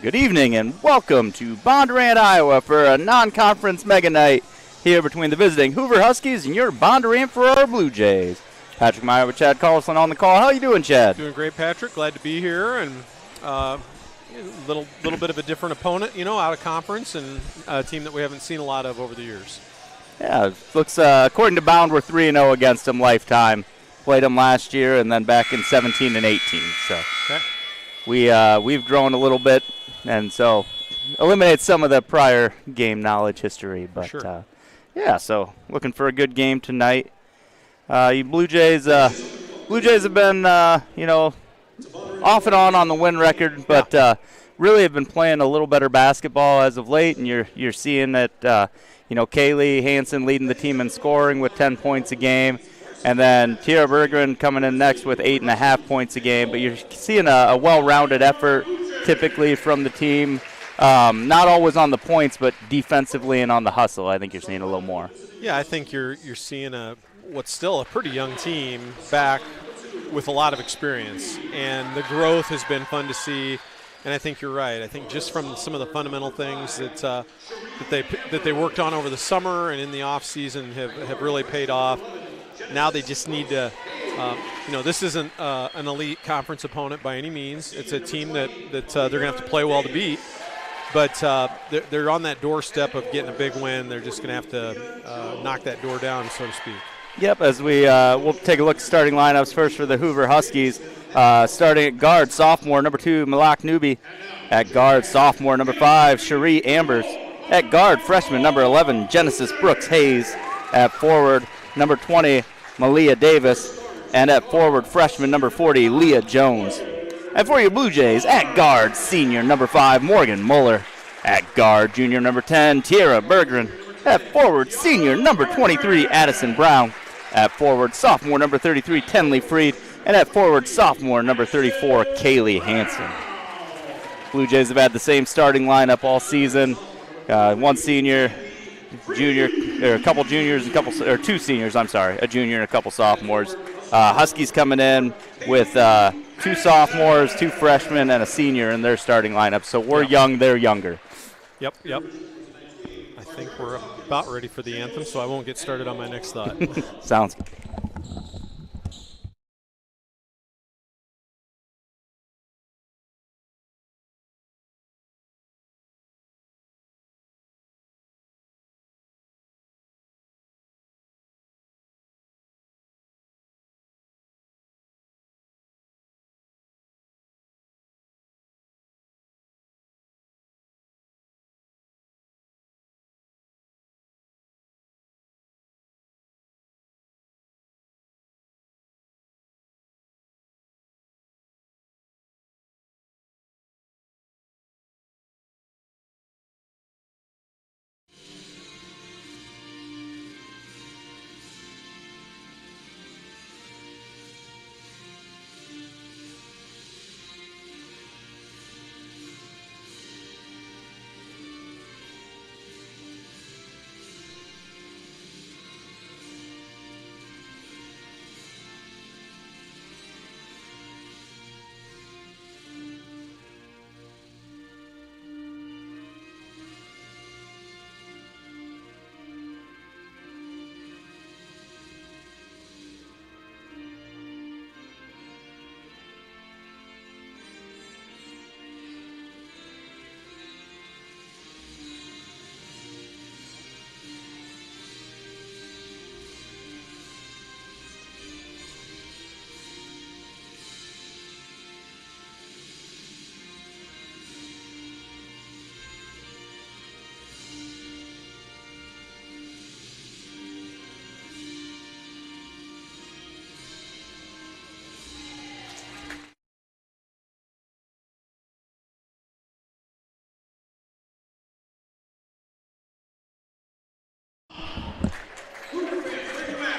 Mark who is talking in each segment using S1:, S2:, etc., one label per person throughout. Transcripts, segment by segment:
S1: Good evening and welcome to Bondurant, Iowa for a non-conference mega night here between the visiting Hoover Huskies and your Bondurant for our Bluejays. Patrick Meyer with Chad Carlson on the call. How you doing, Chad?
S2: Doing great, Patrick. Glad to be here, and a little bit of a different opponent, out of conference, and a team that we haven't seen a lot of over the years.
S1: Yeah, it looks according to Bound, we're 3-0 against them lifetime. Played them last year and then back in 17 and 18. So okay. We've grown a little bit, and so eliminate some of the prior game knowledge history. But
S2: sure.
S1: So looking for a good game tonight. You Bluejays have been off and on the win record, but really have been playing a little better basketball as of late, and you're seeing that Kaylee Hansen leading the team in scoring with 10 points a game. And then Tierra Berggren coming in next with 8.5 points a game. But you're seeing a well-rounded effort typically from the team. Not always on the points, but defensively and on the hustle. I think you're seeing a little more.
S2: Yeah, I think you're seeing what's still a pretty young team back with a lot of experience. And the growth has been fun to see. And I think you're right. I think just from some of the fundamental things that they worked on over the summer and in the off season have really paid off. Now they just need to, this isn't an elite conference opponent by any means. It's a team that they're going to have to play well to beat. But they're on that doorstep of getting a big win. They're just going to have to knock that door down, so to speak.
S1: Yep, as we'll take a look at starting lineups first for the Hoover Huskies. Starting at guard, sophomore, number 2, Malak Newby. At guard, sophomore, number 5, Cherie Ambers. At guard, freshman, number 11, Genesis Brooks Hayes. At forward, number 20, Malia Davis. And at forward, freshman, number 40, Leah Jones. And for your Bluejays, at guard, senior, number 5, Morgan Muller. At guard, junior, number 10, Tierra Berggren. At forward, senior, number 23, Addison Brown. At forward, sophomore, number 33, Tenley Freed. And at forward, sophomore, number 34, Kaylee Hansen. Bluejays have had the same starting lineup all season. One senior, junior, or a couple juniors, two seniors, a junior and a couple sophomores. Huskies coming in with 2 sophomores, 2 freshmen, and a senior in their starting lineup. So we're young, they're younger.
S2: Yep. I think we're about ready for the anthem, so I won't get started on my next thought.
S1: Sounds good.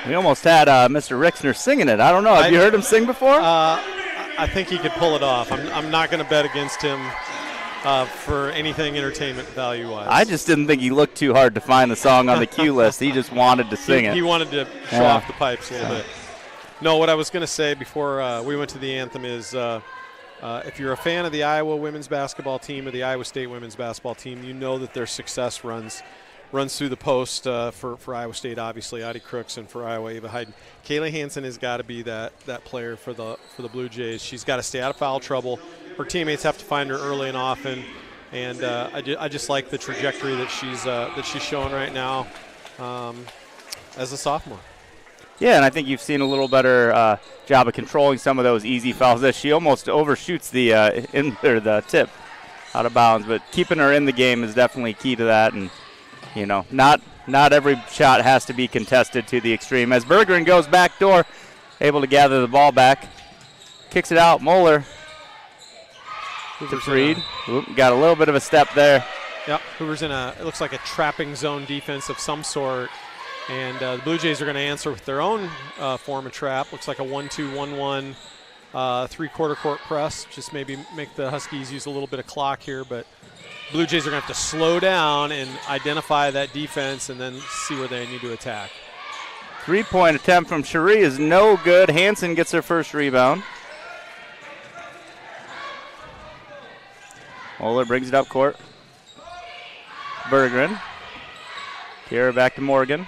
S1: We almost had Mr. Rixner singing it. I don't know. Have you heard him sing before?
S2: I think he could pull it off. I'm not going to bet against him for anything entertainment value-wise.
S1: I just didn't think he looked too hard to find the song on the cue list. He just wanted to sing it.
S2: He wanted to show off the pipes a little bit. No, what I was going to say before we went to the anthem is if you're a fan of the Iowa women's basketball team or the Iowa State women's basketball team, you know that their success runs through the post for Iowa State, obviously, Audie Crooks, and for Iowa, Ava Hayden. Kaylee Hansen has got to be that player for the Blue Jays. She's got to stay out of foul trouble. Her teammates have to find her early and often, and I just like the trajectory that she's showing right now as a sophomore.
S1: Yeah, and I think you've seen a little better job of controlling some of those easy fouls. That she almost overshoots the tip out of bounds, but keeping her in the game is definitely key to that. And not every shot has to be contested to the extreme. As Bergeron goes back door, able to gather the ball back, kicks it out. Moeller to Freed. Got a little bit of a step there.
S2: Yep, Hoover's in it looks like a trapping zone defense of some sort. And the Blue Jays are going to answer with their own form of trap. Looks like a 1-2-1-1 three-quarter court press. Just maybe make the Huskies use a little bit of clock here. But Blue Jays are going to have to slow down and identify that defense and then see where they need to attack.
S1: Three-point attempt from Cherie is no good. Hansen gets her first rebound. Moeller brings it up court. Bergeron. Kira back to Morgan.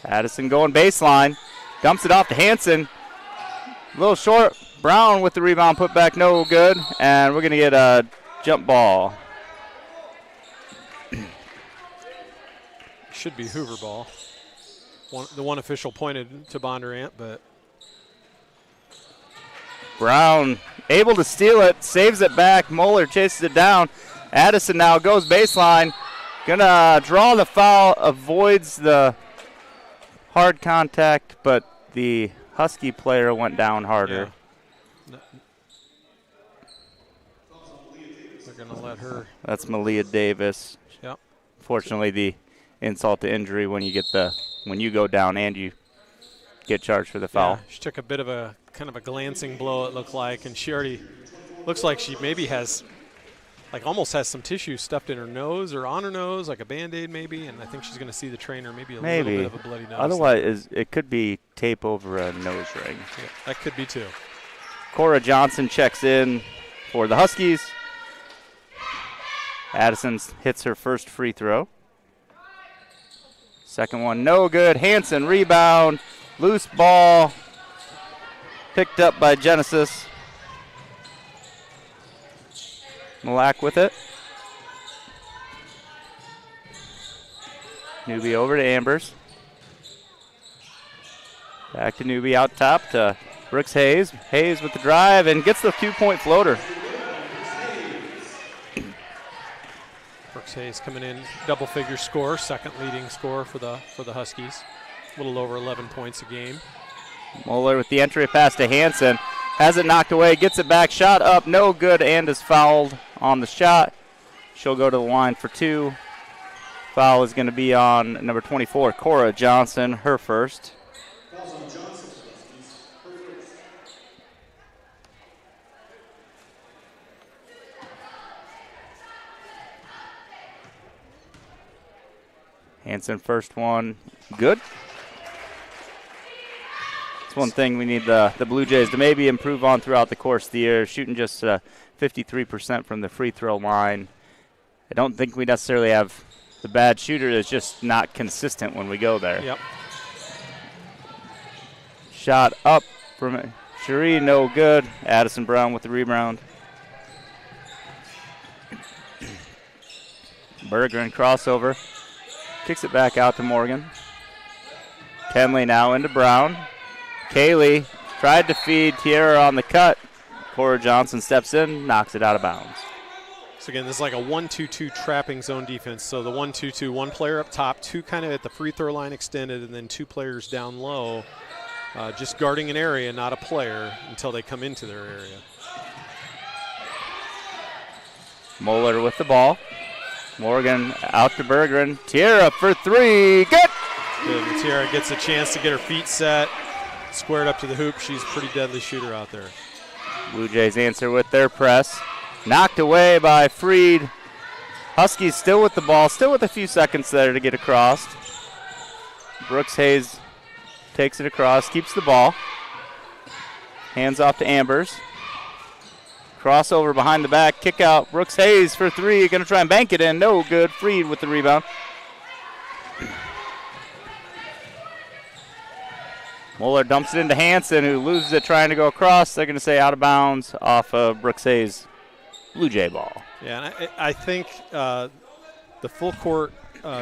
S1: Addison going baseline. Dumps it off to Hansen. A little short. Brown with the rebound, put back, no good. And we're going to get a jump ball.
S2: Should be Hoover ball. The one official pointed to Bondurant, but
S1: Brown able to steal it, saves it back. Moeller chases it down. Addison now goes baseline. Gonna draw the foul, avoids the hard contact, but the Husky player went down harder.
S2: Yeah. They're gonna let her.
S1: That's Malia Davis.
S2: Yep.
S1: Fortunately, the insult to injury when you go down and you get charged for the foul.
S2: Yeah, she took a bit of a kind of a glancing blow, it looked like, and she already looks like she maybe has, almost has some tissue stuffed in her nose or on her nose, like a Band-Aid maybe, and I think she's going to see the trainer maybe a little bit of a bloody nose.
S1: Otherwise, it could be tape over a nose ring.
S2: Yeah, that could be too.
S1: Cora Johnson checks in for the Huskies. Addison hits her first free throw. Second one, no good. Hansen rebound. Loose ball. Picked up by Genesis. Malak with it. Newby over to Ambers. Back to Newby out top to Brooks Hayes. Hayes with the drive and gets the 2-point floater.
S2: Brooks Hayes coming in, double-figure score, second leading score for the Huskies. A little over 11 points a game.
S1: Moeller with the entry pass to Hansen. Has it knocked away, gets it back, shot up, no good, and is fouled on the shot. She'll go to the line for two. Foul is going to be on number 24, Cora Johnson, her first. Hansen first one, good. It's one thing we need the Blue Jays to maybe improve on throughout the course of the year, shooting just 53% from the free throw line. I don't think we necessarily have the bad shooter. It's just not consistent when we go there.
S2: Yep.
S1: Shot up from Cherie, no good. Addison Brown with the rebound. Bergeron crossover. Kicks it back out to Morgan. Kenley now into Brown. Kaylee tried to feed Tierra on the cut. Cora Johnson steps in, knocks it out of bounds.
S2: So again, this is like a 1-2-2 trapping zone defense. So the 1-2-2, one player up top, two kind of at the free throw line extended, and then two players down low, just guarding an area, not a player, until they come into their area.
S1: Moeller with the ball. Morgan out to Bergeron. Tierra for three. Good!
S2: Good. Tierra gets a chance to get her feet set, squared up to the hoop. She's a pretty deadly shooter out there.
S1: Blue Jays answer with their press. Knocked away by Freed. Huskies still with the ball, still with a few seconds there to get across. Brooks Hayes takes it across, keeps the ball. Hands off to Ambers. Crossover behind the back, kick out. Brooks Hayes for three, going to try and bank it in. No good. Freed with the rebound. Mueller dumps it into Hansen, who loses it trying to go across. They're going to say out of bounds off of Brooks Hayes' Blue Jay ball.
S2: Yeah, and I think the full court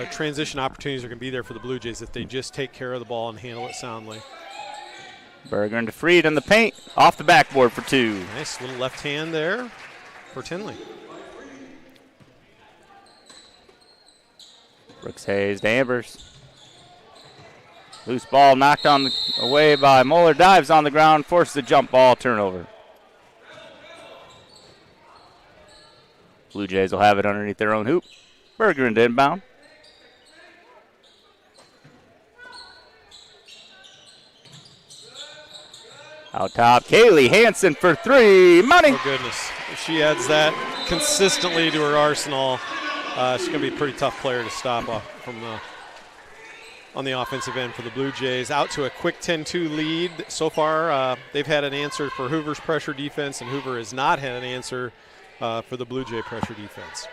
S2: transition opportunities are going to be there for the Blue Jays if they just take care of the ball and handle it soundly.
S1: Berger into Freed in the paint, off the backboard for two.
S2: Nice little left hand there for Tinley.
S1: Brooks Hayes to Ambers. Loose ball knocked away by Mueller. Dives on the ground, forces a jump ball turnover. Blue Jays will have it underneath their own hoop. Berger into inbound. Out top, Kaylee Hansen for three. Money.
S2: Oh, goodness. If she adds that consistently to her arsenal, she's going to be a pretty tough player to stop off on the offensive end for the Blue Jays. Out to a quick 10-2 lead. So far, they've had an answer for Hoover's pressure defense, and Hoover has not had an answer for the Blue Jay pressure defense.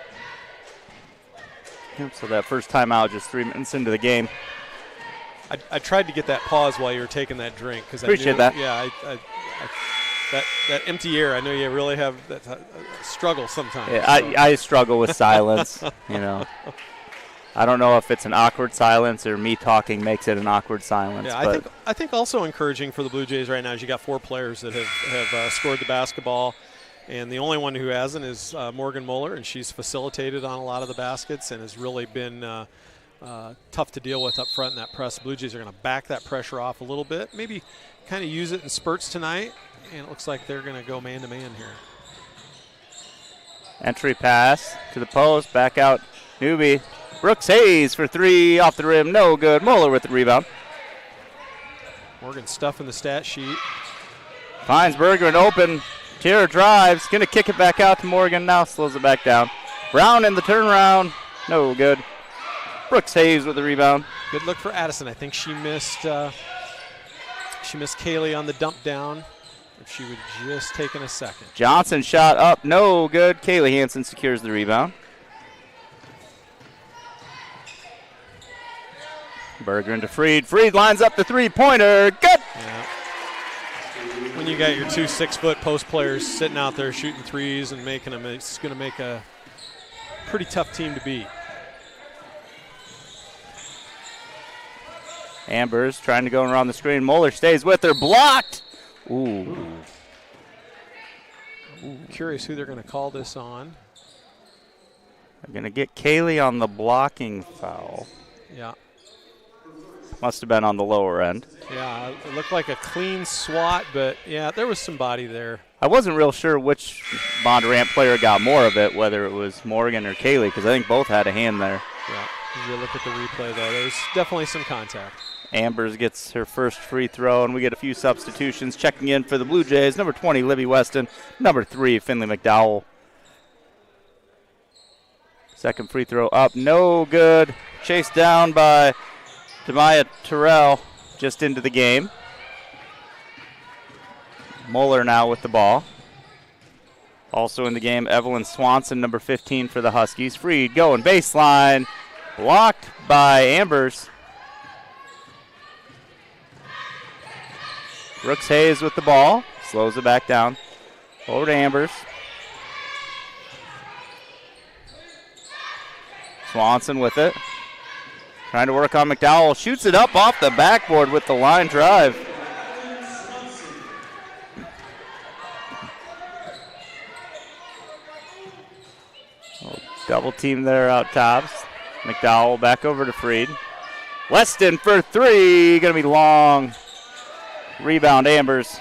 S1: So that first timeout just 3 minutes into the game.
S2: I tried to get that pause while you were taking that drink.
S1: Appreciate that.
S2: Yeah, that empty air, I know you really have that struggle sometimes.
S1: Yeah, so. I struggle with silence, you know. I don't know if it's an awkward silence or me talking makes it an awkward silence.
S2: Yeah, I think also encouraging for the Blue Jays right now is you got 4 players that have scored the basketball, and the only one who hasn't is Morgan Mueller, and she's facilitated on a lot of the baskets and has really been tough to deal with up front in that press. Blue Jays are going to back that pressure off a little bit, maybe kind of use it in spurts tonight, and it looks like they're going to go man-to-man here.
S1: Entry pass to the post, back out Newby. Brooks Hayes for three, off the rim, no good. Mueller with the rebound.
S2: Morgan stuffing the stat sheet.
S1: Finds Berger an open. Tierra drives, going to kick it back out to Morgan, now slows it back down. Brown in the turnaround, no good. Brooks Hayes with the rebound.
S2: Good look for Addison. I think she missed Kaylee on the dump down. If she would just taken a second.
S1: Johnson shot up, no good. Kaylee Hansen secures the rebound. Berger into Freed. Freed lines up the three-pointer. Good.
S2: Yeah. When you got your 2 6-foot post players sitting out there shooting threes and making them, it's going to make a pretty tough team to beat.
S1: Ambers trying to go around the screen. Mueller stays with her. Blocked. Ooh.
S2: Curious who they're going to call this on.
S1: They're going to get Kaylee on the blocking foul.
S2: Yeah.
S1: Must have been on the lower end.
S2: Yeah, it looked like a clean swat, but, yeah, there was some body there.
S1: I wasn't real sure which Bondurant player got more of it, whether it was Morgan or Kaylee, because I think both had a hand there.
S2: Yeah, if you look at the replay, though, there's definitely some contact.
S1: Ambers gets her first free throw, and we get a few substitutions. Checking in for the Blue Jays, number 20, Libby Weston. Number 3, Finley McDowell. Second free throw up, no good. Chased down by Demaya Terrell just into the game. Mueller now with the ball. Also in the game, Evelyn Swanson, number 15 for the Huskies. Freed going baseline. Blocked by Ambers. Brooks Hayes with the ball. Slows it back down. Over to Ambers. Swanson with it. Trying to work on McDowell. Shoots it up off the backboard with the line drive. Double team there out tops. McDowell back over to Freed. Weston for three. Going to be long. Rebound, Ambers.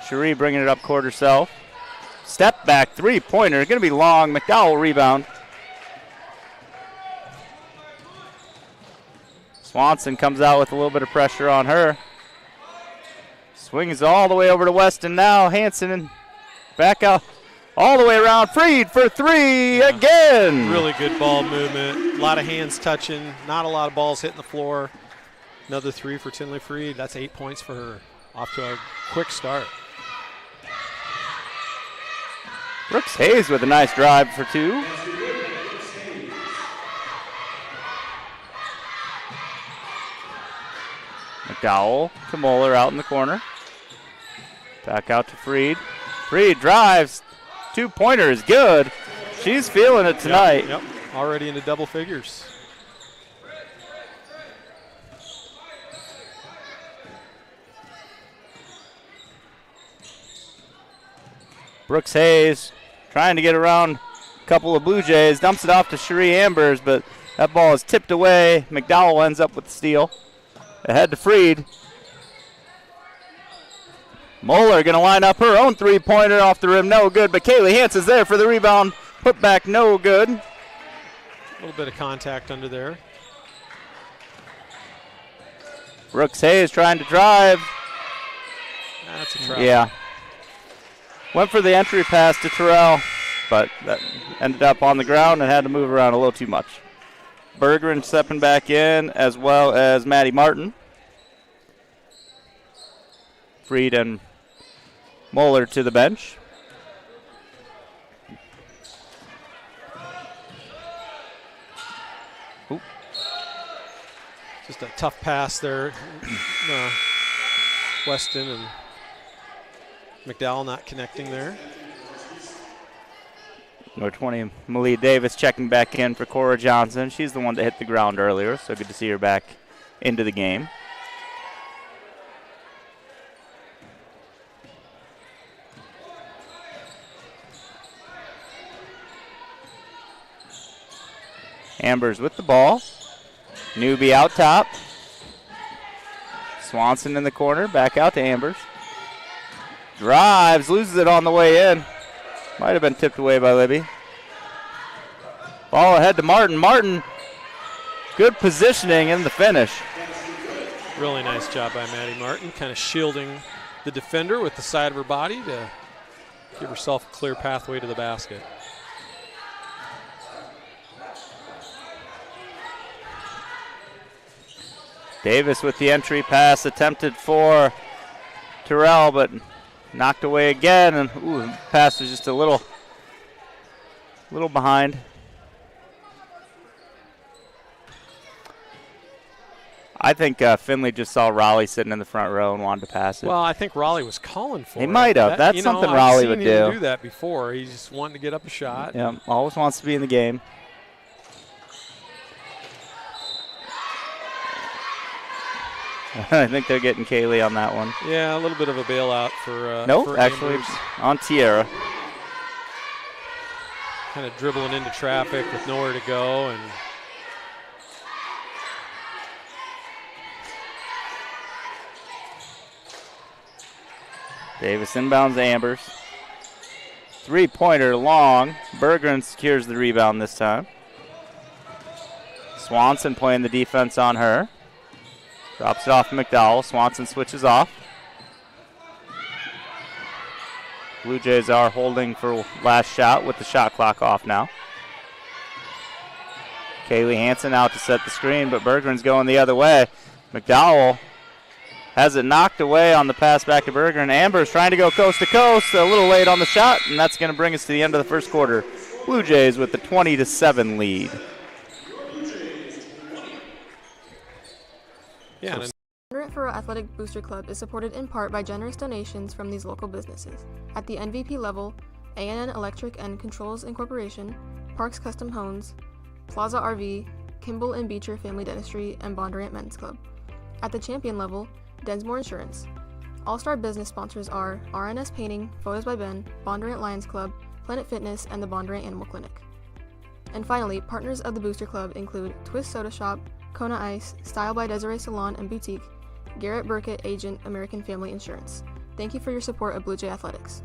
S1: Cherie bringing it up court herself. Step back three-pointer. Going to be long. McDowell rebound. Swanson comes out with a little bit of pressure on her. Swings all the way over to Weston now. Hansen back out all the way around. Freed for three again.
S2: Really good ball movement. A lot of hands touching. Not a lot of balls hitting the floor. Another three for Tinley Freed. That's 8 points for her. Off to a quick start.
S1: Brooks Hayes with a nice drive for 2. McDowell to Moeller out in the corner. Back out to Freed. Freed drives. 2-pointer is good. She's feeling it tonight.
S2: Yep. Already into double figures.
S1: Brooks Hayes trying to get around a couple of Blue Jays. Dumps it off to Cherie Ambers, but that ball is tipped away. McDowell ends up with the steal. Ahead to Freed. Moeller going to line up her own 3-pointer off the rim. No good, but Kaylee Hansen's there for the rebound. Put back, no good.
S2: A little bit of contact under there.
S1: Brooks Hayes trying to drive.
S2: That's a trap.
S1: Yeah. Went for the entry pass to Terrell, but that ended up on the ground and had to move around a little too much. Bergeron stepping back in, as well as Maddie Martin. Freed and Moeller to the bench. Oop.
S2: Just a tough pass there. Weston and McDowell not connecting there.
S1: Number 20, Malia Davis checking back in for Cora Johnson. She's the one that hit the ground earlier, so good to see her back into the game. Ambers with the ball. Newbie out top. Swanson in the corner, back out to Ambers. Drives, loses it on the way in. Might have been tipped away by Libby. Ball ahead to Martin. Martin, good positioning in the finish.
S2: Really nice job by Maddie Martin, kind of shielding the defender with the side of her body to give herself a clear pathway to the basket.
S1: Davis with the entry pass attempted for Terrell, but knocked away again, and pass was just a little behind. I think Finley just saw Raleigh sitting in the front row and wanted to pass it.
S2: Well, I think Raleigh was calling for it.
S1: He might have. That's something Raleigh would do.
S2: I've seen him do that before. He's just wanting to get up a shot.
S1: Yeah, always wants to be in the game. I think they're getting Kaylee on that one.
S2: Yeah, a little bit of a bailout for
S1: nope,
S2: for
S1: actually
S2: Ambers.
S1: On Tierra.
S2: Kind of dribbling into traffic with nowhere to go. And
S1: Davis inbounds Ambers. 3-pointer long. Bergeron secures the rebound this time. Swanson playing the defense on her. Drops it off to McDowell. Swanson switches off. Blue Jays are holding for last shot with the shot clock off now. Kaylee Hansen out to set the screen, but Bergeron's going the other way. McDowell has it knocked away on the pass back to Bergeron. Amber's trying to go coast to coast, a little late on the shot, and that's going to bring us to the end of the first quarter. Blue Jays with the 20-7 lead.
S2: yeah,
S3: For Athletic Booster Club is supported in part by generous donations from these local businesses. At the MVP level, A&N Electric and Controls Incorporation, Parks Custom Homes, Plaza RV, Kimball and Beecher Family Dentistry, and Bondurant Men's Club. At the champion level, Densmore Insurance. All-star business sponsors are RNS Painting, Photos by Ben, Bondurant Lions Club, Planet Fitness, and the Bondurant Animal Clinic. And finally, partners of the Booster Club include Twist Soda Shop, Kona Ice, Style by Desiree Salon and Boutique, Garrett Burkett, Agent, American Family Insurance. Thank you for your support of Blue Jay Athletics.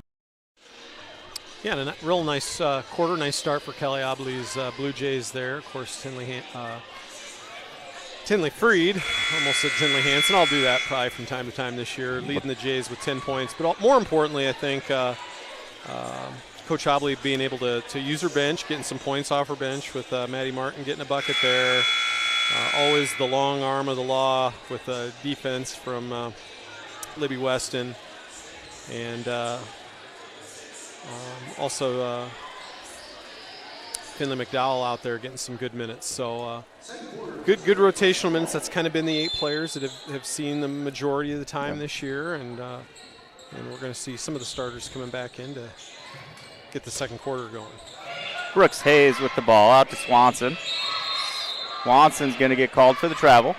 S2: Yeah, and a real nice quarter, nice start for Kelly Obley's Blue Jays there. Of course, Tinley Freed, almost said Tinley Hansen. I'll do that probably from time to time this year, leading the Jays with 10 points. But more importantly, I think Coach Obley being able to use her bench, getting some points off her bench with Maddie Martin getting a bucket there. Always the long arm of the law with defense from Libby Weston. And Also, Finley McDowell out there getting some good minutes. So good rotational minutes. That's kind of been the 8 players that have seen the majority of the time this year. And we're going to see some of the starters coming back in to get the second quarter going.
S1: Brooks Hayes with the ball out to Swanson. Swanson's going to get called for the travel.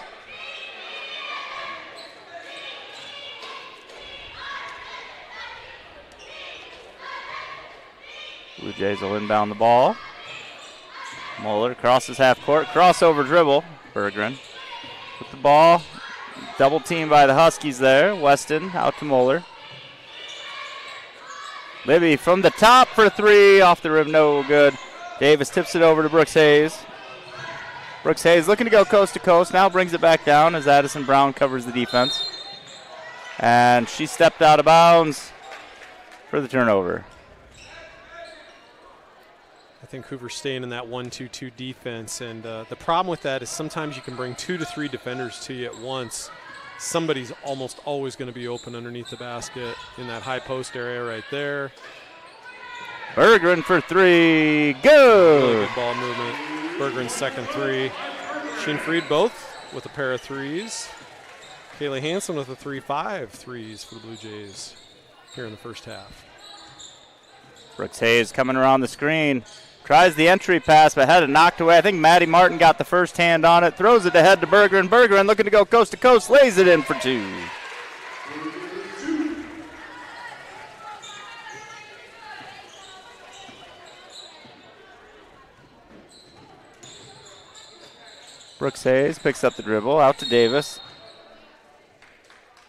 S1: Blue Jays will inbound the ball. Moeller crosses half court. Crossover dribble. Berggren with the ball. Double team by the Huskies there. Weston out to Moeller. Libby from the top for 3. Off the rim, no good. Davis tips it over to Brooks Hayes. Brooks Hayes looking to go coast to coast. Now brings it back down as Addison Brown covers the defense. And she stepped out of bounds for the turnover.
S2: I think Hoover's staying in that 1-2-2 defense, and the problem with that is sometimes you can bring 2 to 3 defenders to you at once. Somebody's almost always going to be open underneath the basket in that high post area right there.
S1: Berggren for 3, good!
S2: Really good ball movement. Berggren's second 3. Sheen Freed both with a pair of 3s. Kaylee Hansen with a 3-5 threes for the Blue Jays here in the first half.
S1: Brooks Hayes coming around the screen. Tries the entry pass, but had it knocked away. I think Maddie Martin got the first hand on it. Throws it ahead to Berggren. Berggren looking to go coast to coast. Lays it in for 2. Brooks Hayes picks up the dribble. Out to Davis.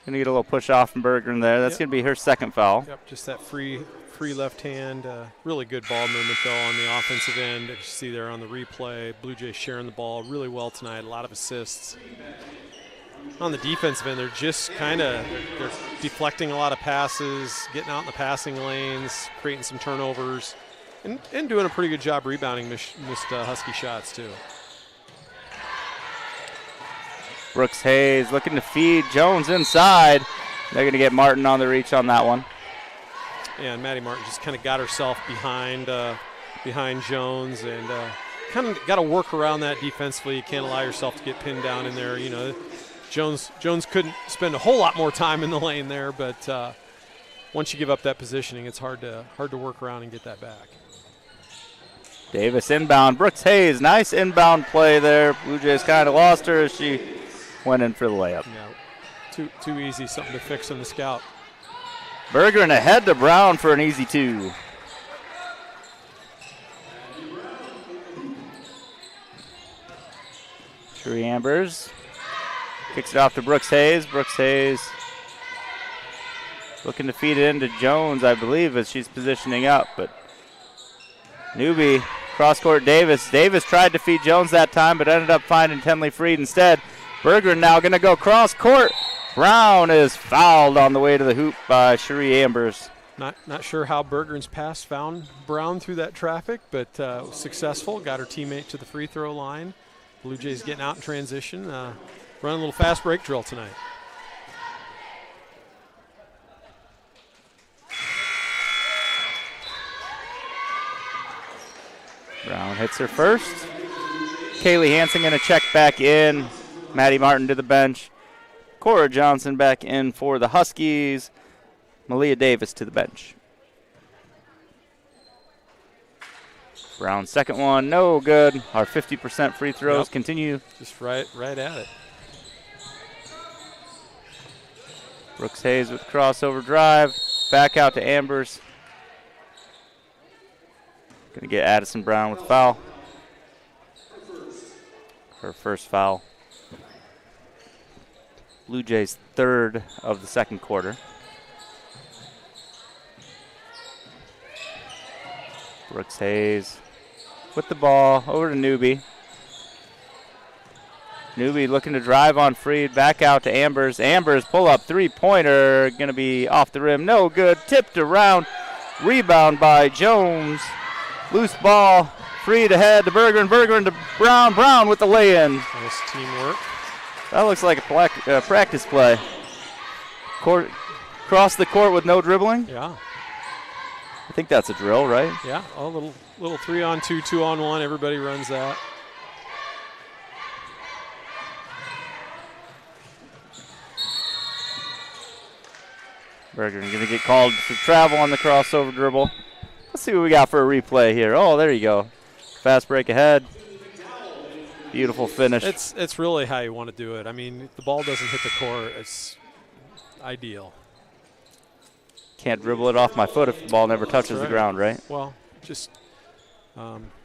S1: Going to get a little push off from Berggren there. That's going to be her second foul.
S2: Yep, just that free left hand. Really good ball movement, though, on the offensive end. As you see there on the replay, Blue Jays sharing the ball really well tonight. A lot of assists. On the defensive end, they're just they're deflecting a lot of passes, getting out in the passing lanes, creating some turnovers, and doing a pretty good job rebounding missed Husky shots, too.
S1: Brooks Hayes looking to feed Jones inside. They're going to get Martin on the reach on that one.
S2: Yeah, and Maddie Martin just kind of got herself behind Jones and kind of got to work around that defensively. You can't allow yourself to get pinned down in there. You know, Jones couldn't spend a whole lot more time in the lane there, but once you give up that positioning, it's hard to work around and get that back.
S1: Davis inbound. Brooks Hayes, nice inbound play there. Blue Jays kind of lost her as she went in for the layup.
S2: Yeah, too easy, something to fix on the scout.
S1: Berggren ahead to Brown for an easy 2. Sheree Ambers kicks it off to Brooks Hayes. Brooks Hayes looking to feed it into Jones, I believe, as she's positioning up. But Newby, cross-court Davis. Davis tried to feed Jones that time, but ended up finding Tenley Freed instead. Berggren now going to go cross-court. Brown is fouled on the way to the hoop by Sheree Ambers.
S2: Not sure how Berggren's pass found Brown through that traffic, but was successful. Got her teammate to the free throw line. Blue Jays getting out in transition. Running a little fast break drill tonight.
S1: Brown hits her first. Kaylee Hansen going to check back in. Maddie Martin to the bench. Cora Johnson back in for the Huskies. Malia Davis to the bench. Brown's second one, no good. Our 50% free throws continue.
S2: Just right at it.
S1: Brooks Hayes with crossover drive. Back out to Ambers. Going to get Addison Brown with foul. Her first foul. Blue Jays' third of the second quarter. Brooks Hayes with the ball over to Newby. Newby looking to drive on Freed. Back out to Ambers. Ambers pull up three-pointer. Going to be off the rim. No good. Tipped around. Rebound by Jones. Loose ball. Freed ahead to Berggren. Berggren to Brown. Brown with the lay-in.
S2: Nice teamwork.
S1: That looks like a practice play. Cross the court with no dribbling.
S2: Yeah.
S1: I think that's a drill, right?
S2: Yeah, a little 3-on-2, 2-on-1. Everybody runs that.
S1: Berger going to get called for travel on the crossover dribble. Let's see what we got for a replay here. Oh, there you go. Fast break ahead. Beautiful finish.
S2: It's really how you want to do it. I mean, if the ball doesn't hit the court, it's ideal.
S1: Can't dribble it off my foot if the ball never touches the ground, right?
S2: Well, just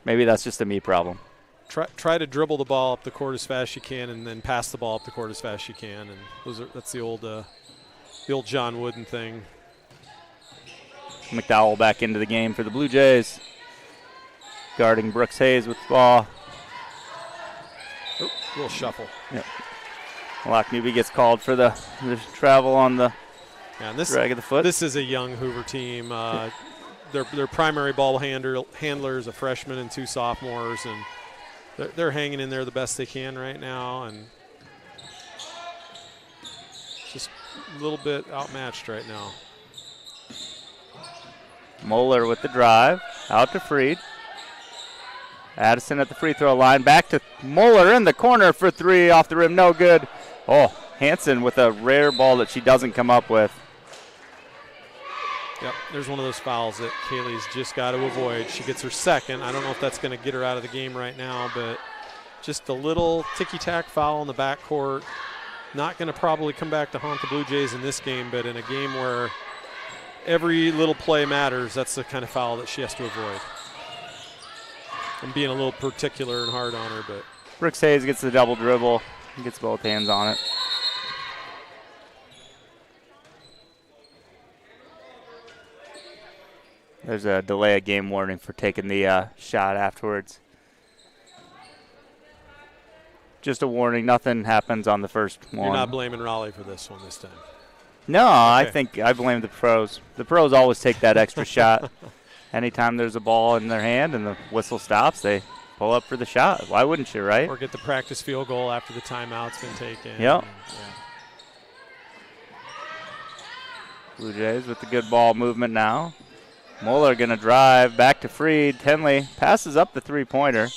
S1: maybe that's just a me problem.
S2: Try to dribble the ball up the court as fast as you can, and then pass the ball up the court as fast as you can. And that's the old John Wooden thing.
S1: McDowell back into the game for the Blue Jays. Guarding Brooks Hayes with the ball.
S2: Oop, little shuffle.
S1: Yep. Malak Newby gets called for the travel on the drag of the foot.
S2: This is a young Hoover team. Their primary ball handlers, a freshman and 2 sophomores, and they're hanging in there the best they can right now, and just a little bit outmatched right now.
S1: Moeller with the drive, out to Freed. Addison at the free throw line, back to Moeller in the corner for 3, off the rim, no good. Oh, Hansen with a rare ball that she doesn't come up with.
S2: Yep, there's one of those fouls that Kaylee's just got to avoid. She gets her second. I don't know if that's going to get her out of the game right now, but just a little ticky-tack foul in the backcourt. Not going to probably come back to haunt the Blue Jays in this game, but in a game where every little play matters, that's the kind of foul that she has to avoid. I'm being a little particular and hard on her, but
S1: Brooks Hayes gets the double dribble. He gets both hands on it. There's a delay of game warning for taking the shot afterwards. Just a warning. Nothing happens on the first one.
S2: You're not blaming Raleigh for this one this time.
S1: No, okay. I think I blame the pros. The pros always take that extra shot. Anytime there's a ball in their hand and the whistle stops, they pull up for the shot. Why wouldn't you, right?
S2: Or get the practice field goal after the timeout's been taken.
S1: Yep.
S2: Yeah.
S1: Blue Jays with the good ball movement now. Moeller going to drive back to Freed. Tenley passes up the three-pointer.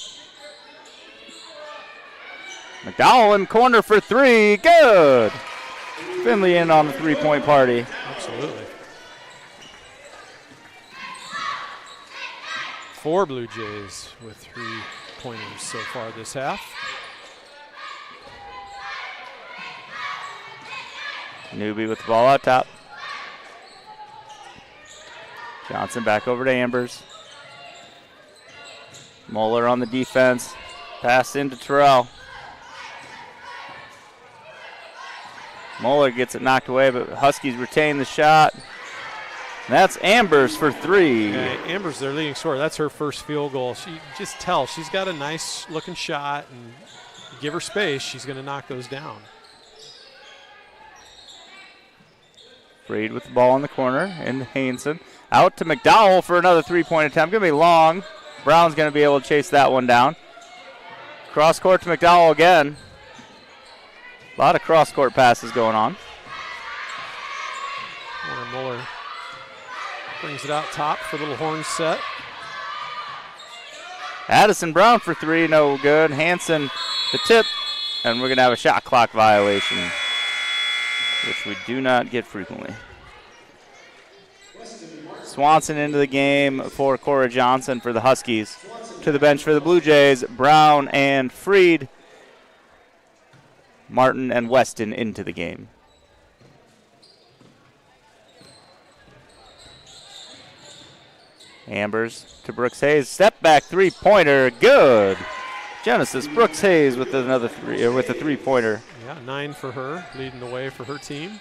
S1: McDowell in corner for 3. Good. Finley in on the three-point party.
S2: Absolutely. 4 Blue Jays with 3-pointers so far this half.
S1: Newby with the ball out top. Johnson back over to Ambers. Moeller on the defense. Pass into Terrell. Moeller gets it knocked away, but Huskies retain the shot. That's Ambers for 3.
S2: Ambers, their leading scorer. That's her first field goal. She just tells she's got a nice-looking shot, and give her space, she's going to knock those down.
S1: Freed with the ball in the corner, and Hansen. Out to McDowell for another three-point attempt. Going to be long. Brown's going to be able to chase that one down. Cross-court to McDowell again. A lot of cross-court passes going on.
S2: Muller brings it out top for a little horn set.
S1: Addison Brown for 3, no good. Hansen the tip, and we're going to have a shot clock violation, which we do not get frequently. Swanson into the game for Cora Johnson for the Huskies. To the bench for the Blue Jays, Brown and Freed. Martin and Weston into the game. Ambers to Brooks Hayes. Step back three-pointer. Good. Genesis Brooks Hayes with another with a three-pointer.
S2: Yeah, 9 for her, leading the way for her team.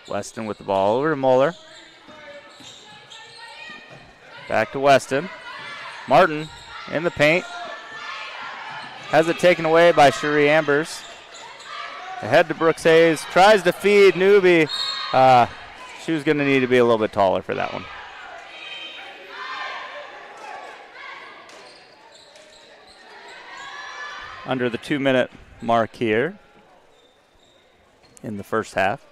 S1: Weston with the ball over to Moeller. Back to Weston. Martin in the paint. Has it taken away by Cherie Ambers. Ahead to Brooks Hayes. Tries to feed Newby. She was going to need to be a little bit taller for that one. Under the 2-minute mark here. in the first half.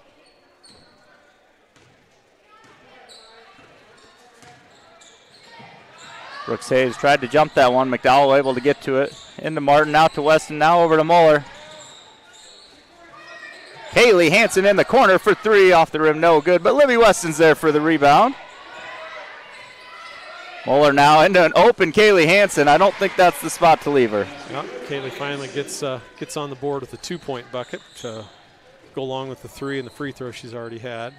S1: Brooks Hayes tried to jump that one. McDowell able to get to it. Into Martin, out to Weston, now over to Moeller. Kaylee Hansen in the corner for three, off the rim, no good, but Libby Weston's there for the rebound. Moeller now into an open Kaylee Hansen. I don't think that's the spot to leave her.
S2: Yep, Kaylee finally gets on the board with a 2-point bucket to go along with the three and the free throw she's already had.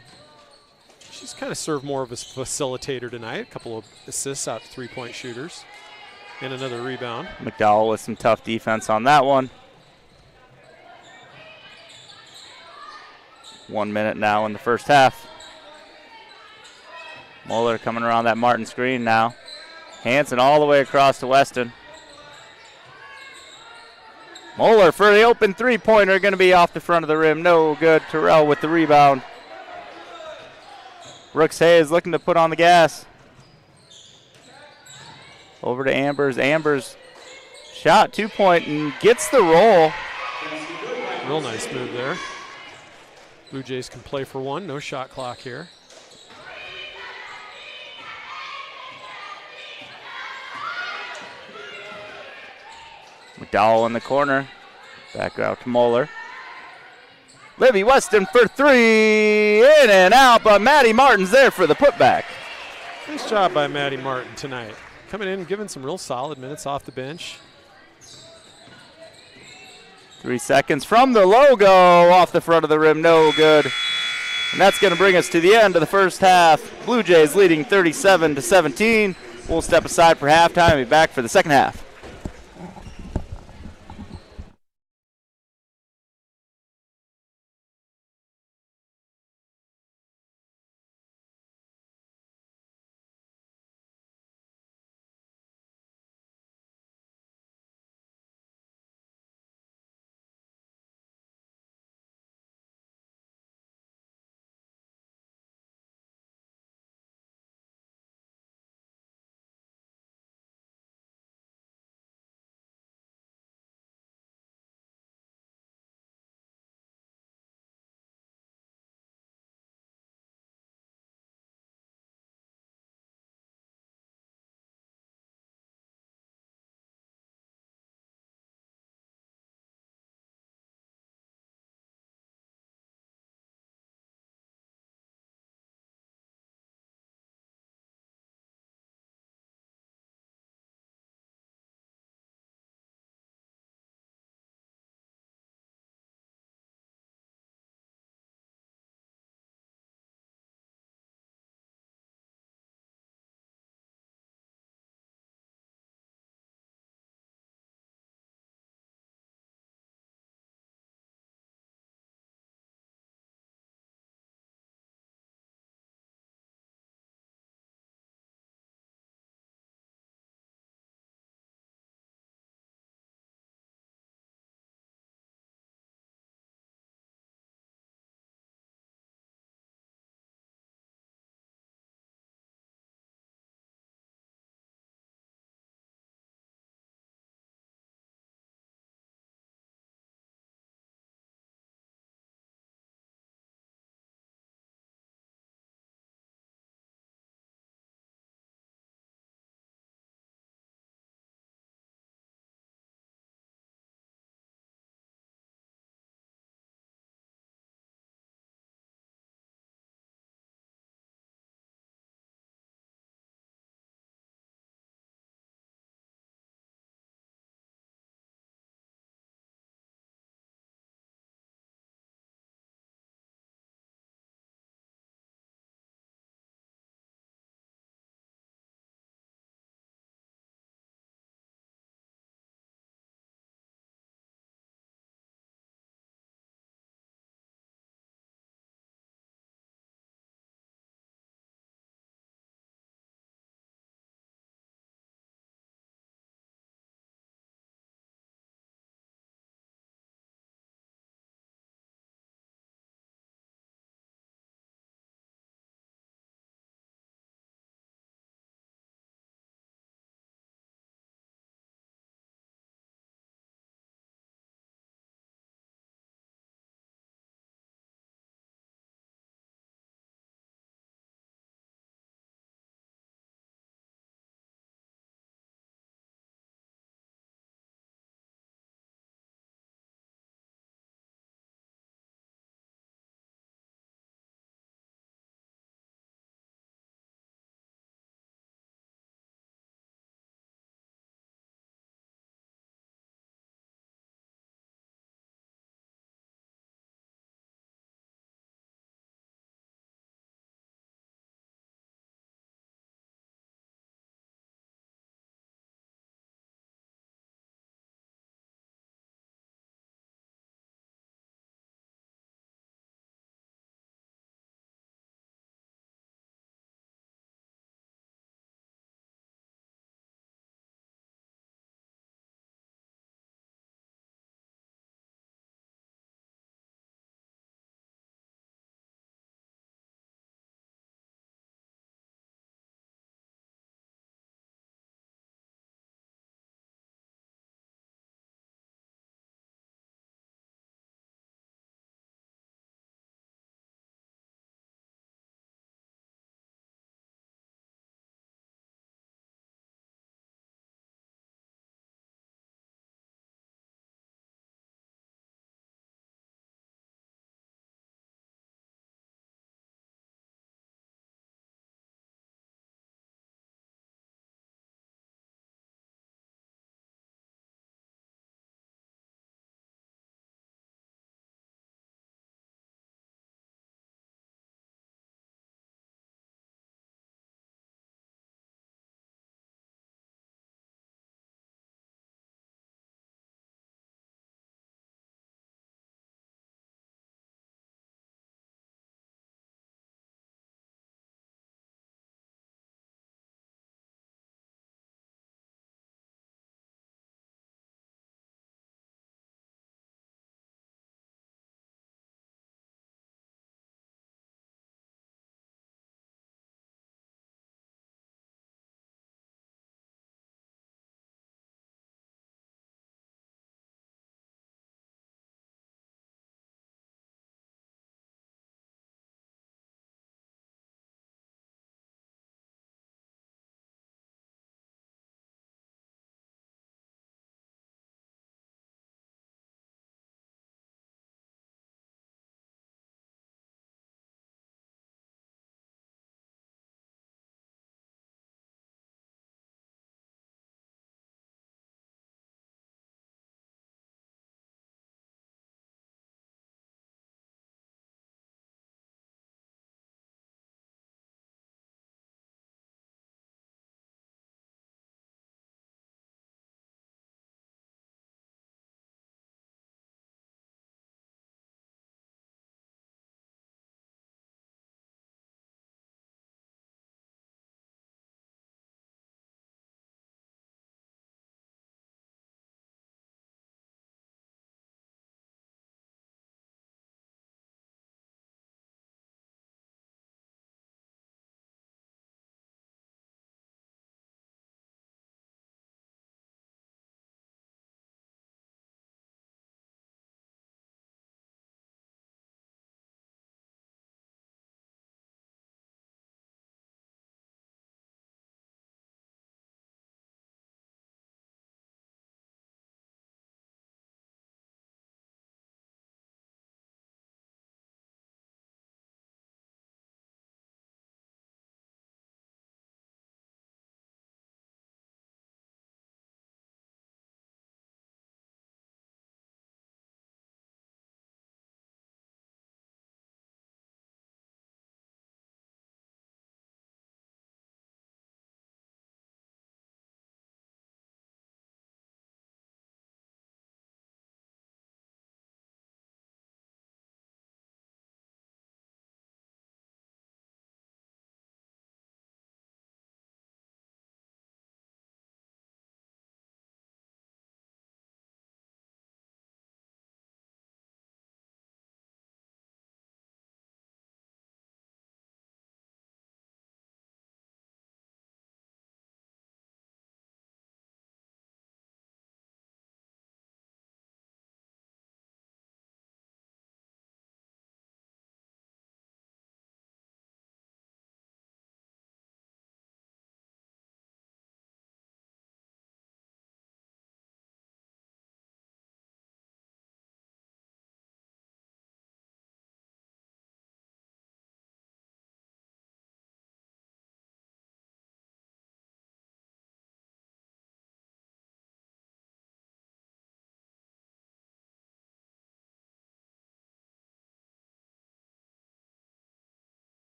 S2: She's kind of served more of a facilitator tonight. A couple of assists out to three-point shooters and another rebound.
S1: McDowell with some tough defense on that one. 1 minute now in the first half. Moeller coming around that Martin screen now. Hansen all the way across to Weston. Moeller for the open three-pointer, going to be off the front of the rim. No good. Terrell with the rebound. Brooks Hayes looking to put on the gas. Over to Ambers. Ambers shot 2-point and gets the roll.
S2: Real nice move there. Blue Jays can play for one. No shot clock here.
S1: McDowell in the corner. Back out to Moeller. Libby Weston for three. In and out, but Maddie Martin's there for the putback.
S2: Nice job by Maddie Martin tonight. Coming in and giving some real solid minutes off the bench.
S1: 3 seconds from the logo, off the front of the rim, no good. And that's going to bring us to the end of the first half. Blue Jays leading 37-17. We'll step aside for halftime and be back for the second half.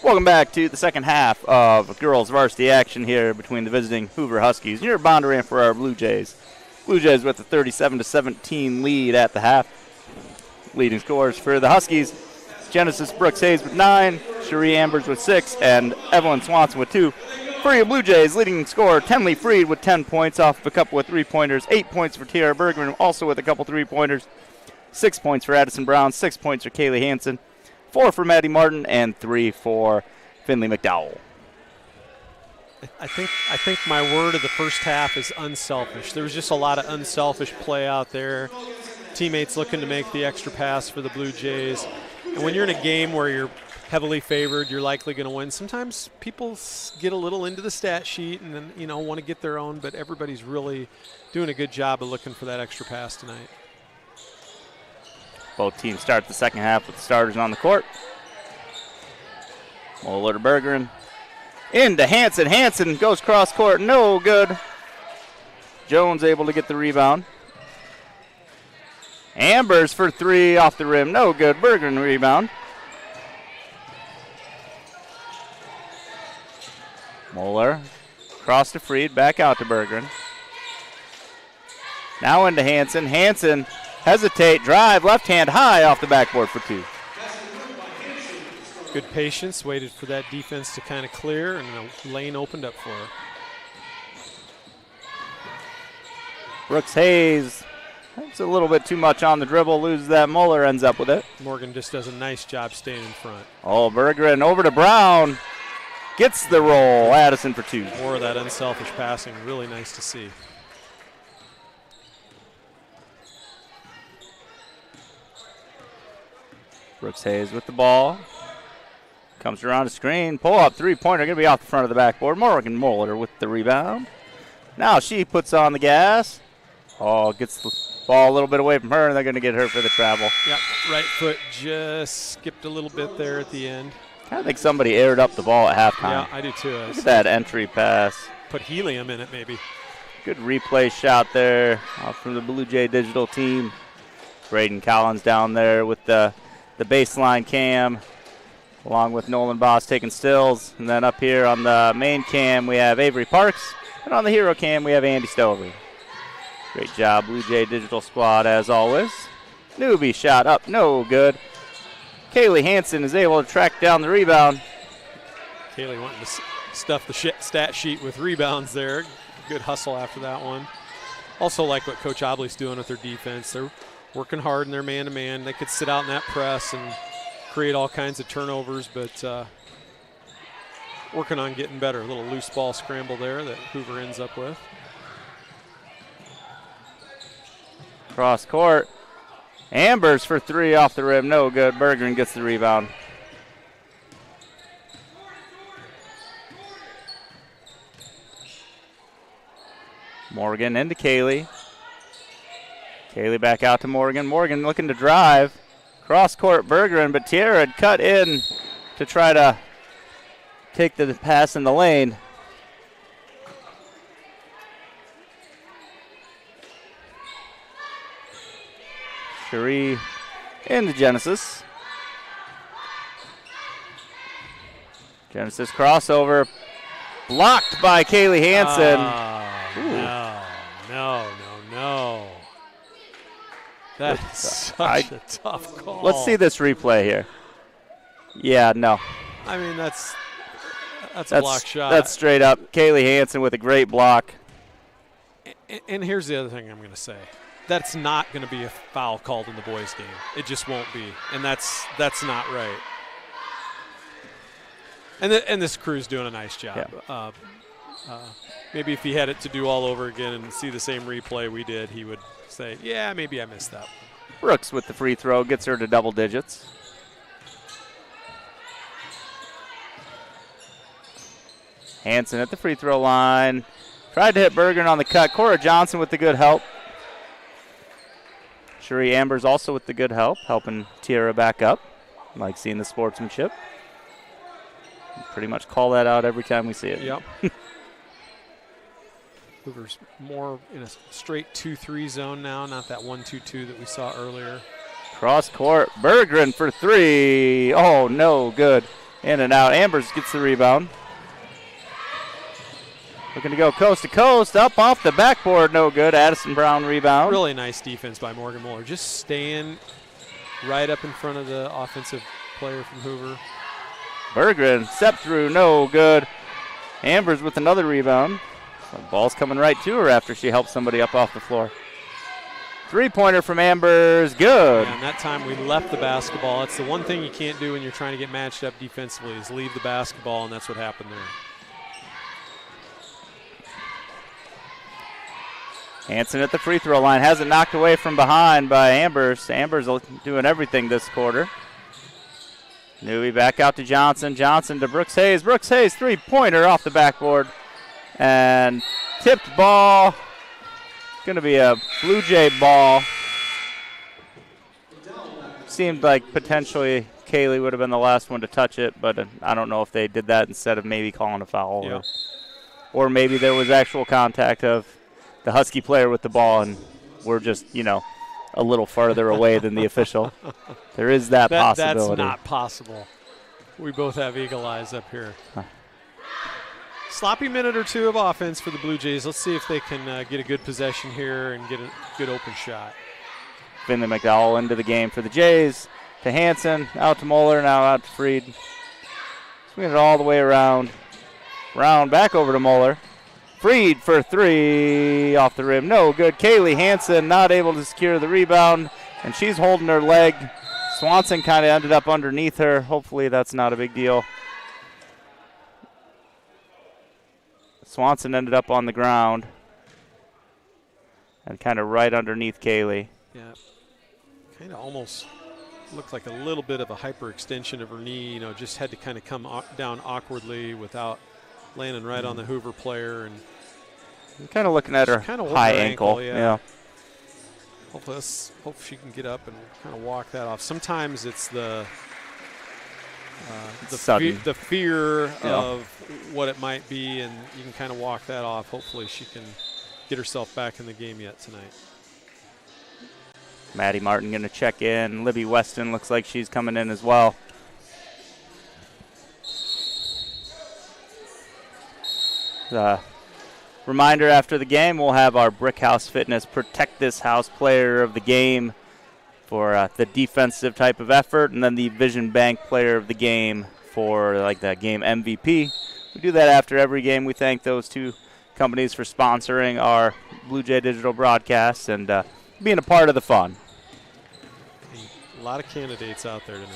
S1: Welcome back to the second half of girls varsity action here between the visiting Hoover Huskies. You're Bondurant for our Blue Jays. Blue Jays with a 37-17 lead at the half. Leading scorers for the Huskies: Genesis Brooks Hayes with 9, Cherie Ambers with 6, and Evelyn Swanson with 2. For your Blue Jays, leading scorer Tenley Freed with 10 points off of a couple of three-pointers. 8 points for Tiara Bergman, also with a couple three-pointers. 6 points for Addison Brown, 6 points for Kaylee Hansen, 4 for Maddie Martin, and 3 for Finley McDowell.
S2: I think my word of the first half is unselfish. There was just a lot of unselfish play out there. Teammates looking to make the extra pass for the Blue Jays. And when you're in a game where you're heavily favored, you're likely going to win. Sometimes people get a little into the stat sheet and then, want to get their own, but everybody's really doing a good job of looking for that extra pass tonight.
S1: Both teams start the second half with the starters on the court. Moeller to Bergeron. Into Hansen. Hansen goes cross court. No good. Jones able to get the rebound. Ambers for 3 off the rim. No good. Bergeron rebound. Moeller cross to Freed. Back out to Bergeron. Now into Hansen. Hansen hesitate. Drive. Left hand high off the backboard for 2.
S2: Good patience. Waited for that defense to kind of clear, and the lane opened up for her.
S1: Brooks Hayes. That's a little bit too much on the dribble. Loses that. Moeller ends up with it.
S2: Morgan just does a nice job staying in front.
S1: Oh, Bergeron over to Brown. Gets the roll. Addison for 2.
S2: More of that unselfish passing. Really nice to see.
S1: Brooks Hayes with the ball. Comes around the screen. Pull up three-pointer. Going to be off the front of the backboard. Morgan Moeller with the rebound. Now she puts on the gas. Oh, gets the ball a little bit away from her, and they're going to get her for the travel.
S2: Yep, right foot just skipped a little bit there at the end.
S1: I think somebody aired up the ball at halftime.
S2: Yeah, I do too.
S1: Look at that entry pass.
S2: Put helium in it, maybe.
S1: Good replay shot there from the Blue Jay digital team. Braden Collins down there with the baseline cam, along with Nolan Boss taking stills. And then up here on the main cam, we have Avery Parks. And on the hero cam, we have Andy Stover. Great job, Blue Jay digital squad, as always. Newbie shot up, no good. Kaylee Hansen is able to track down the rebound.
S2: Kaylee wanting to stuff the stat sheet with rebounds there. Good hustle after that one. Also like what Coach Obley's doing with their defense. They're working hard in their man-to-man. They could sit out in that press and create all kinds of turnovers, but working on getting better. A little loose ball scramble there that Hoover ends up with.
S1: Cross court. Ambers for 3 off the rim. No good. Bergeron gets the rebound. Morgan into Kaylee. Kaylee back out to Morgan. Morgan looking to drive. Cross court Bergeron, but Tierra had cut in to try to take the pass in the lane. Cherie into Genesis. Genesis crossover. Blocked by Kaylee Hansen.
S2: No. That's such a tough call.
S1: Let's see this replay here. Yeah, no.
S2: I mean, that's a block shot.
S1: That's straight up. Kaylee Hansen with a great block.
S2: And here's the other thing I'm going to say. That's not going to be a foul called in the boys' game. It just won't be, and that's not right. And this crew's doing a nice job. Yeah. Maybe if he had it to do all over again and see the same replay we did, he would say, yeah, maybe I missed that.
S1: Brooks with the free throw gets her to double digits. Hansen at the free throw line. Tried to hit Bergeron on the cut. Cora Johnson with the good help. Cherie Ambers also with the good help, helping Tierra back up. Like seeing the sportsmanship. Pretty much call that out every time we see it.
S2: Yep. Hoover's more in a straight 2-3 zone now, not that 1-2-2 that we saw earlier.
S1: Cross court, Bergeron for 3. Oh, no good. In and out. Ambers gets the rebound. Looking to go coast to coast. Up off the backboard. No good. Addison Brown rebound.
S2: Really nice defense by Morgan Muller. Just staying right up in front of the offensive player from Hoover.
S1: Berggren, step through, no good. Ambers with another rebound. The ball's coming right to her after she helped somebody up off the floor. Three-pointer from Ambers, good.
S2: Yeah, and that time we left the basketball. It's the one thing you can't do when you're trying to get matched up defensively is leave the basketball, and that's what happened there.
S1: Hanson at the free throw line, has it knocked away from behind by Ambers. Ambers doing everything this quarter. Newby back out to Johnson. Johnson to Brooks Hayes. Brooks Hayes, three-pointer off the backboard. And tipped ball. Going to be a Blue Jay ball. Seemed like potentially Kaylee would have been the last one to touch it, but I don't know if they did that instead of maybe calling a foul.
S2: Yeah.
S1: Or maybe there was actual contact of the Husky player with the ball, and we're just, a little farther away than the official. There is that possibility.
S2: That's not possible. We both have eagle eyes up here. Sloppy minute or two of offense for the Blue Jays. Let's see if they can get a good possession here and get a good open shot.
S1: Finley McDowell into the game for the Jays. To Hanson, out to Moeller, now out to Freed. Swing it all the way around. Round back over to Moeller. Freed for three, off the rim, no good. Kaylee Hanson not able to secure the rebound, and she's holding her leg. Swanson kind of ended up underneath her. Hopefully that's not a big deal. Swanson ended up on the ground and kind of right underneath Kaylee.
S2: Yeah, kind of almost looked like a little bit of a hyperextension of her knee. Just had to kind of come down awkwardly without landing right on the Hoover player. And
S1: I'm kind of looking at her high ankle. Yeah.
S2: Hopefully she can get up and kind of walk that off. Sometimes it's the fear of what it might be, and you can kind of walk that off. Hopefully she can get herself back in the game yet tonight.
S1: Maddie Martin going to check in. Libby Weston looks like she's coming in as well. Reminder after the game, we'll have our Brickhouse Fitness Protect This House Player of the Game for the defensive type of effort, and then the Vision Bank Player of the Game for that game MVP. We do that after every game. We thank those two companies for sponsoring our Blue Jay Digital broadcasts and being a part of the fun.
S2: A lot of candidates out there tonight.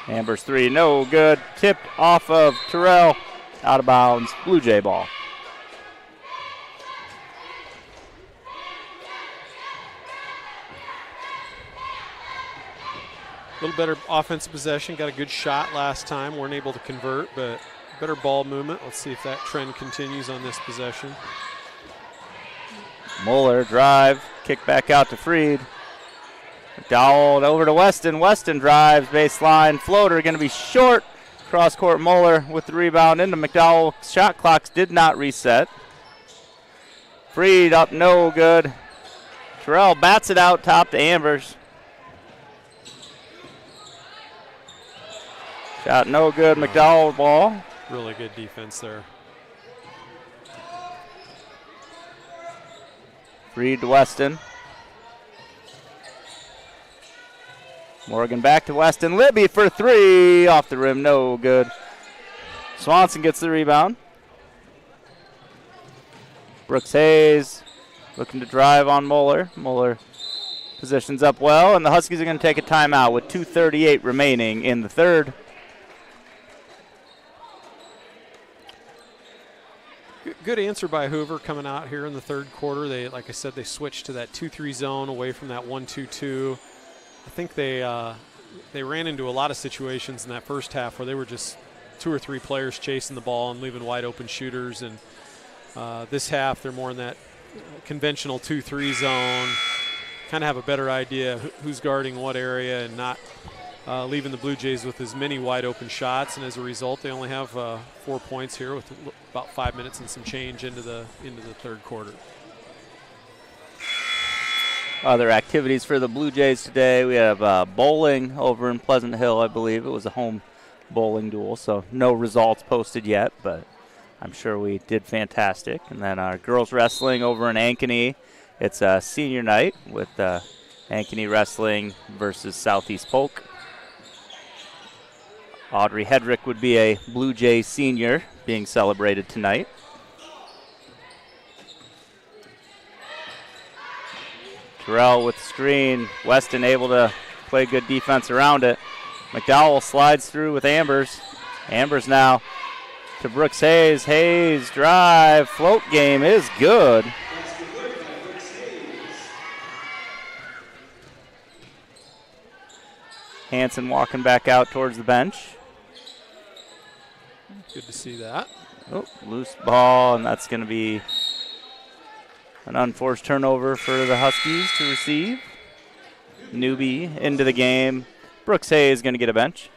S1: Amber's three, no good. Tipped off of Terrell, out of bounds. Blue Jay ball.
S2: A little better offensive possession. Got a good shot last time. Weren't able to convert, but better ball movement. Let's see if that trend continues on this possession.
S1: Mueller drive, kick back out to Freed. McDowell over to Weston. Weston drives, baseline, floater going to be short. Cross court Mueller with the rebound into McDowell. Shot clocks did not reset. Freed up, no good. Terrell bats it out top to Ambers. Shot no good, McDowell ball.
S2: Really good defense there.
S1: Freed to Weston. Morgan back to Weston. Libby for three. Off the rim, no good. Swanson gets the rebound. Brooks Hayes looking to drive on Mueller. Mueller positions up well, and the Huskies are going to take a timeout with 2:38 remaining in the third.
S2: Good answer by Hoover coming out here in the third quarter. They, like I said, they switched to that 2-3 zone away from that 1-2-2. I think they ran into a lot of situations in that first half where they were just two or three players chasing the ball and leaving wide open shooters. And this half, they're more in that conventional 2-3 zone. Kind of have a better idea who's guarding what area and not leaving the Blue Jays with as many wide open shots, and as a result, they only have 4 points here with about 5 minutes and some change into the third quarter.
S1: Other activities for the Blue Jays today, we have bowling over in Pleasant Hill. I believe it was a home bowling duel, so no results posted yet, but I'm sure we did fantastic. And then our girls wrestling over in Ankeny, it's a senior night with Ankeny Wrestling versus Southeast Polk. Audrey Hedrick would be a Bluejay senior being celebrated tonight. Terrell with the screen. Weston able to play good defense around it. McDowell slides through with Ambers. Ambers now to Brooks Hayes. Hayes drive. Float game is good. Hanson walking back out towards the bench.
S2: Good to see that.
S1: Oh, loose ball, and that's going to be an unforced turnover for the Huskies to receive. Newbie into the game. Brooks Hayes is going to get a bench.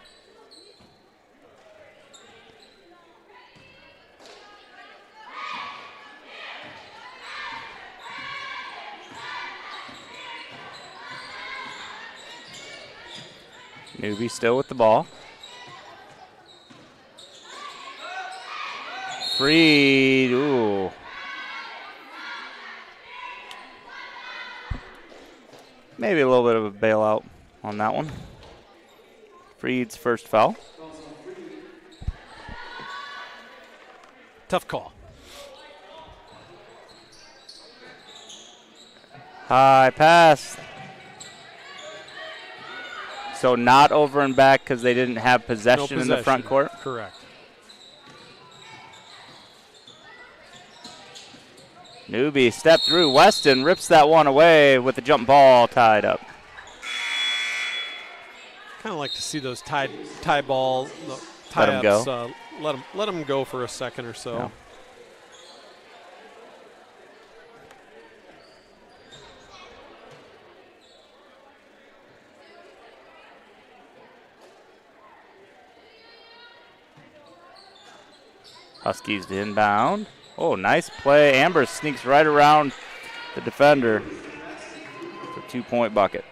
S1: Newbie still with the ball. Freed, ooh. Maybe a little bit of a bailout on that one. Freed's first foul.
S2: Tough call.
S1: High pass. So not over and back because they didn't have possession in the front court?
S2: Correct.
S1: Newbie step through. Weston rips that one away with the jump ball tied up.
S2: Kind of like to see those tie ball
S1: Let 'em
S2: tie-ups.
S1: go.
S2: Let them go for a second or so.
S1: Yeah. Huskies to inbound. Oh, nice play. Amber sneaks right around the defender for 2-point bucket.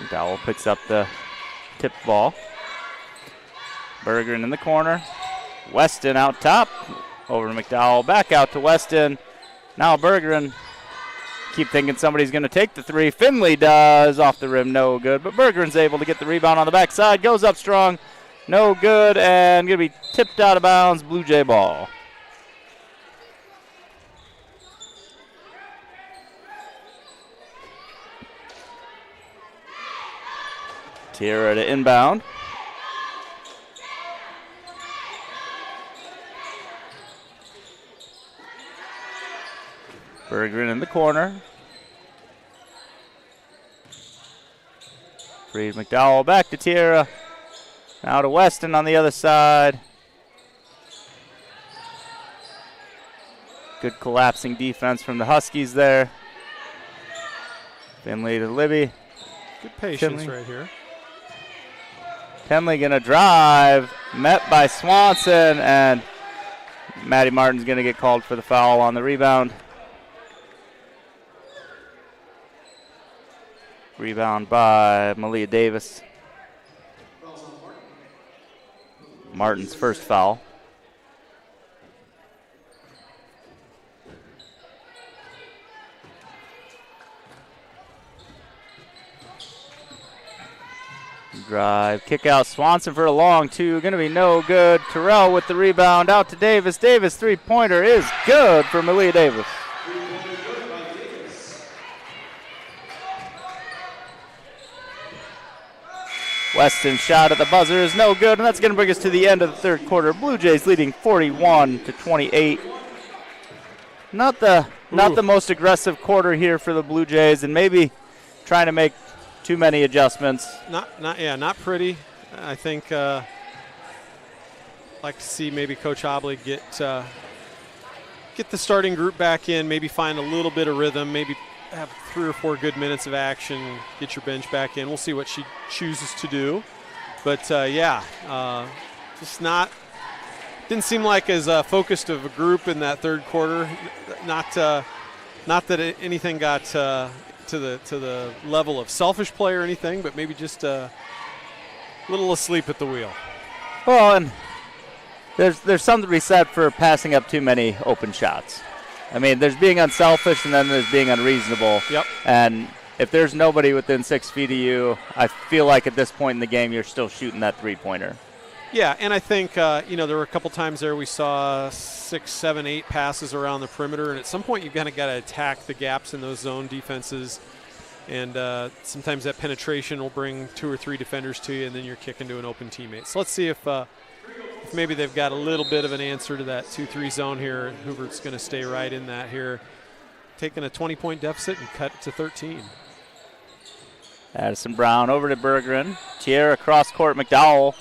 S1: Dowell picks up the tip ball. Bergeron in the corner. Weston out top. Over to McDowell. Back out to Weston. Now Bergeron. Keep thinking somebody's going to take the three. Finley does. Off the rim, no good. But Bergeron's able to get the rebound on the backside. Goes up strong. No good. And going to be tipped out of bounds. Blue Jay ball. Tierra to inbound. Bergeron in the corner. Freed McDowell back to Tierra. Now to Weston on the other side. Good collapsing defense from the Huskies there. Finley to Libby.
S2: Good patience
S1: Finley.
S2: right here.
S1: Penley going to drive. Met by Swanson. And Maddie Martin's going to get called for the foul on the rebound. Rebound by Malia Davis. Martin's first foul. Drive, kick out. Swanson for a long two. Going to be no good. Terrell with the rebound. Out to Davis. Davis three-pointer is good for Malia Davis. Weston's shot at the buzzer is no good, and that's going to bring us to the end of the third quarter. Blue Jays leading 41-28. Not the most aggressive quarter here for the Blue Jays, and maybe trying to make too many adjustments.
S2: Not pretty. I think like to see maybe Coach Obley get the starting group back in, maybe find a little bit of rhythm, maybe have 3 or 4 good minutes of action, get your bench back in. We'll see what she chooses to do. But, just not didn't seem like as focused of a group in that third quarter. Not that anything got to the level of selfish play or anything, but maybe just a little asleep at the wheel.
S1: Well, and there's something to be said for passing up too many open shots. I mean, there's being unselfish and then there's being unreasonable.
S2: Yep.
S1: And if there's nobody within 6 feet of you, I feel like at this point in the game you're still shooting that three-pointer.
S2: Yeah, and I think, there were a couple times there we saw 6, 7, 8 passes around the perimeter, and at some point you've kind of got to attack the gaps in those zone defenses. And sometimes that penetration will bring 2 or 3 defenders to you, and then you're kicking to an open teammate. So let's see if maybe they've got a little bit of an answer to that 2-3 zone here. Hoover's going to stay right in that here, taking a 20-point deficit and cut it to 13.
S1: Addison Brown over to Bergeron. Tierra cross court, McDowell.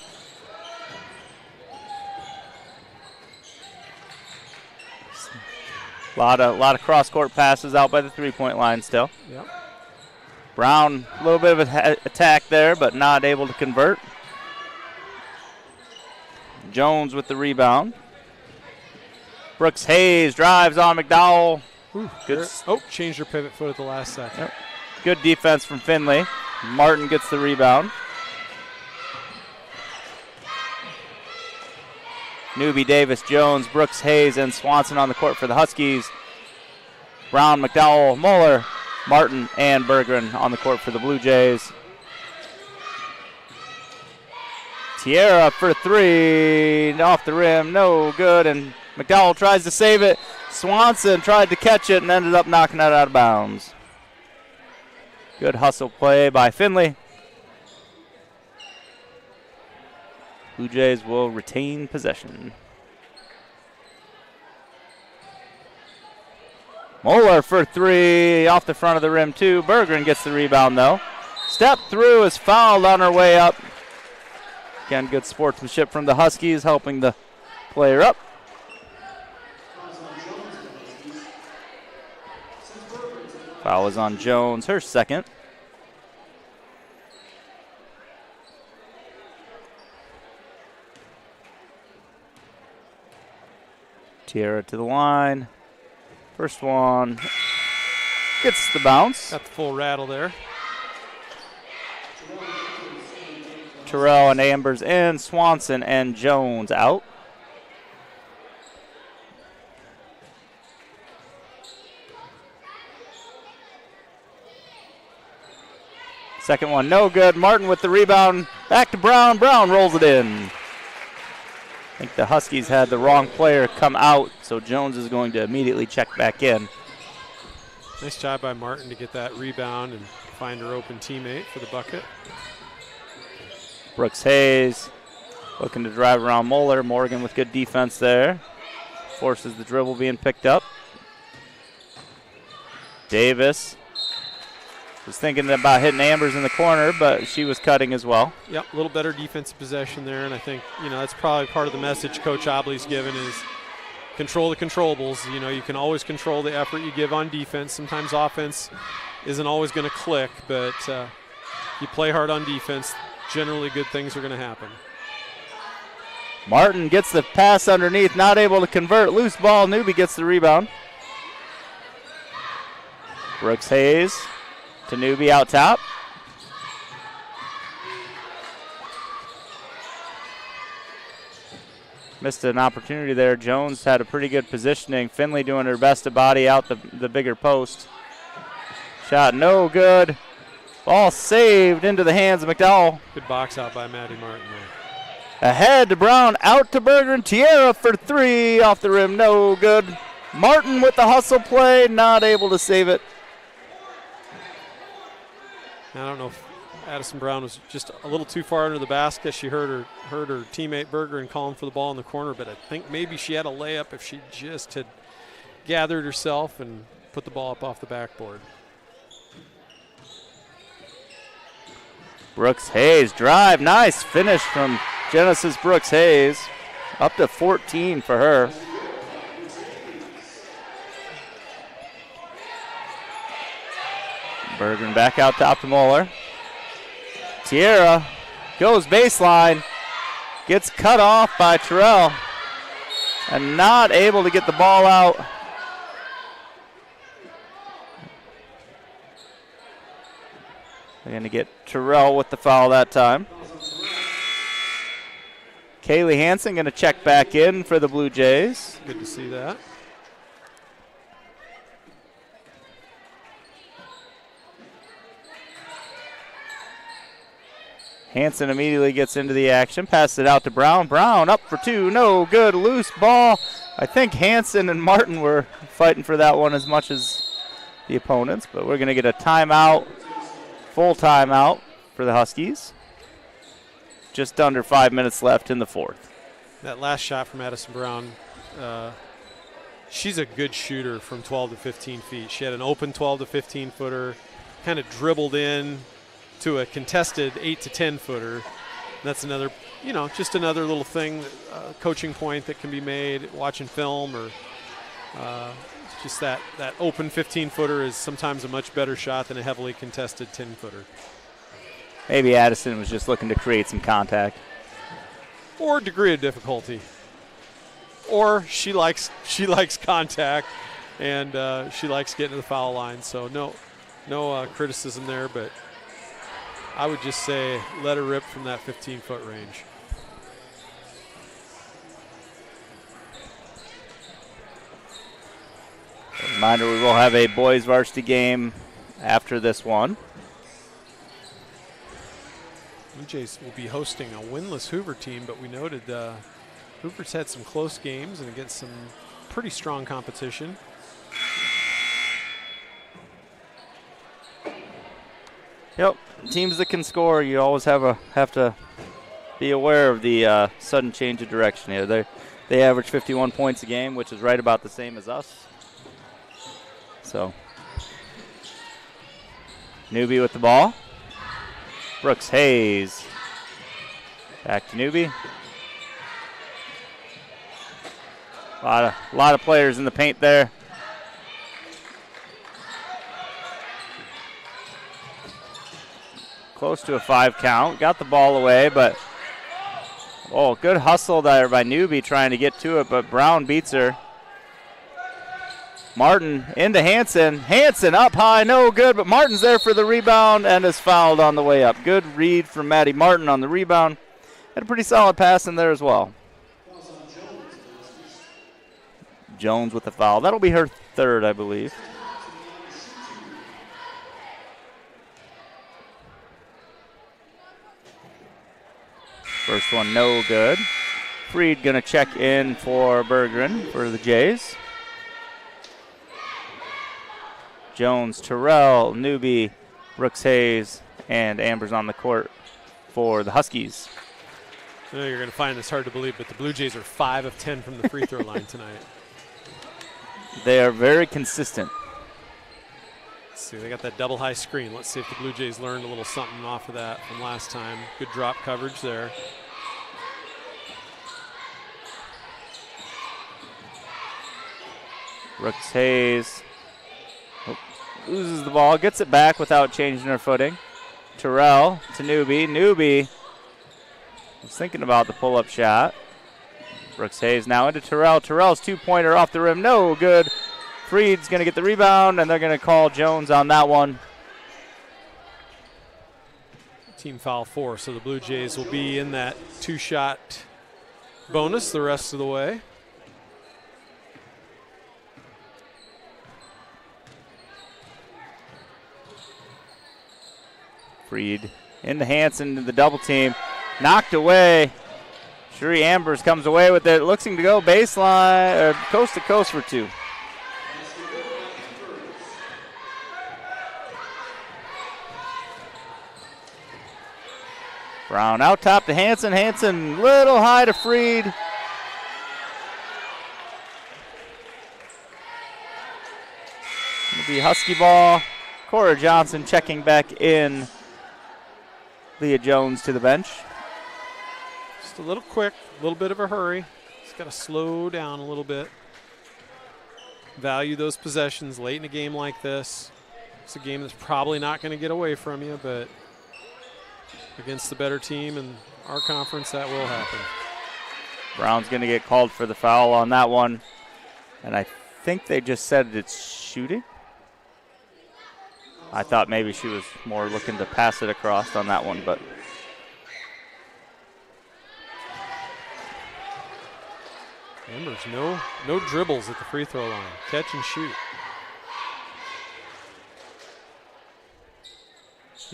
S1: A lot of cross court passes out by the three-point line still.
S2: Yep.
S1: Brown, a little bit of an attack there, but not able to convert. Jones with the rebound. Brooks Hayes drives on McDowell. Good.
S2: Changed her pivot foot at the last second.
S1: Yep. Good defense from Finley. Martin gets the rebound. Newby, Davis, Jones, Brooks, Hayes, and Swanson on the court for the Huskies. Brown, McDowell, Mueller, Martin, and Bergeron on the court for the Blue Jays. Tierra for 3, off the rim, no good, and McDowell tries to save it. Swanson tried to catch it and ended up knocking it out of bounds. Good hustle play by Finley. Blue Jays will retain possession. Mueller for 3, off the front of the rim too. Bergeron gets the rebound though. Step through is fouled on her way up. Again, good sportsmanship from the Huskies, helping the player up. Foul is on Jones, her second. Tierra to the line. First one gets the bounce.
S2: Got the full rattle there.
S1: Terrell and Ambers in. Swanson and Jones out. Second one, no good. Martin with the rebound. Back to Brown. Brown rolls it in. I think the Huskies had the wrong player come out, so Jones is going to immediately check back in.
S2: Nice job by Martin to get that rebound and find her open teammate for the bucket.
S1: Brooks Hayes looking to drive around Mueller. Morgan with good defense there. Forces the dribble being picked up. Davis was thinking about hitting Ambers in the corner, but she was cutting as well.
S2: Yep, a little better defensive possession there, and I think, that's probably part of the message Coach Obley's given is control the controllables. You can always control the effort you give on defense. Sometimes offense isn't always going to click, but you play hard on defense, generally good things are going to happen.
S1: Martin gets the pass underneath, not able to convert. Loose ball, Newby gets the rebound. Brooks Hayes to Newby out top. Missed an opportunity there. Jones had a pretty good positioning. Finley doing her best to body out the bigger post. Shot no good. Ball saved into the hands of McDowell.
S2: Good box out by Maddie Martin there.
S1: Ahead to Brown, out to Bergeron. Tierra for 3, off the rim, no good. Martin with the hustle play, not able to save it.
S2: I don't know if Addison Brown was just a little too far under the basket. She heard her teammate Bergeron calling for the ball in the corner, but I think maybe she had a layup if she just had gathered herself and put the ball up off the backboard.
S1: Brooks Hayes drive, nice finish from Genesis Brooks Hayes. Up to 14 for her. Bergeron back out top to Mueller. Tierra goes baseline, gets cut off by Terrell. and not able to get the ball out. They're going to get Terrell with the foul that time. Kaylee Hansen going to check back in for the Blue Jays.
S2: Good to see that.
S1: Hansen immediately gets into the action, passes it out to Brown. Brown up for two, no good, loose ball. I think Hansen and Martin were fighting for that one as much as the opponents, but we're going to get a timeout, full timeout for the Huskies. Just under 5 minutes left in the fourth.
S2: That last shot from Addison Brown, she's a good shooter from 12 to 15 feet. She had an open 12 to 15 footer, kind of dribbled in to a contested 8 to 10 footer. That's another, just another little thing, coaching point that can be made watching film, or just that open 15 footer is sometimes a much better shot than a heavily contested 10 footer.
S1: Maybe Addison was just looking to create some contact.
S2: Or degree of difficulty. Or she likes contact, and she likes getting to the foul line. So no criticism there, but I would just say let her rip from that 15-foot range.
S1: Reminder, we will have a boys varsity game after this one.
S2: Bluejays will be hosting a winless Hoover team, but we noted Hoover's had some close games and against some pretty strong competition.
S1: Yep, teams that can score, you always have to be aware of the sudden change of direction here. They average 51 points a game, which is right about the same as us. So, Newby with the ball. Brooks Hayes. Back to Newby. A lot of players in the paint there. Close to a 5 count. Got the ball away, but good hustle there by Newby trying to get to it, but Brown beats her. Martin into Hansen. Hansen up high, no good, but Martin's there for the rebound and is fouled on the way up. Good read from Maddie Martin on the rebound. Had a pretty solid pass in there as well. Jones with the foul. That'll be her third, I believe. First one, no good. Freed going to check in for Berggren for the Jays. Jones, Terrell, Newby, Brooks Hayes, and Amber's on the court for the Huskies.
S2: I know you're going to find this hard to believe, but the Blue Jays are 5 of 10 from the free throw line tonight.
S1: They are very consistent.
S2: Let's see, they got that double high screen. Let's see if the Blue Jays learned a little something off of that from last time. Good drop coverage there.
S1: Brooks Hayes loses the ball, gets it back without changing her footing. Terrell to Newby. Newby was thinking about the pull-up shot. Brooks Hayes now into Terrell. Terrell's two-pointer off the rim, no good. Freed's going to get the rebound, and they're going to call Jones on that one.
S2: Team foul 4, so the Blue Jays will be in that 2-shot bonus the rest of the way.
S1: Freed into Hansen to the double team. Knocked away. Cherie Ambers comes away with it. Looking to go baseline, or coast to coast for 2. Brown out top to Hansen. Hansen little high to Freed. It'll be Husky ball. Cora Johnson checking back in. Leah Jones to the bench.
S2: Just a little quick, a little bit of a hurry. Just got to slow down a little bit. Value those possessions late in a game like this. It's a game that's probably not going to get away from you, but against the better team in our conference, that will happen.
S1: Brown's going to get called for the foul on that one. And I think they just said it's shooting. I thought maybe she was more looking to pass it across on that one, but
S2: Ambers, no dribbles at the free throw line. Catch and shoot.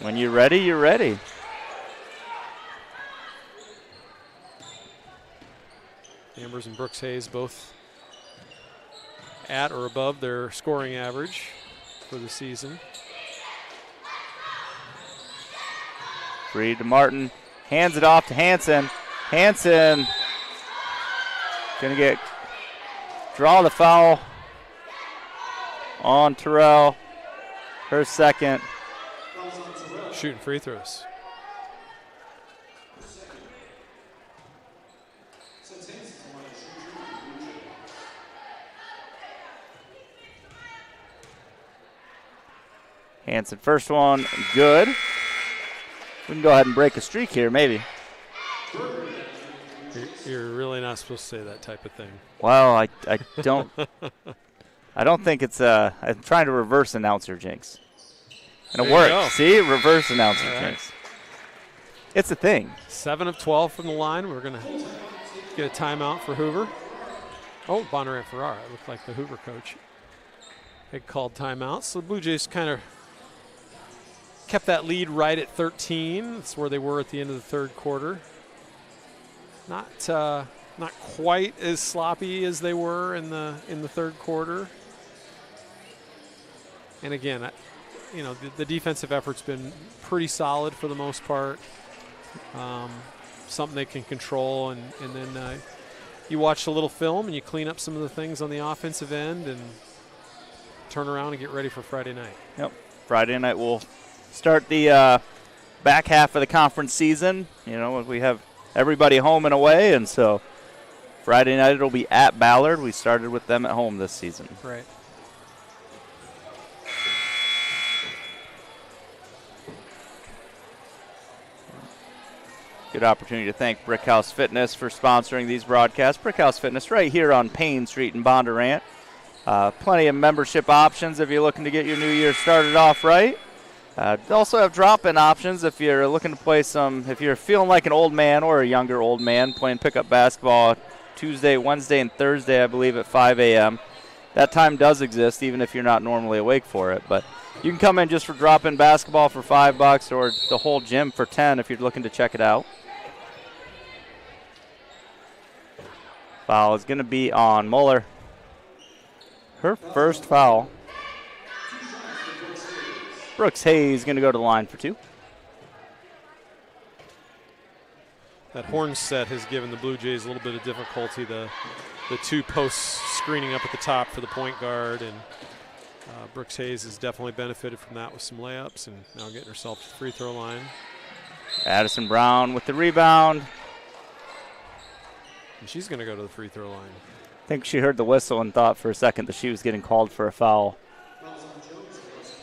S1: When you're ready, you're ready.
S2: Ambers and Brooks Hayes both at or above their scoring average for the season.
S1: Free to Martin. Hands it off to Hansen. Hansen going to draw the foul on Terrell. Her second.
S2: Shooting free throws.
S1: Hansen, first one, good. We can go ahead and break a streak here, maybe.
S2: You're really not supposed to say that type of thing.
S1: Well, I don't. I don't think it's. I'm trying to reverse announcer jinx, and it worked. See, reverse announcer jinx. It's a thing.
S2: 7 of 12 from the line. We're gonna get a timeout for Hoover. Oh, Bonnarant Ferrara. It looked like the Hoover coach had called timeout. So the Blue Jays kind of kept that lead right at 13. That's where they were at the end of the third quarter. Not quite as sloppy as they were in the third quarter. And again, the defensive effort's been pretty solid for the most part. Something they can control, and then you watch a little film and you clean up some of the things on the offensive end and turn around and get ready for Friday night.
S1: Yep, Friday night we'll start the back half of the conference season. We have everybody home and away, and so Friday night it'll be at Ballard. We started with them at home this season.
S2: Right.
S1: Good opportunity to thank Brickhouse Fitness for sponsoring these broadcasts. Brickhouse Fitness right here on Payne Street in Bondurant. Plenty of membership options if you're looking to get your new year started off right. Also have drop-in options if you're looking to play if you're feeling like an old man or a younger old man playing pickup basketball Tuesday, Wednesday, and Thursday, I believe, at 5 a.m. That time does exist even if you're not normally awake for it. But you can come in just for drop-in basketball for $5 or the whole gym for $10 if you're looking to check it out. Foul is going to be on Muller. Her first foul. Brooks Hayes going to go to the line for 2.
S2: That horn set has given the Blue Jays a little bit of difficulty. The 2 posts screening up at the top for the point guard, and Brooks Hayes has definitely benefited from that with some layups and now getting herself to the free throw line.
S1: Addison Brown with the rebound.
S2: And she's going to go to the free throw line.
S1: I think she heard the whistle and thought for a second that she was getting called for a foul.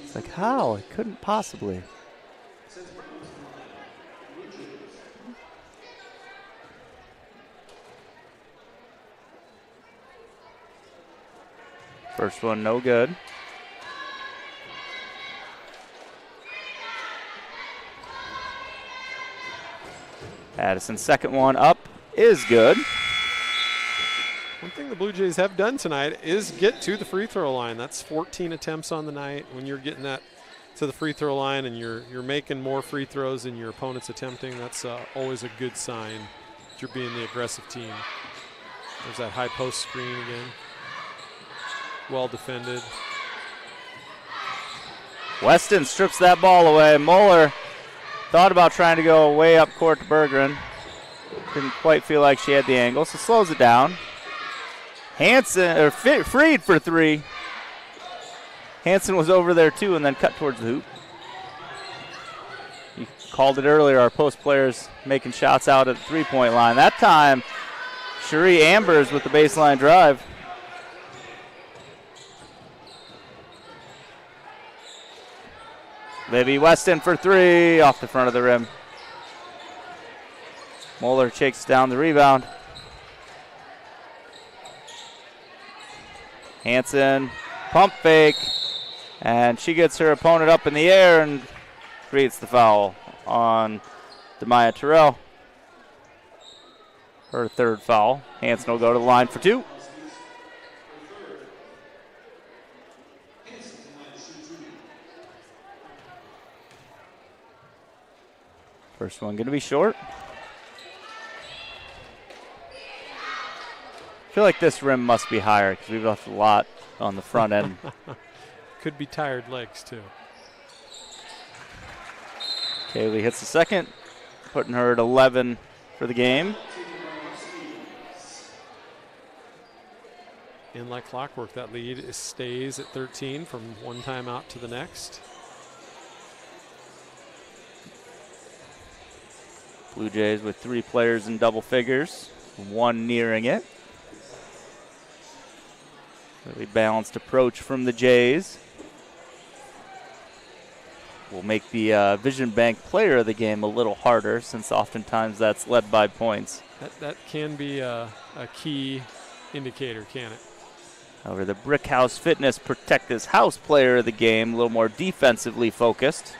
S1: It's like, how? It couldn't possibly. First one, no good. Addison's second one up is good.
S2: One thing the Blue Jays have done tonight is get to the free throw line. That's 14 attempts on the night. When you're getting that to the free throw line and you're making more free throws than your opponent's attempting, that's always a good sign that you're being the aggressive team. There's that high post screen again. Well defended.
S1: Weston strips that ball away. Muller thought about trying to go way up court to Bergeron. Didn't quite feel like she had the angle, so slows it down. Freed for 3. Hansen was over there too and then cut towards the hoop. You called it earlier, our post players making shots out at the three-point line. That time, Cherie Ambers with the baseline drive. Libby Weston for 3 off the front of the rim. Muller shakes down the rebound. Hanson, pump fake, and she gets her opponent up in the air and creates the foul on Demaya Terrell. Her third foul. Hanson will go to the line for 2. First one going to be short. I feel like this rim must be higher because we've left a lot on the front end.
S2: Could be tired legs, too.
S1: Kaylee hits the second, putting her at 11 for the game.
S2: And like clockwork, that lead stays at 13 from one timeout to the next.
S1: Blue Jays with 3 players in double figures, 1 nearing it. Really balanced approach from the Jays. Will make the Vision Bank player of the game a little harder since oftentimes that's led by points.
S2: That can be a key indicator, can it?
S1: However, the Brickhouse Fitness Protect This House player of the game, a little more defensively focused.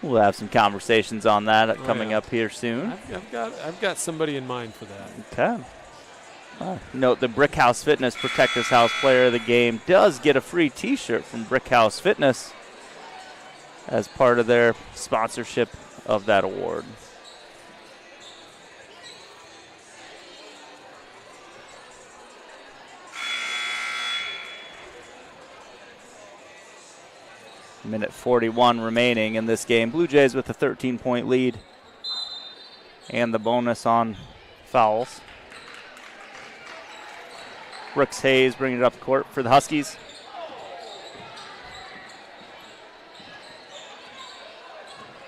S1: We'll have some conversations on that coming up here soon.
S2: I've got somebody in mind for that.
S1: Okay. Note the Brickhouse Fitness Protect This House player of the game does get a free T-shirt from Brickhouse Fitness as part of their sponsorship of that award. Minute 41 remaining in this game. Blue Jays with a 13-point lead and the bonus on fouls. Brooks Hayes bringing it up court for the Huskies.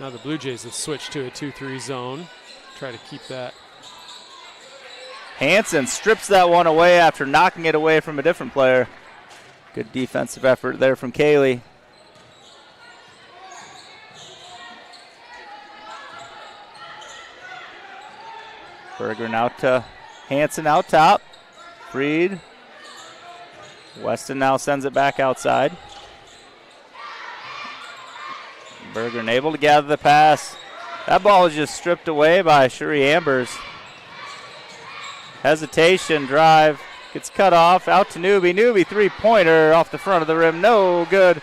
S2: Now the Blue Jays have switched to a 2-3 zone. Try to keep that.
S1: Hanson strips that one away after knocking it away from a different player. Good defensive effort there from Kaylee. Berger now to Hanson out top. Freed. Weston now sends it back outside. Berger able to gather the pass. That ball is just stripped away by Cherie Ambers. Hesitation, drive, gets cut off, out to Newby. Newby three-pointer off the front of the rim, no good.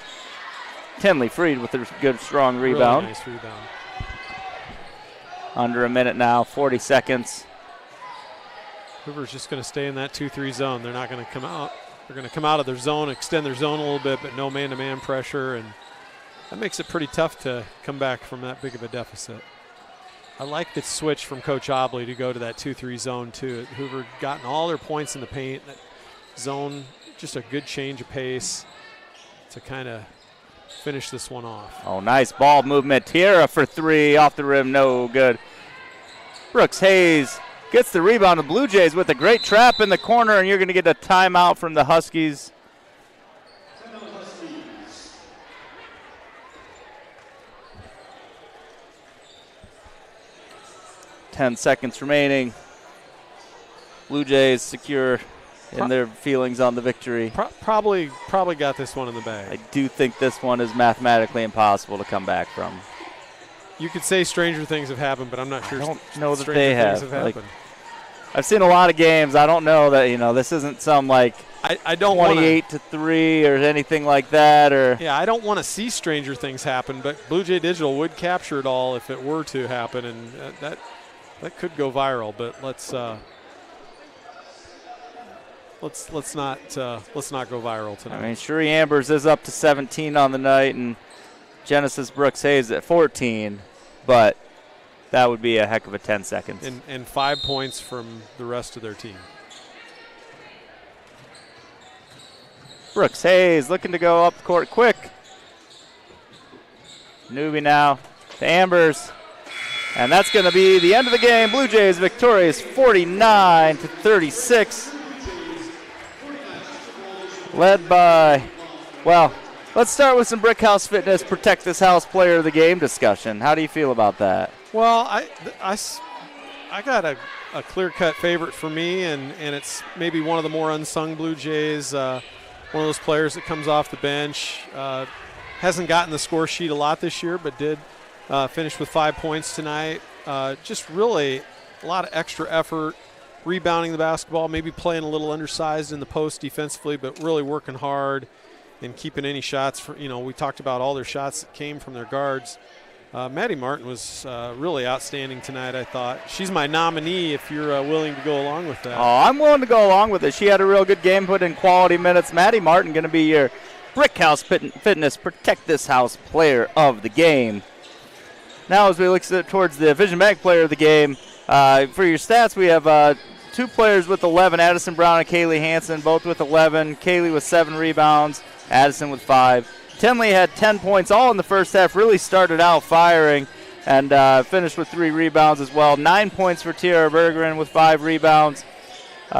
S1: Tinley Freed with a good, strong rebound.
S2: Really nice rebound.
S1: Under a minute now, 40 seconds.
S2: Hoover's just going to stay in that 2-3 zone. They're not going to come out. They're going to come out of their zone, extend their zone a little bit, but no man-to-man pressure, and that makes it pretty tough to come back from that big of a deficit. I like the switch from Coach Obley to go to that 2-3 zone, too. Hoover gotten all their points in the paint. That zone, just a good change of pace to kind of finish this one off.
S1: Oh, nice ball movement. Tierra for 3, off the rim, no good. Brooks Hayes gets the rebound. The Blue Jays with a great trap in the corner, and you're going to get a timeout from the Huskies. Ten seconds remaining. Blue Jays secure in their feelings on the victory.
S2: Probably got this one in the bag.
S1: I do think this one is mathematically impossible to come back from.
S2: You could say stranger things have happened, but I'm not sure.
S1: I don't know that
S2: stranger
S1: they
S2: things
S1: have.
S2: happened.
S1: I've seen a lot of games. I don't know that, this isn't some
S2: I don't
S1: 28-3 or anything like that. Or
S2: yeah, I don't want to see stranger things happen, but Blue Jay Digital would capture it all if it were to happen, and that could go viral. But let's not go viral tonight.
S1: I mean, Cherie Ambers is up to 17 on the night, and Genesis Brooks Hayes at 14, but that would be a heck of a 10 seconds.
S2: And 5 points from the rest of their team.
S1: Brooks Hayes looking to go up the court quick. Newby now to Ambers. And that's going to be the end of the game. Blue Jays victorious 49-36. Led by, let's start with some Brickhouse Fitness Protect This House player of the game discussion. How do you feel about that?
S2: Well, I got a clear-cut favorite for me, and it's maybe one of the more unsung Blue Jays. One of those players that comes off the bench. Hasn't gotten the score sheet a lot this year, but did finish with 5 points tonight. Just really a lot of extra effort, rebounding the basketball, maybe playing a little undersized in the post defensively, but really working hard and keeping any shots. We talked about all their shots that came from their guards. Maddie Martin was really outstanding tonight, I thought. She's my nominee if you're willing to go along with that.
S1: Oh, I'm willing to go along with it. She had a real good game, put in quality minutes. Maddie Martin going to be your Brick House Fitness Protect This House Player of the Game. Now as we look towards the Vision Bank Player of the Game, for your stats we have 2 players with 11, Addison Brown and Kaylee Hansen, both with 11. Kaylee with 7 rebounds, Addison with 5. Tenley had 10 points all in the first half, really started out firing, and finished with 3 rebounds as well. 9 points for Tiara Bergeron with 5 rebounds. We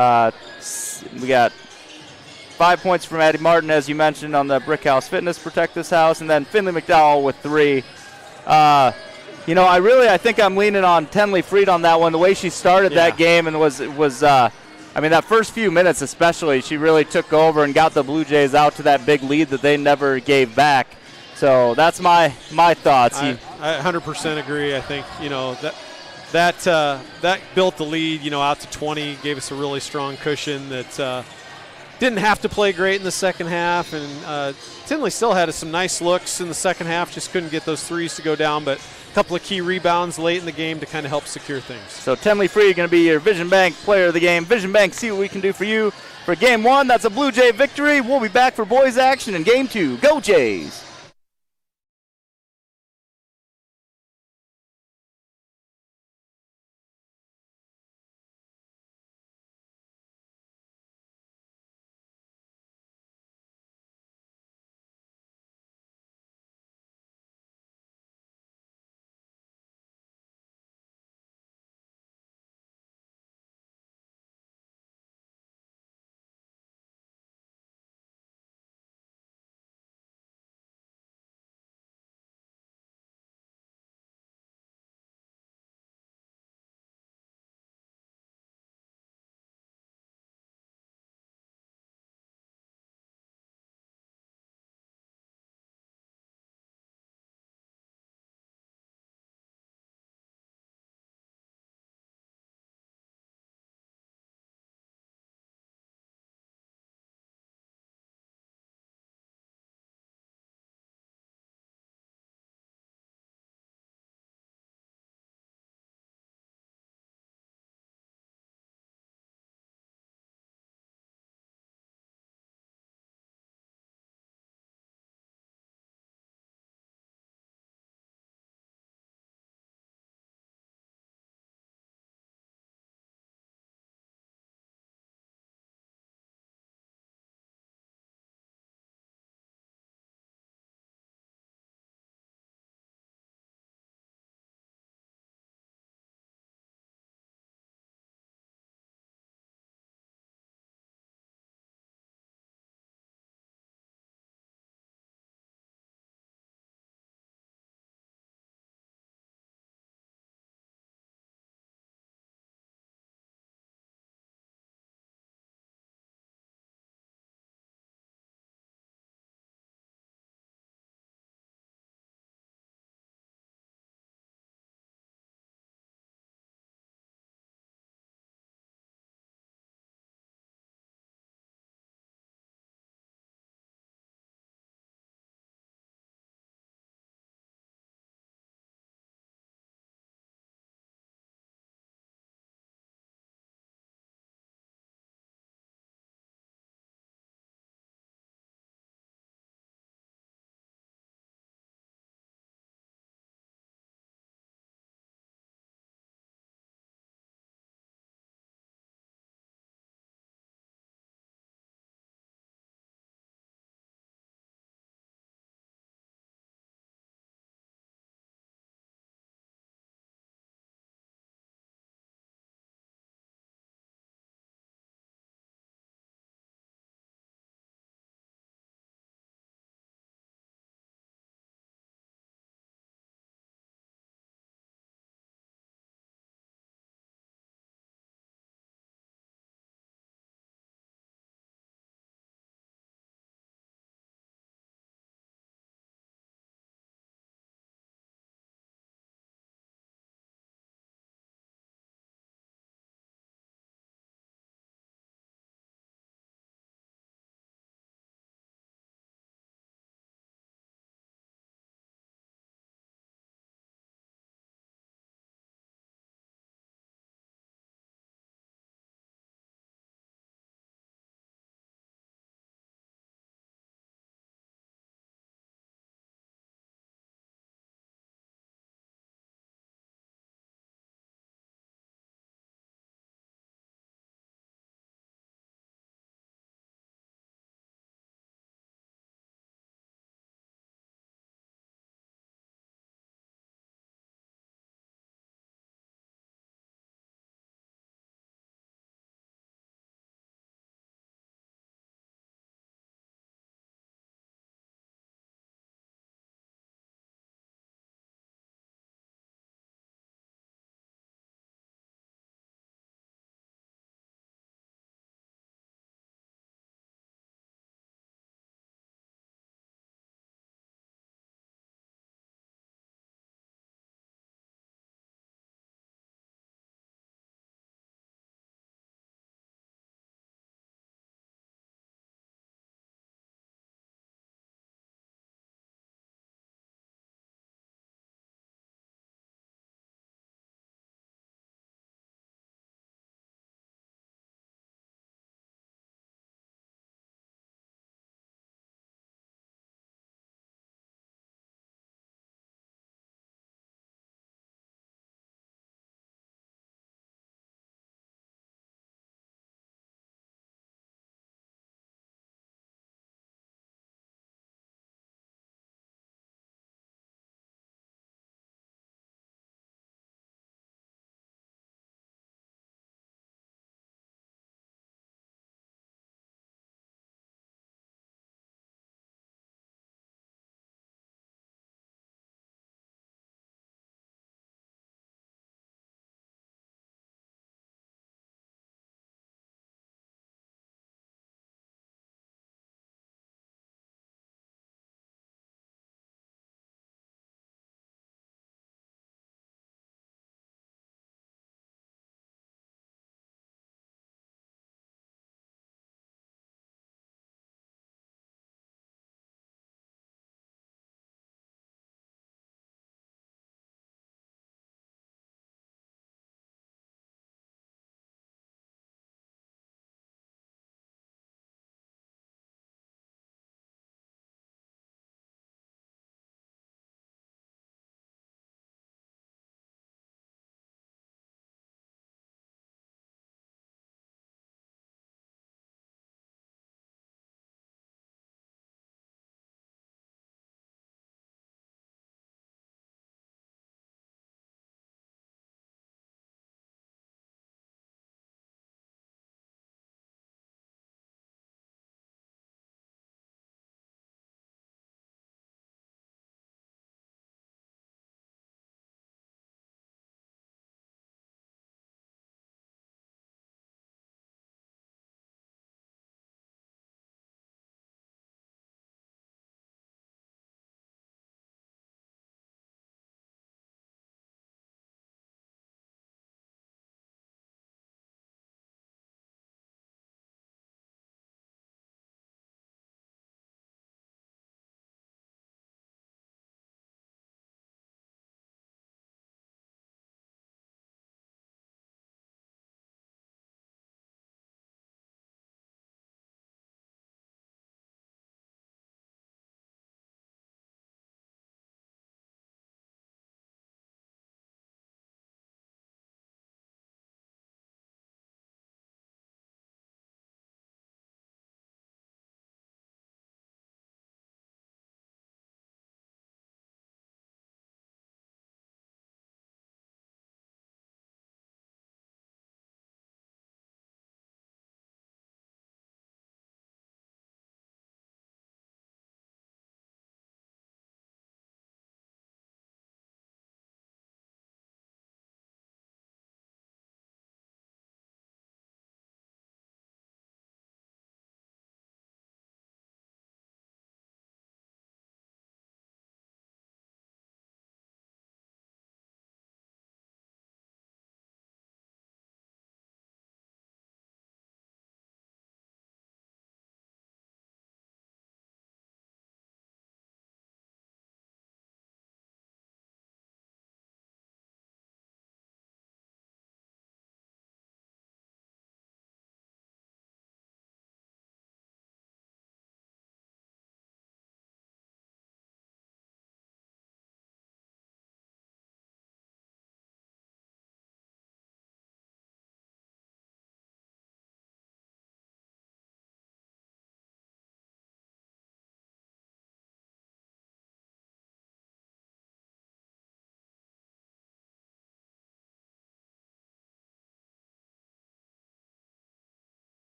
S1: got 5 points from Addie Martin, as you mentioned, on the Brick House Fitness Protect This House, and then Finley McDowell with 3. I think I'm leaning on Tenley Freed on that one. The way she started that game and was that first few minutes especially, she really took over and got the Blue Jays out to that big lead that they never gave back. So that's my thoughts.
S2: I 100% agree. I think that built the lead out to 20, gave us a really strong cushion that didn't have to play great in the second half. And Tinley still had some nice looks in the second half, just couldn't get those threes to go down, but a couple of key rebounds late in the game to kind of help secure things.
S1: So Tenley Free going to be your Vision Bank Player of the Game. Vision Bank, see what we can do for you. For Game 1, that's a Blue Jay victory. We'll be back for boys action in Game 2. Go Jays!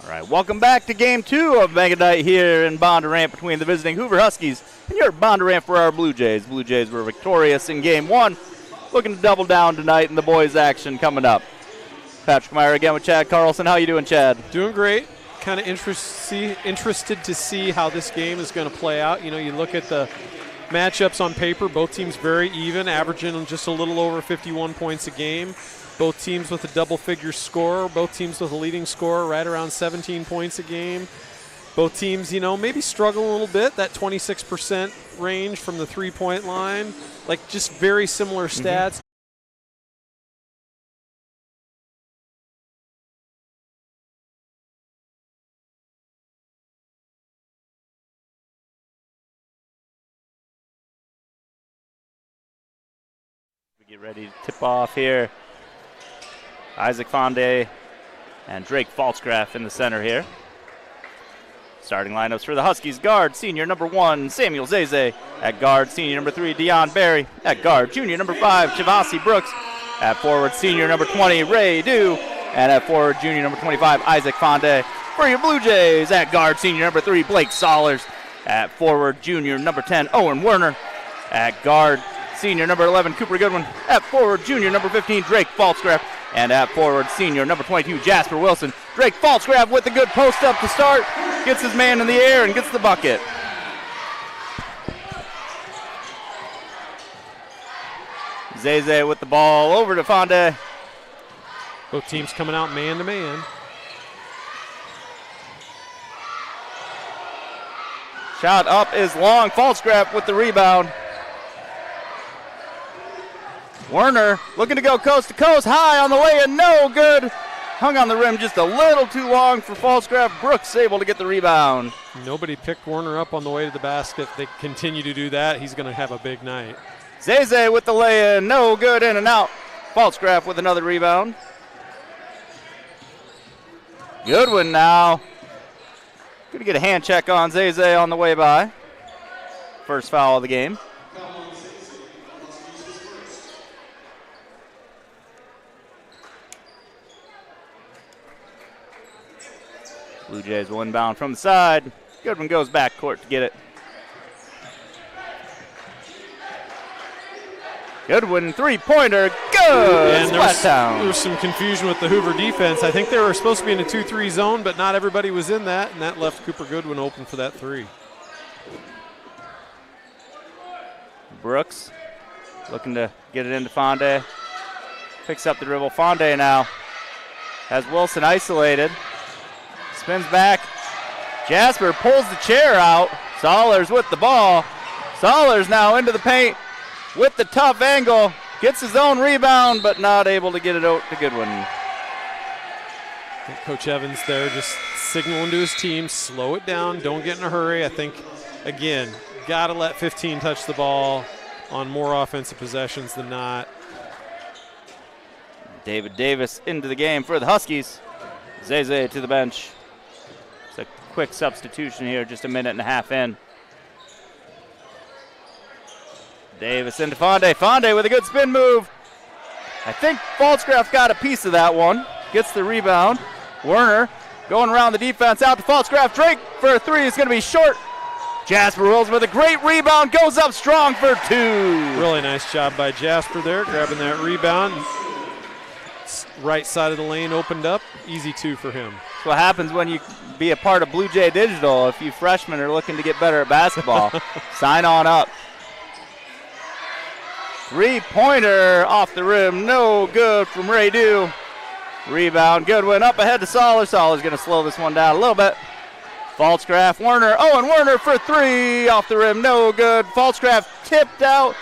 S1: All right, welcome back to Game 2 of Mega Night here in Bondurant between the visiting Hoover Huskies and your Bondurant for our Blue Jays. Blue Jays were victorious in Game 1, looking to double down tonight in the boys' action coming up. Patrick Meyer again with Chad Carlson. How you doing, Chad?
S2: Doing great. Kind of interested to see how this game is going to play out. You know, you look at the matchups on paper, both teams very even, averaging just a little over 51 points a game. Both teams with a double-figure score, both teams with a leading score right around 17 points a game. Both teams, you know, maybe struggle a little bit, that 26% range from the three-point line. Like, just very similar stats.
S1: We get ready to tip off here. Isaac Fonde and Drake Falsgraf in the center here. Starting lineups for the Huskies. Guard, senior number 1, Samuel Zeze. At guard, senior number 3, Dion Berry. At guard, junior number 5, Javasi Brooks. At forward, senior number 20, Ray Dew. And at forward, junior number 25, Isaac Fonde. For your Blue Jays, at guard, senior number 3, Blake Sollers. At forward, junior number 10, Owen Werner. At guard, senior number 11, Cooper Goodwin. At forward, junior number 15, Drake Falsgraf. And at forward, senior number 22, Jasper Wilson. Drake Falsgraf with a good post up to start. Gets his man in the air and gets the bucket. Zeze with the ball over to Fonde.
S2: Both teams coming out man to man.
S1: Shot up is long. Falsgraf with the rebound. Werner looking to go coast to coast, high on the way and no good. Hung on the rim just a little too long for Falsgraf. Brooks able to get the rebound.
S2: Nobody picked Werner up on the way to the basket. If they continue to do that, he's going to have a big night.
S1: Zeze with the lay-in, no good, in and out. Falsgraf with another rebound. Goodwin now. Going to get a hand check on Zeze on the way by. First foul of the game. Blue Jays will inbound from the side. Goodwin goes back court to get it. Goodwin, three-pointer, good!
S2: And there was some confusion with the Hoover defense. I think they were supposed to be in a 2-3 zone, but not everybody was in that, and that left Cooper Goodwin open for that three.
S1: Brooks looking to get it into Fonde. Picks up the dribble. Fonde now has Wilson isolated. Spins back. Jasper pulls the chair out. Sollers with the ball. Sollers now into the paint with the tough angle. Gets his own rebound, but not able to get it out to Goodwin.
S2: I think Coach Evans there just signaling to his team, slow it down, don't get in a hurry. I think, again, got to let 15 touch the ball on more offensive possessions than not.
S1: David Davis into the game for the Huskies. Zeze to the bench. It's a quick substitution here, just a minute and a half in. Davis into Fonde. Fonde with a good spin move. I think Falsgraf got a piece of that one. Gets the rebound. Werner going around the defense out to Falsgraf. Drake for a three is going to be short. Jasper Wilson with a great rebound. Goes up strong for two.
S2: Really nice job by Jasper there, grabbing that rebound. Right side of the lane opened up. Easy two for him.
S1: That's what happens when you be a part of Blue Jay Digital. If you freshmen are looking to get better at basketball, sign on up. Three-pointer off the rim. No good from Ray Dew. Rebound. Goodwin up ahead to Sollers. Sollers going to slow this one down a little bit. Falsgraf, Werner. Owen Werner for three. Off the rim. No good. Falsgraf tipped out.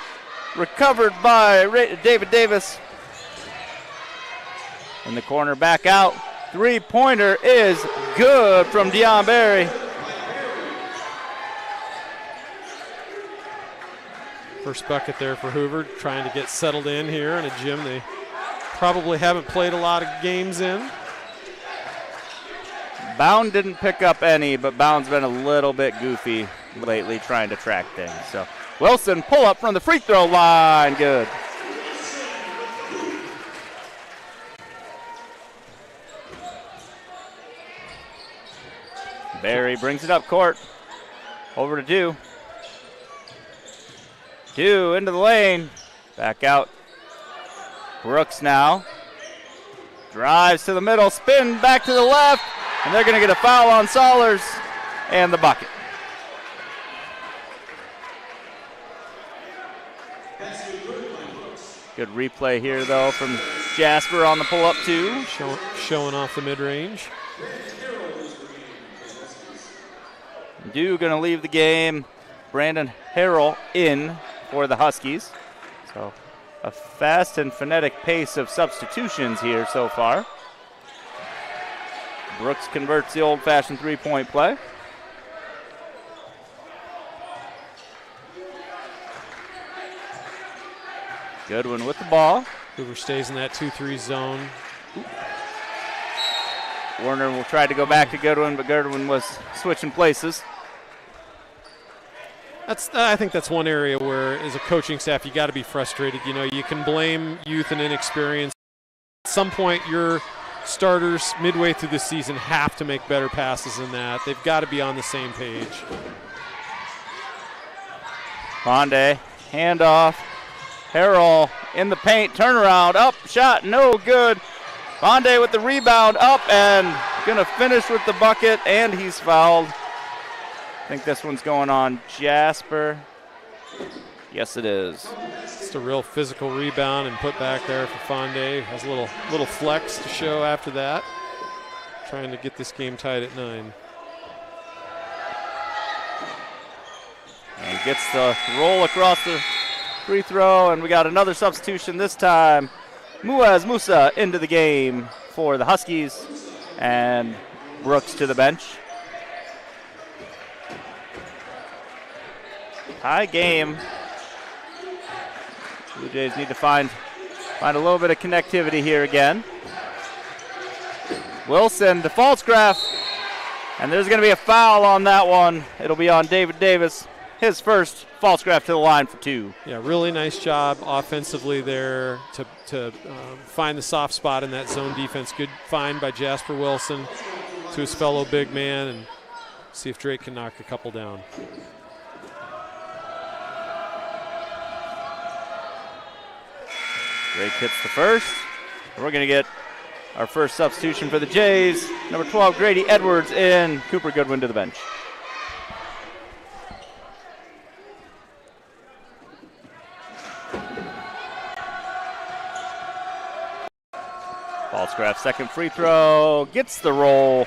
S1: Recovered by David Davis. In the corner, back out. Three-pointer is good from Dion Berry.
S2: First bucket there for Hoover, trying to get settled in here in a gym they probably haven't played a lot of games in.
S1: Bound didn't pick up any, but Bound's been a little bit goofy lately trying to track things. So Wilson pull up from the free throw line. Good. Barry brings it up court. Over to Dew. Dew into the lane. Back out. Brooks now. Drives to the middle. Spin back to the left. And they're going to get a foul on Sollers. And the bucket. Good replay here, though, from Jasper on the pull-up, too.
S2: Showing off the mid-range.
S1: Dew going to leave the game. Brandon Harrell in for the Huskies. So a fast and phonetic pace of substitutions here so far. Brooks converts the old-fashioned three-point play. Goodwin with the ball.
S2: Hoover stays in that 2-3 zone.
S1: Warner will try to go back to Goodwin, but Goodwin was switching places.
S2: I think that's one area where, as a coaching staff, you got to be frustrated. You know, you can blame youth and inexperience. At some point, your starters midway through the season have to make better passes than that. They've got to be on the same page.
S1: Bonde, handoff. Harrell in the paint, turnaround, up, shot, no good. Bonde with the rebound, up, and going to finish with the bucket, and he's fouled. I think this one's going on Jasper. Yes, it is.
S2: Just a real physical rebound and put back there for Fonde. Has a little flex to show after that. Trying to get this game tied at 9.
S1: And gets the roll across the free throw, and we got another substitution this time. Muaz Musa into the game for the Huskies, and Brooks to the bench. High game. Blue Jays need to find a little bit of connectivity here again. Wilson to Falsgraf, and there's going to be a foul on that one. It'll be on David Davis. His first. Falsgraf to the line for 2.
S2: Yeah, really nice job offensively there to find the soft spot in that zone defense. Good find by Jasper Wilson to his fellow big man, and see if Drake can knock a couple down.
S1: Drake hits the first. We're going to get our first substitution for the Jays. Number 12, Grady Edwards in. Cooper Goodwin to the bench. Falsgraf second free throw, gets the roll.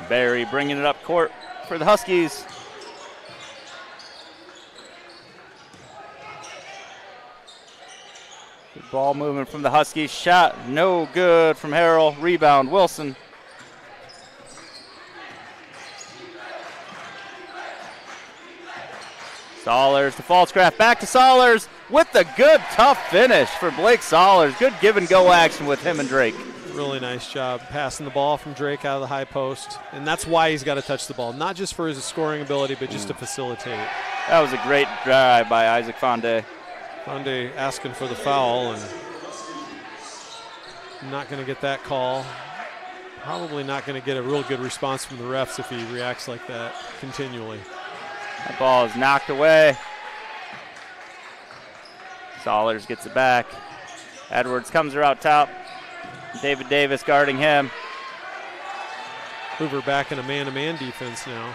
S1: Barry bringing it up court for the Huskies. Good ball movement from the Huskies. Shot no good from Harrell. Rebound Wilson. Sollers to Falsgraf, back to Sollers with the good tough finish for Blake Sollers. Good give and go action with him and Drake.
S2: Really nice job passing the ball from Drake out of the high post, and that's why he's got to touch the ball, not just for his scoring ability, but just to facilitate.
S1: That was a great drive by Isaac Fonde.
S2: Fonde asking for the foul, and not going to get that call. Probably not going to get a real good response from the refs if he reacts like that continually.
S1: That ball is knocked away. Sollers gets it back. Edwards comes her out top. David Davis guarding him.
S2: Hoover back in a man-to-man defense now.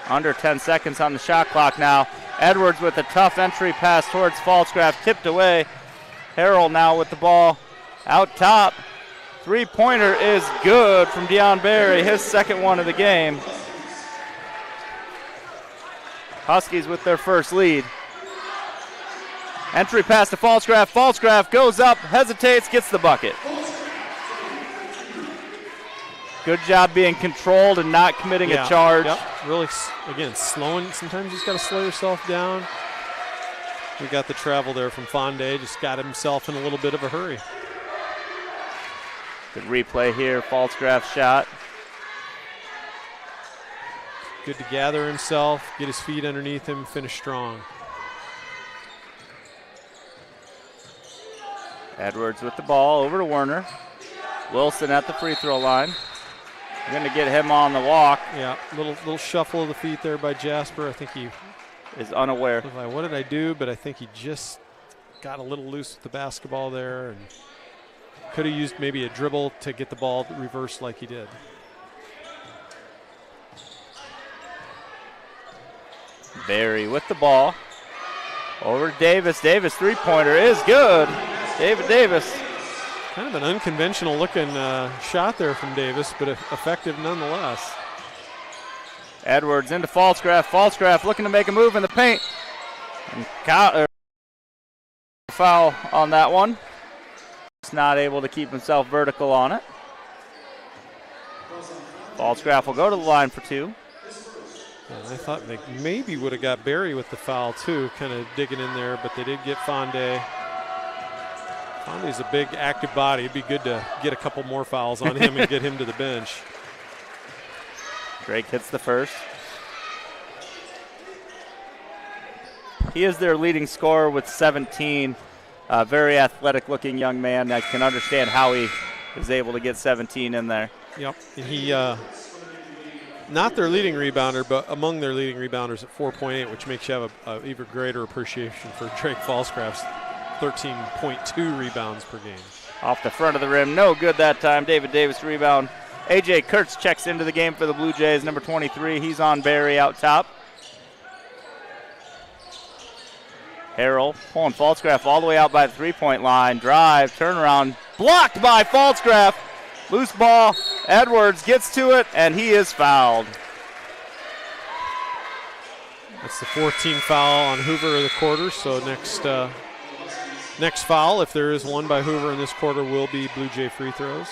S1: Under 10 seconds on the shot clock now. Edwards with a tough entry pass towards Falsgraf, tipped away. Harrell now with the ball out top. Three-pointer is good from Deion Barry, his second one of the game. Huskies with their first lead. Entry pass to Falsgraf. Falsgraf goes up, hesitates, gets the bucket. Good job being controlled and not committing a charge.
S2: Yep. Really, again, slowing. Sometimes you just got to slow yourself down. We got the travel there from Fonde. Just got himself in a little bit of a hurry.
S1: Good replay here. Falsgraf shot.
S2: Good to gather himself, get his feet underneath him, finish strong.
S1: Edwards with the ball over to Werner. Wilson at the free throw line. Going to get him on the walk.
S2: Yeah, little shuffle of the feet there by Jasper. I think he
S1: is unaware.
S2: Like, what did I do? But I think he just got a little loose with the basketball there and could have used maybe a dribble to get the ball reversed like he did.
S1: Barry with the ball. Over to Davis. Davis three-pointer is good. David Davis.
S2: Kind of an unconventional looking shot there from Davis, but effective nonetheless.
S1: Edwards into Falsgraf. Falsgraf looking to make a move in the paint. And foul on that one. Just not able to keep himself vertical on it. Falsgraf will go to the line for two.
S2: And I thought they maybe would have got Barry with the foul too, kind of digging in there, but they did get Fonde. Fonde's a big active body. It'd be good to get a couple more fouls on him and get him to the bench.
S1: Drake hits the first. He is their leading scorer with 17. Very athletic looking young man. I can understand how he is able to get 17 in there.
S2: Yep. And he, not their leading rebounder, but among their leading rebounders at 4.8, which makes you have an even greater appreciation for Drake Falsgraf's 13.2 rebounds per game.
S1: Off the front of the rim, no good that time. David Davis rebound. A.J. Kurtz checks into the game for the Blue Jays, number 23. He's on Barry out top. Harrell pulling Falsgraf all the way out by the three-point line. Drive, turnaround, blocked by Falsgraf. Loose ball. Edwards gets to it, and he is fouled.
S2: That's the 14th foul on Hoover of the quarter, so next foul, if there is one by Hoover in this quarter, will be Blue Jay free throws.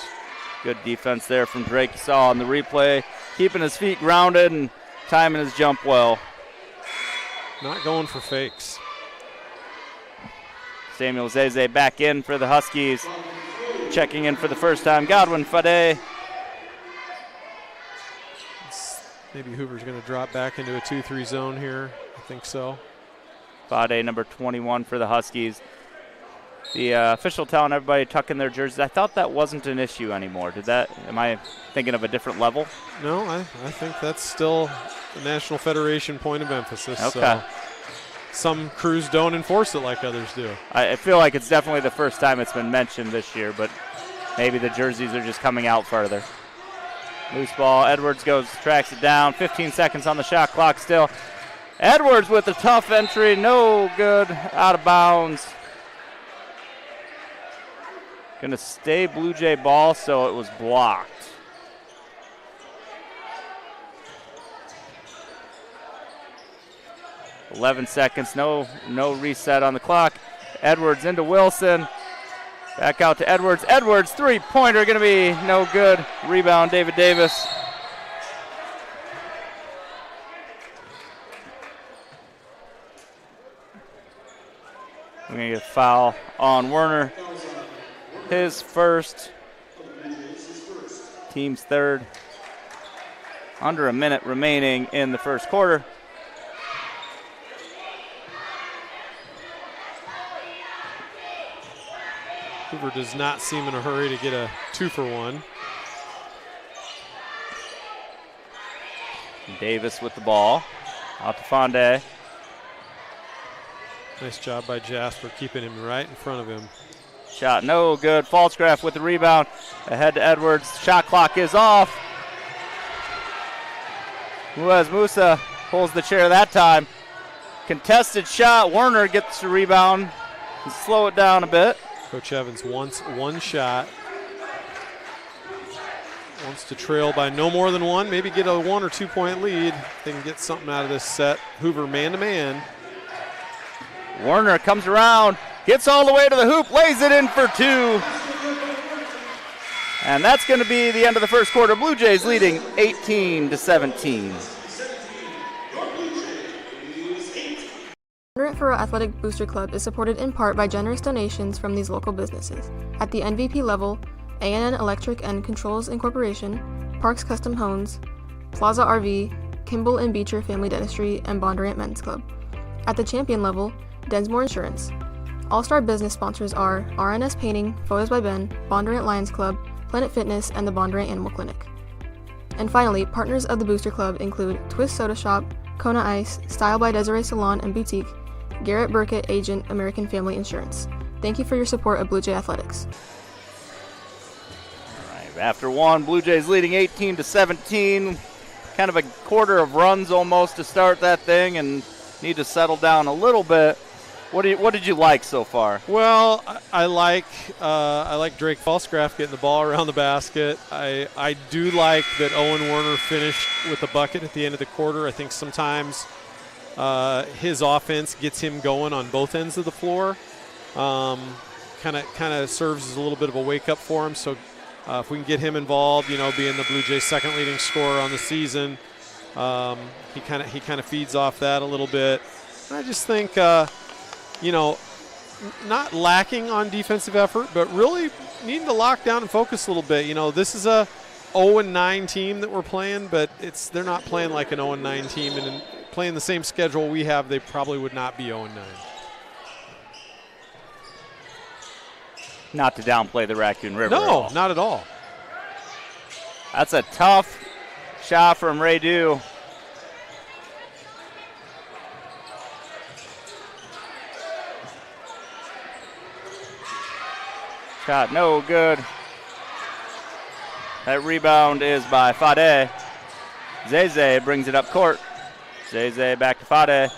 S1: Good defense there from Drake. You saw on the replay, keeping his feet grounded and timing his jump well.
S2: Not going for fakes.
S1: Samuel Zeze back in for the Huskies. Checking in for the first time, Godwin Fade.
S2: Maybe Hoover's going to drop back into a 2-3 zone here. I think so.
S1: Fade, number 21 for the Huskies. The official telling everybody to tuck in their jerseys. I thought that wasn't an issue anymore. Am I thinking of a different level?
S2: No, I think that's still the National Federation point of emphasis.
S1: Okay.
S2: So some crews don't enforce it like others do.
S1: I feel like it's definitely the first time it's been mentioned this year, but maybe the jerseys are just coming out further. Loose ball. Edwards tracks it down. 15 seconds on the shot clock still. Edwards with a tough entry. No good. Out of bounds. Going to stay Blue Jay ball, so it was blocked. .11 seconds, no reset on the clock. Edwards into Wilson. Back out to Edwards. Edwards, three-pointer, going to be no good. Rebound, David Davis. We're going to get a foul on Werner. His first, team's third. Under a minute remaining in the first quarter.
S2: Hoover does not seem in a hurry to get a 2-for-1.
S1: Davis with the ball. Out to Fonde.
S2: Nice job by Jasper keeping him right in front of him.
S1: Shot no good. Falsgraf with the rebound. Ahead to Edwards. Shot clock is off. Muaz Musa pulls the chair that time. Contested shot. Werner gets the rebound. Slow it down a bit.
S2: Coach Evans wants one shot. Wants to trail by no more than one. Maybe get a 1 or 2 point lead. They can get something out of this set. Hoover man-to-man.
S1: Werner comes around. Gets all the way to the hoop. Lays it in for two. And that's going to be the end of the first quarter. Blue Jays leading 18-17.
S3: Furrow Athletic Booster Club is supported in part by generous donations from these local businesses. At the MVP level, A&N Electric and Controls Incorporation, Parks Custom Homes, Plaza RV, Kimball and Beecher Family Dentistry, and Bondurant Men's Club. At the champion level, Densmore Insurance. All-Star business sponsors are RNS Painting, Photos by Ben, Bondurant Lions Club, Planet Fitness, and the Bondurant Animal Clinic. And finally, partners of the Booster Club include Twist Soda Shop, Kona Ice, Style by Desiree Salon and Boutique, Garrett Burkett, Agent, American Family Insurance. Thank you for your support of Blue Jay Athletics.
S1: All right, after one, Blue Jays leading 18-17. Kind of a quarter of runs almost to start that thing, and need to settle down a little bit. What did you like so far?
S2: Well, I like Drake Falsgraf getting the ball around the basket. I do like that Owen Warner finished with a bucket at the end of the quarter. I think sometimes his offense gets him going on both ends of the floor. Kind of serves as a little bit of a wake up for him. So if we can get him involved, being the Blue Jays' second leading scorer on the season, he kind of feeds off that a little bit. And I just think. Not lacking on defensive effort, but really needing to lock down and focus a little bit. This is a 0-9 team that we're playing, but they're not playing like an 0-9 team, and playing the same schedule we have, they probably would not be 0-9.
S1: Not to downplay the Raccoon River.
S2: No, not at all.
S1: That's a tough shot from Ray Dew. Shot no good. That rebound is by Fade. Zeze brings it up court. Zeze back to Fade.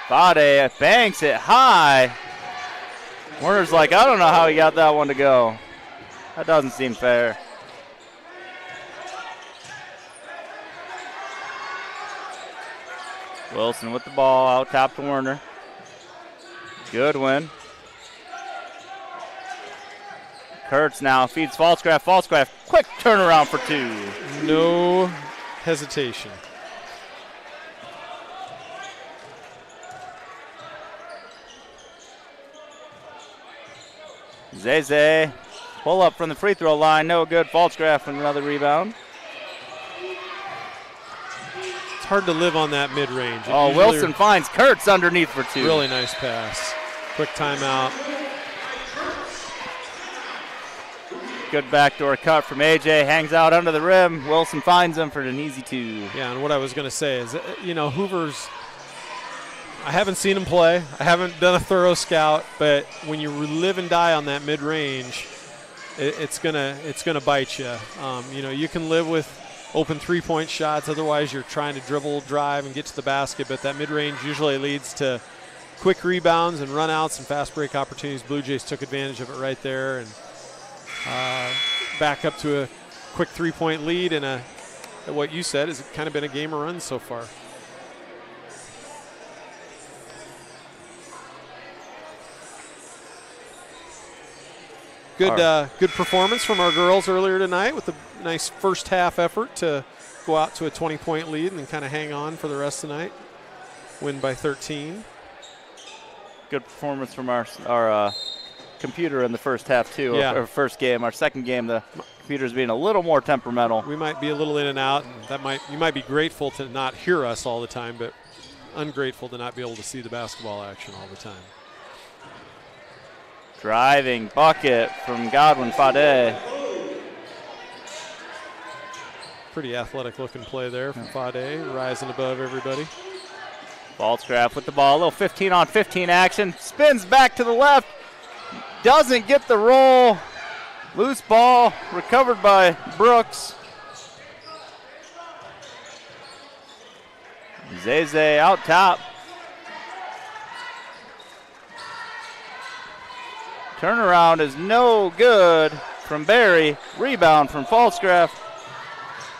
S1: Fade banks it high. Warner's like, I don't know how he got that one to go. That doesn't seem fair. Wilson with the ball, out top to Warner. Goodwin. Kurtz now feeds Falsgraf. Falsgraf, quick turnaround for two.
S2: No hesitation.
S1: Zeze, pull up from the free throw line, no good. Falsgraf with another rebound.
S2: It's hard to live on that mid-range.
S1: Wilson finds Kurtz underneath for two.
S2: Really nice pass. Quick timeout.
S1: Good backdoor cut from AJ, hangs out under the rim. Wilson finds him for an easy two.
S2: Yeah, and what I was going to say is, Hoover's, I haven't seen him play. I haven't done a thorough scout, but when you live and die on that mid-range, it's gonna bite you. You can live with open three-point shots. Otherwise, you're trying to dribble, drive, and get to the basket. But that mid-range usually leads to quick rebounds and run-outs and fast break opportunities. Blue Jays took advantage of it right there, and back up to a quick three-point lead, and what you said has kind of been a game of runs so far. Good performance from our girls earlier tonight with a nice first half effort to go out to a 20-point lead and then kind of hang on for the rest of the night. Win by 13.
S1: Good performance from our computer in the first half too.
S2: Yeah.
S1: Our first game. Our second game, the computer's being a little more temperamental.
S2: We might be a little in and out, and you might be grateful to not hear us all the time, but ungrateful to not be able to see the basketball action all the time.
S1: Driving bucket from Godwin Fade.
S2: Pretty athletic looking play there from Fade, rising above everybody.
S1: Falsgraf with the ball, a little 15-on-15 action. Spins back to the left. Doesn't get the roll. Loose ball recovered by Brooks. Zeze out top. Turnaround is no good from Barry. Rebound from Falsgraf.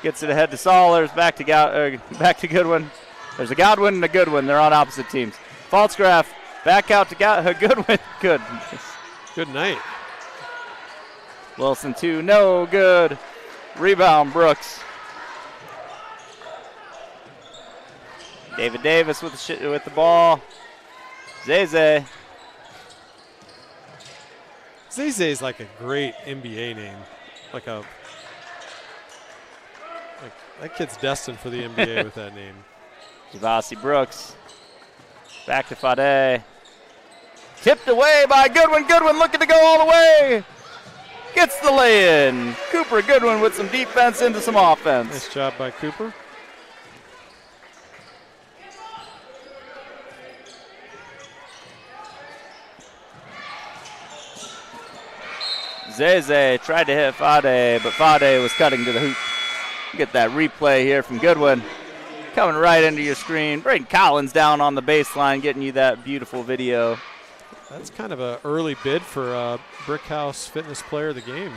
S1: Gets it ahead to Saulers. Back to Goodwin. There's a Godwin and a Goodwin. They're on opposite teams. Falsgraf back out to Goodwin. Good.
S2: Good night.
S1: Wilson two, no good. Rebound Brooks. David Davis with the ball. Zeze.
S2: Zeze is like a great NBA name. Like that kid's destined for the NBA with that name.
S1: Javasi Brooks. Back to Fade. Tipped away by Goodwin. Goodwin looking to go all the way. Gets the lay-in. Cooper Goodwin with some defense into some offense.
S2: Nice job by Cooper.
S1: Zeze tried to hit Fade, but Fade was cutting to the hoop. Get that replay here from Goodwin. Coming right into your screen. Braden Collins down on the baseline, getting you that beautiful video.
S2: That's kind of an early bid for Brickhouse Fitness Player of the Game.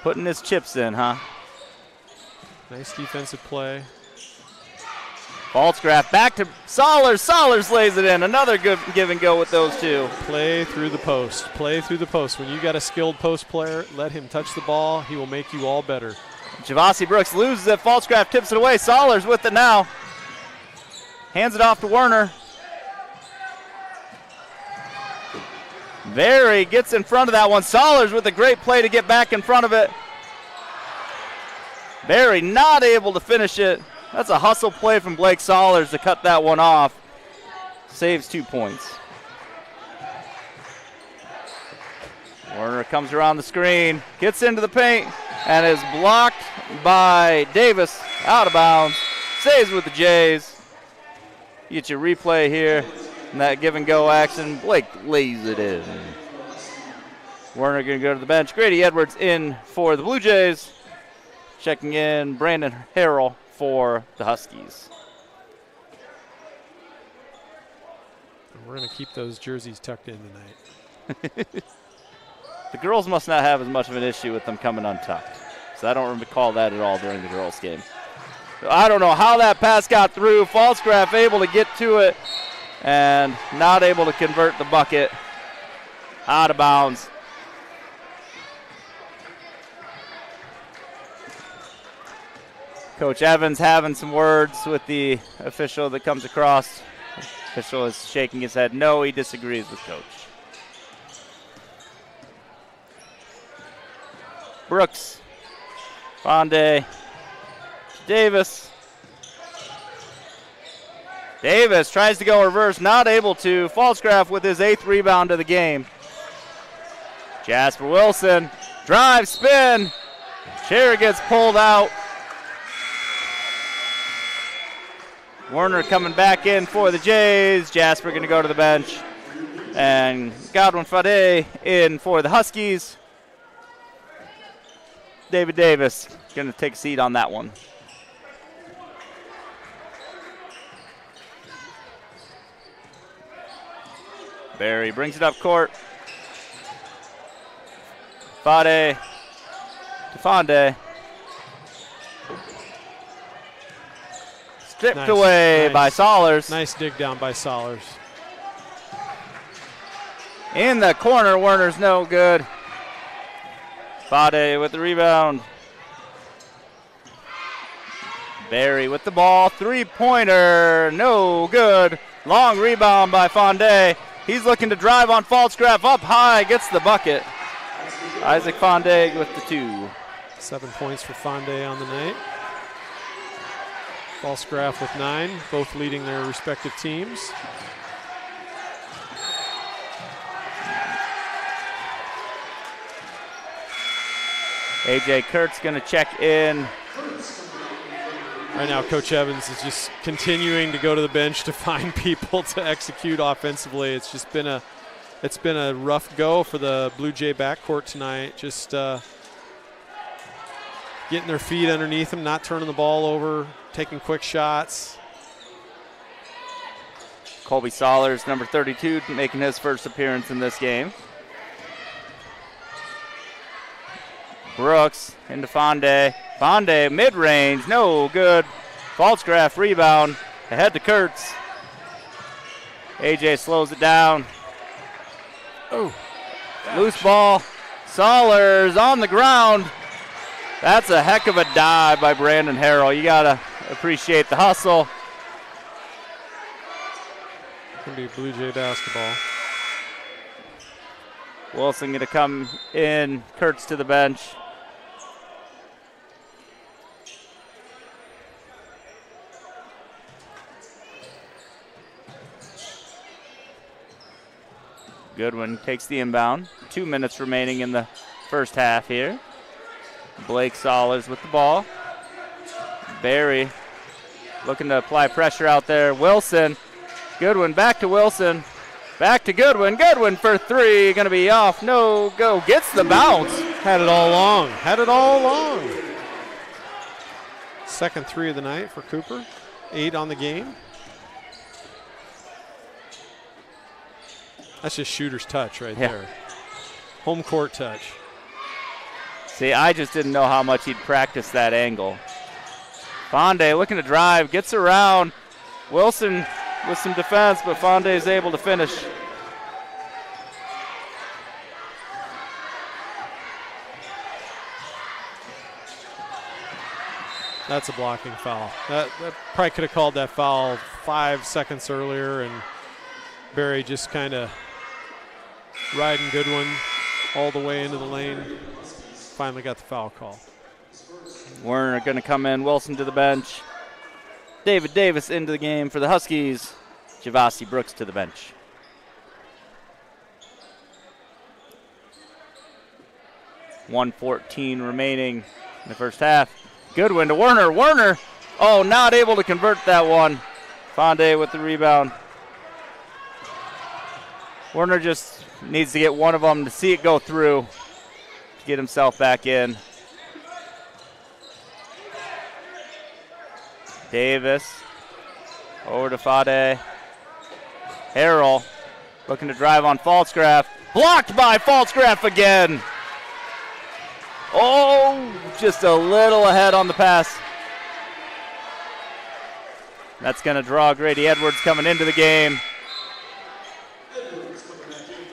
S1: Putting his chips in, huh?
S2: Nice defensive play.
S1: Falsgraf back to Solers. Solers lays it in. Another good give and go with those two.
S2: Play through the post. Play through the post. When you got a skilled post player, let him touch the ball. He will make you all better.
S1: Javasi Brooks loses it. Falsgraf tips it away. Solers with it now. Hands it off to Werner. Very gets in front of that one. Solers with a great play to get back in front of it. Barry not able to finish it. That's a hustle play from Blake Solers to cut that one off. Saves 2 points. Werner comes around the screen, gets into the paint, and is blocked by Davis. Out of bounds. Stays with the Jays. You get your replay here. And that give and go action. Blake lays it in. Werner going to go to the bench. Grady Edwards in for the Blue Jays. Checking in Brandon Harrell for the Huskies.
S2: We're going to keep those jerseys tucked in tonight.
S1: The girls must not have as much of an issue with them coming untucked. So I don't recall that at all during the girls' game. So I don't know how that pass got through. Falsgraf able to get to it and not able to convert the bucket. Out of bounds. Coach Evans having some words with the official that comes across. The official is shaking his head. No, he disagrees with Coach. Brooks. Fonde. Davis. Davis tries to go reverse, not able to. Falsgraf with his 8th rebound of the game. Jasper Wilson. Drive, spin. Chair gets pulled out. Werner coming back in for the Jays. Jasper going to go to the bench. And Godwin Fade in for the Huskies. David Davis going to take a seat on that one. Barry brings it up court. Fade to Fonde. Stripped away by Solers.
S2: Nice dig down by Solers.
S1: In the corner, Werner's no good. Fade with the rebound. Barry with the ball. Three-pointer, no good. Long rebound by Fonde. He's looking to drive on Falsgraf up high, gets the bucket. Isaac Fonde with the 2.
S2: 7 points for Fonde on the night. Falsgraf with 9, both leading their respective teams.
S1: A.J. Kurtz going to check in.
S2: Right now, Coach Evans is just continuing to go to the bench to find people to execute offensively. It's just been a rough go for the Blue Jay backcourt tonight. Just getting their feet underneath them, not turning the ball over, taking quick shots.
S1: Colby Solers, number 32, making his first appearance in this game. Brooks into Fonde. Fonde mid-range, no good. Falsgraf rebound, ahead to Kurtz. AJ slows it down.
S2: Oh,
S1: loose ball. Solers on the ground. That's a heck of a dive by Brandon Harrell. You gotta appreciate the hustle.
S2: Gonna be Blue Jay basketball.
S1: Wilson gonna come in. Kurtz to the bench. Goodwin takes the inbound. 2 minutes remaining in the first half here. Blake Sollers with the ball. Barry looking to apply pressure out there. Wilson. Goodwin back to Wilson. Back to Goodwin. Goodwin for three. Going to be off. No go. Gets the bounce.
S2: Had it all along. Had it all along. Second three of the night for Cooper. 8 on the game. That's just shooter's touch right there. Home court touch.
S1: See, I just didn't know how much he'd practiced that angle. Fonde looking to drive, gets around. Wilson with some defense, but Fonde is able to finish.
S2: That's a blocking foul. That probably could have called that foul 5 seconds earlier, and Barry just kind of riding Goodwin all the way into the lane. Finally got the foul call.
S1: Werner going to come in. Wilson to the bench. David Davis into the game for the Huskies. Javasi Brooks to the bench. .114 remaining in the first half. Goodwin to Werner. Werner, oh, not able to convert that one. Fonde with the rebound. Werner just needs to get one of them to see it go through to get himself back in. Davis over to Fade. Harrell looking to drive on Falsgraf. Blocked by Falsgraf again. Oh, just a little ahead on the pass. That's going to draw Grady Edwards coming into the game.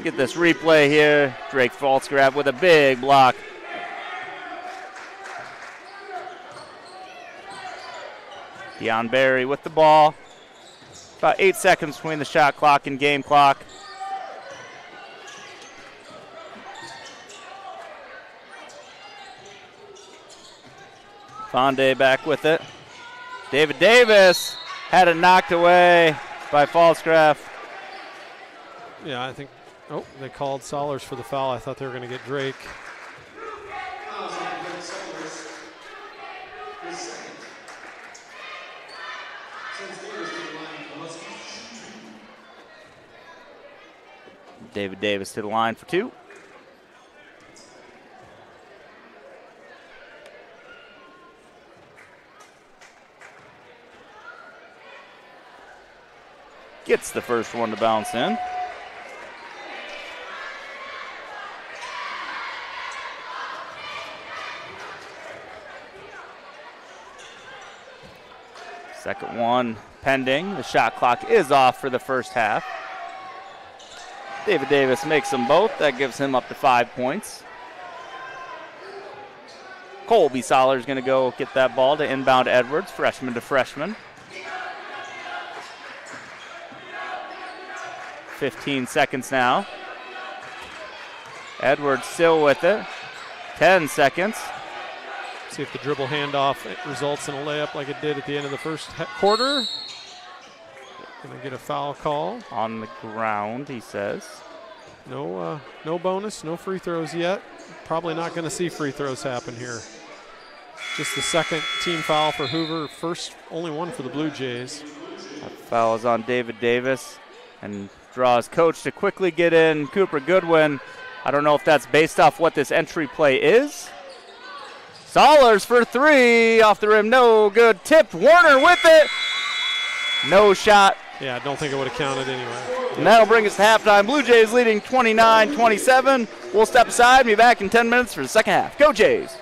S1: Get this replay here. Drake Falsgraf with a big block. Deion Barry with the ball. About 8 seconds between the shot clock and game clock. Fonde back with it. David Davis had it knocked away by Falsgraf.
S2: Yeah, I think, oh, they called Sollers for the foul. I thought they were going to get Drake.
S1: David Davis to the line for two. Gets the first one to bounce in. Second one pending. The shot clock is off for the first half. David Davis makes them both. That gives him up to 5 points. Colby Soller is going to go get that ball to inbound Edwards, freshman to freshman. 15 seconds now. Edwards still with it. 10 seconds.
S2: See if the dribble handoff results in a layup like it did at the end of the first quarter. Going to get a foul call.
S1: On the ground, he says.
S2: No bonus, no free throws yet. Probably not going to see free throws happen here. Just the second team foul for Hoover. First, only one for the Bluejays.
S1: That foul is on David Davis and draws coach to quickly get in Cooper Goodwin. I don't know if that's based off what this entry play is. Sollers for three, off the rim, no good. Tipped, Werner with it. No shot.
S2: Yeah, I don't think it would have counted anyway.
S1: And that'll bring us to halftime. Blue Jays leading 29-27. We'll step aside and be back in 10 minutes for the second half. Go Jays.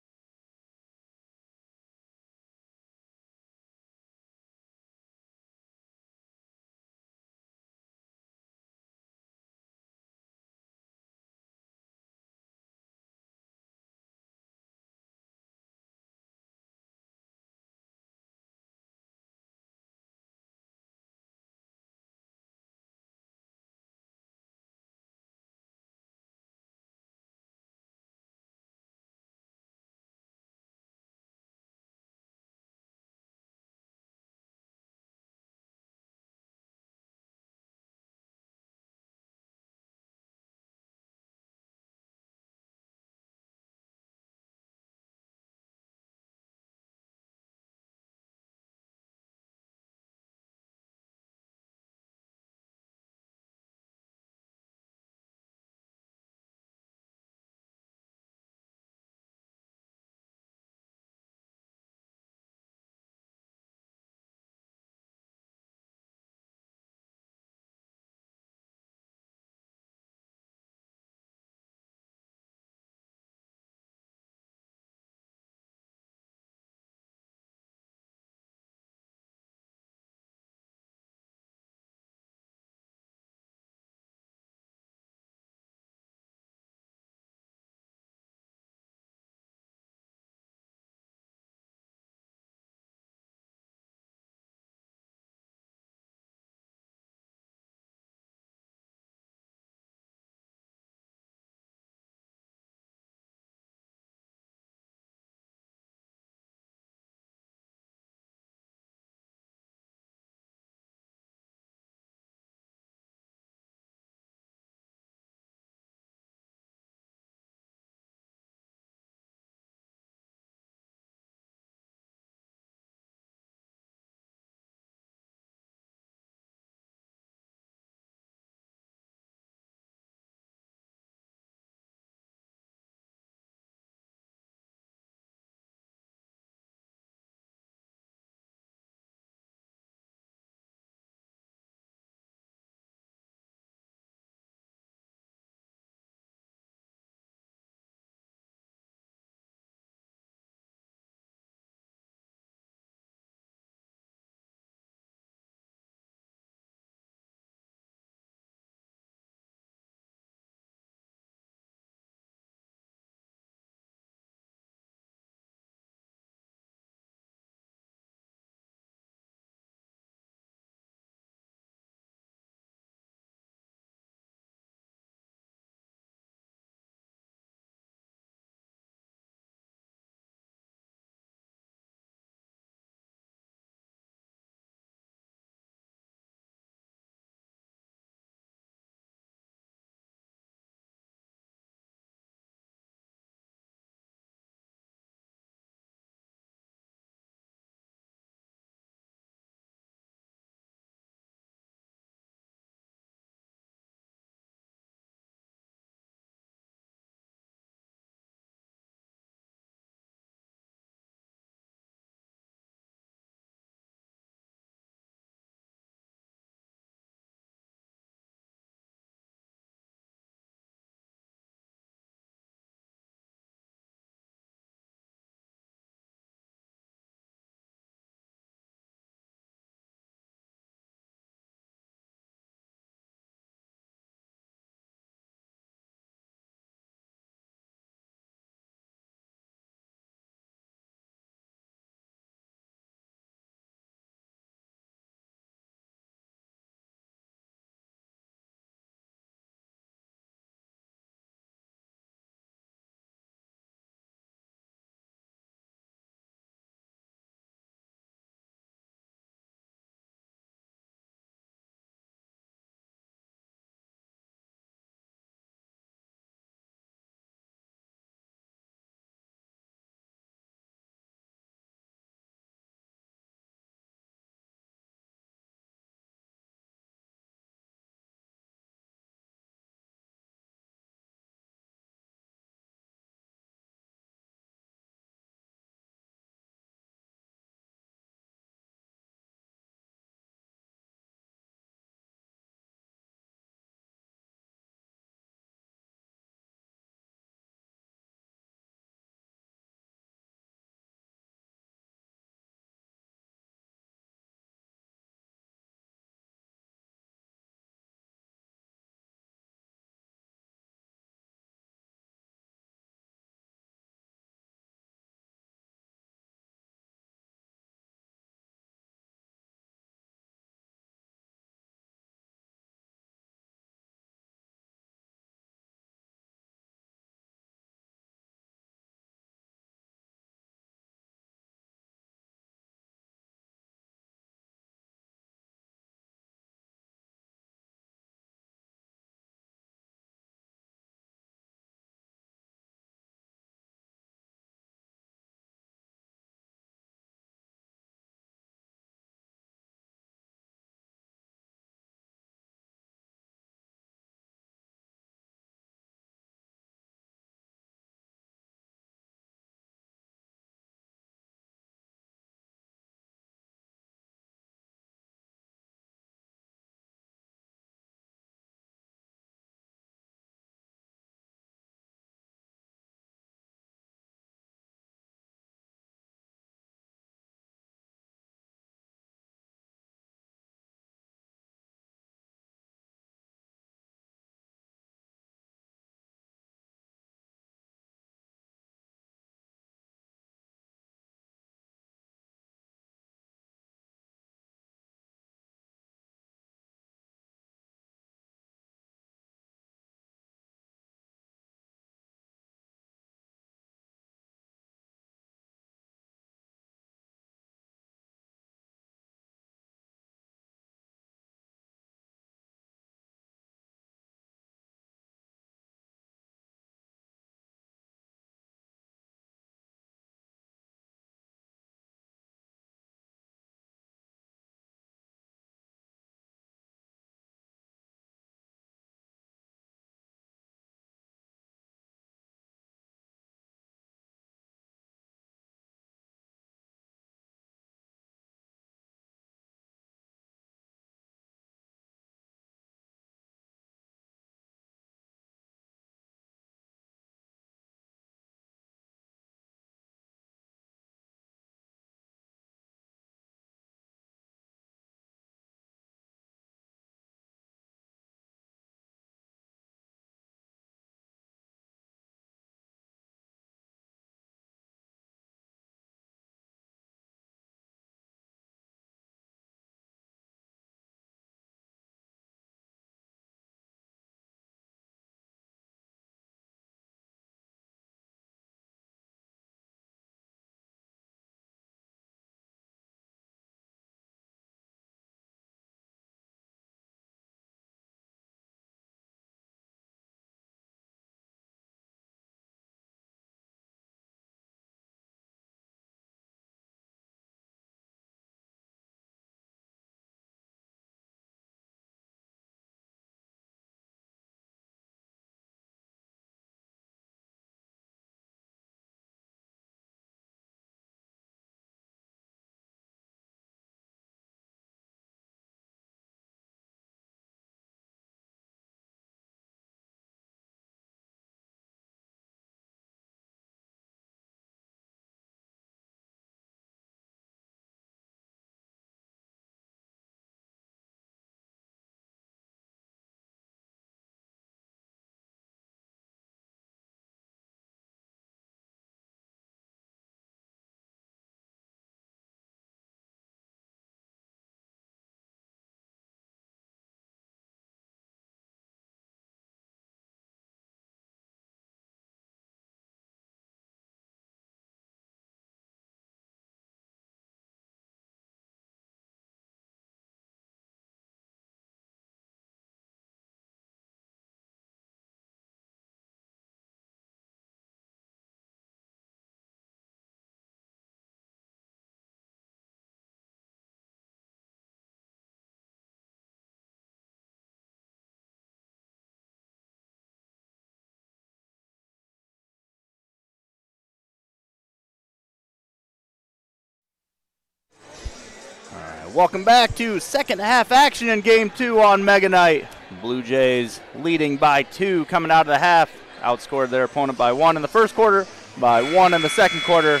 S1: Welcome back to second half action in game 2 on Mega Night. Blue Jays leading by 2 coming out of the half. Outscored their opponent by 1 in the first quarter, by 1 in the second quarter,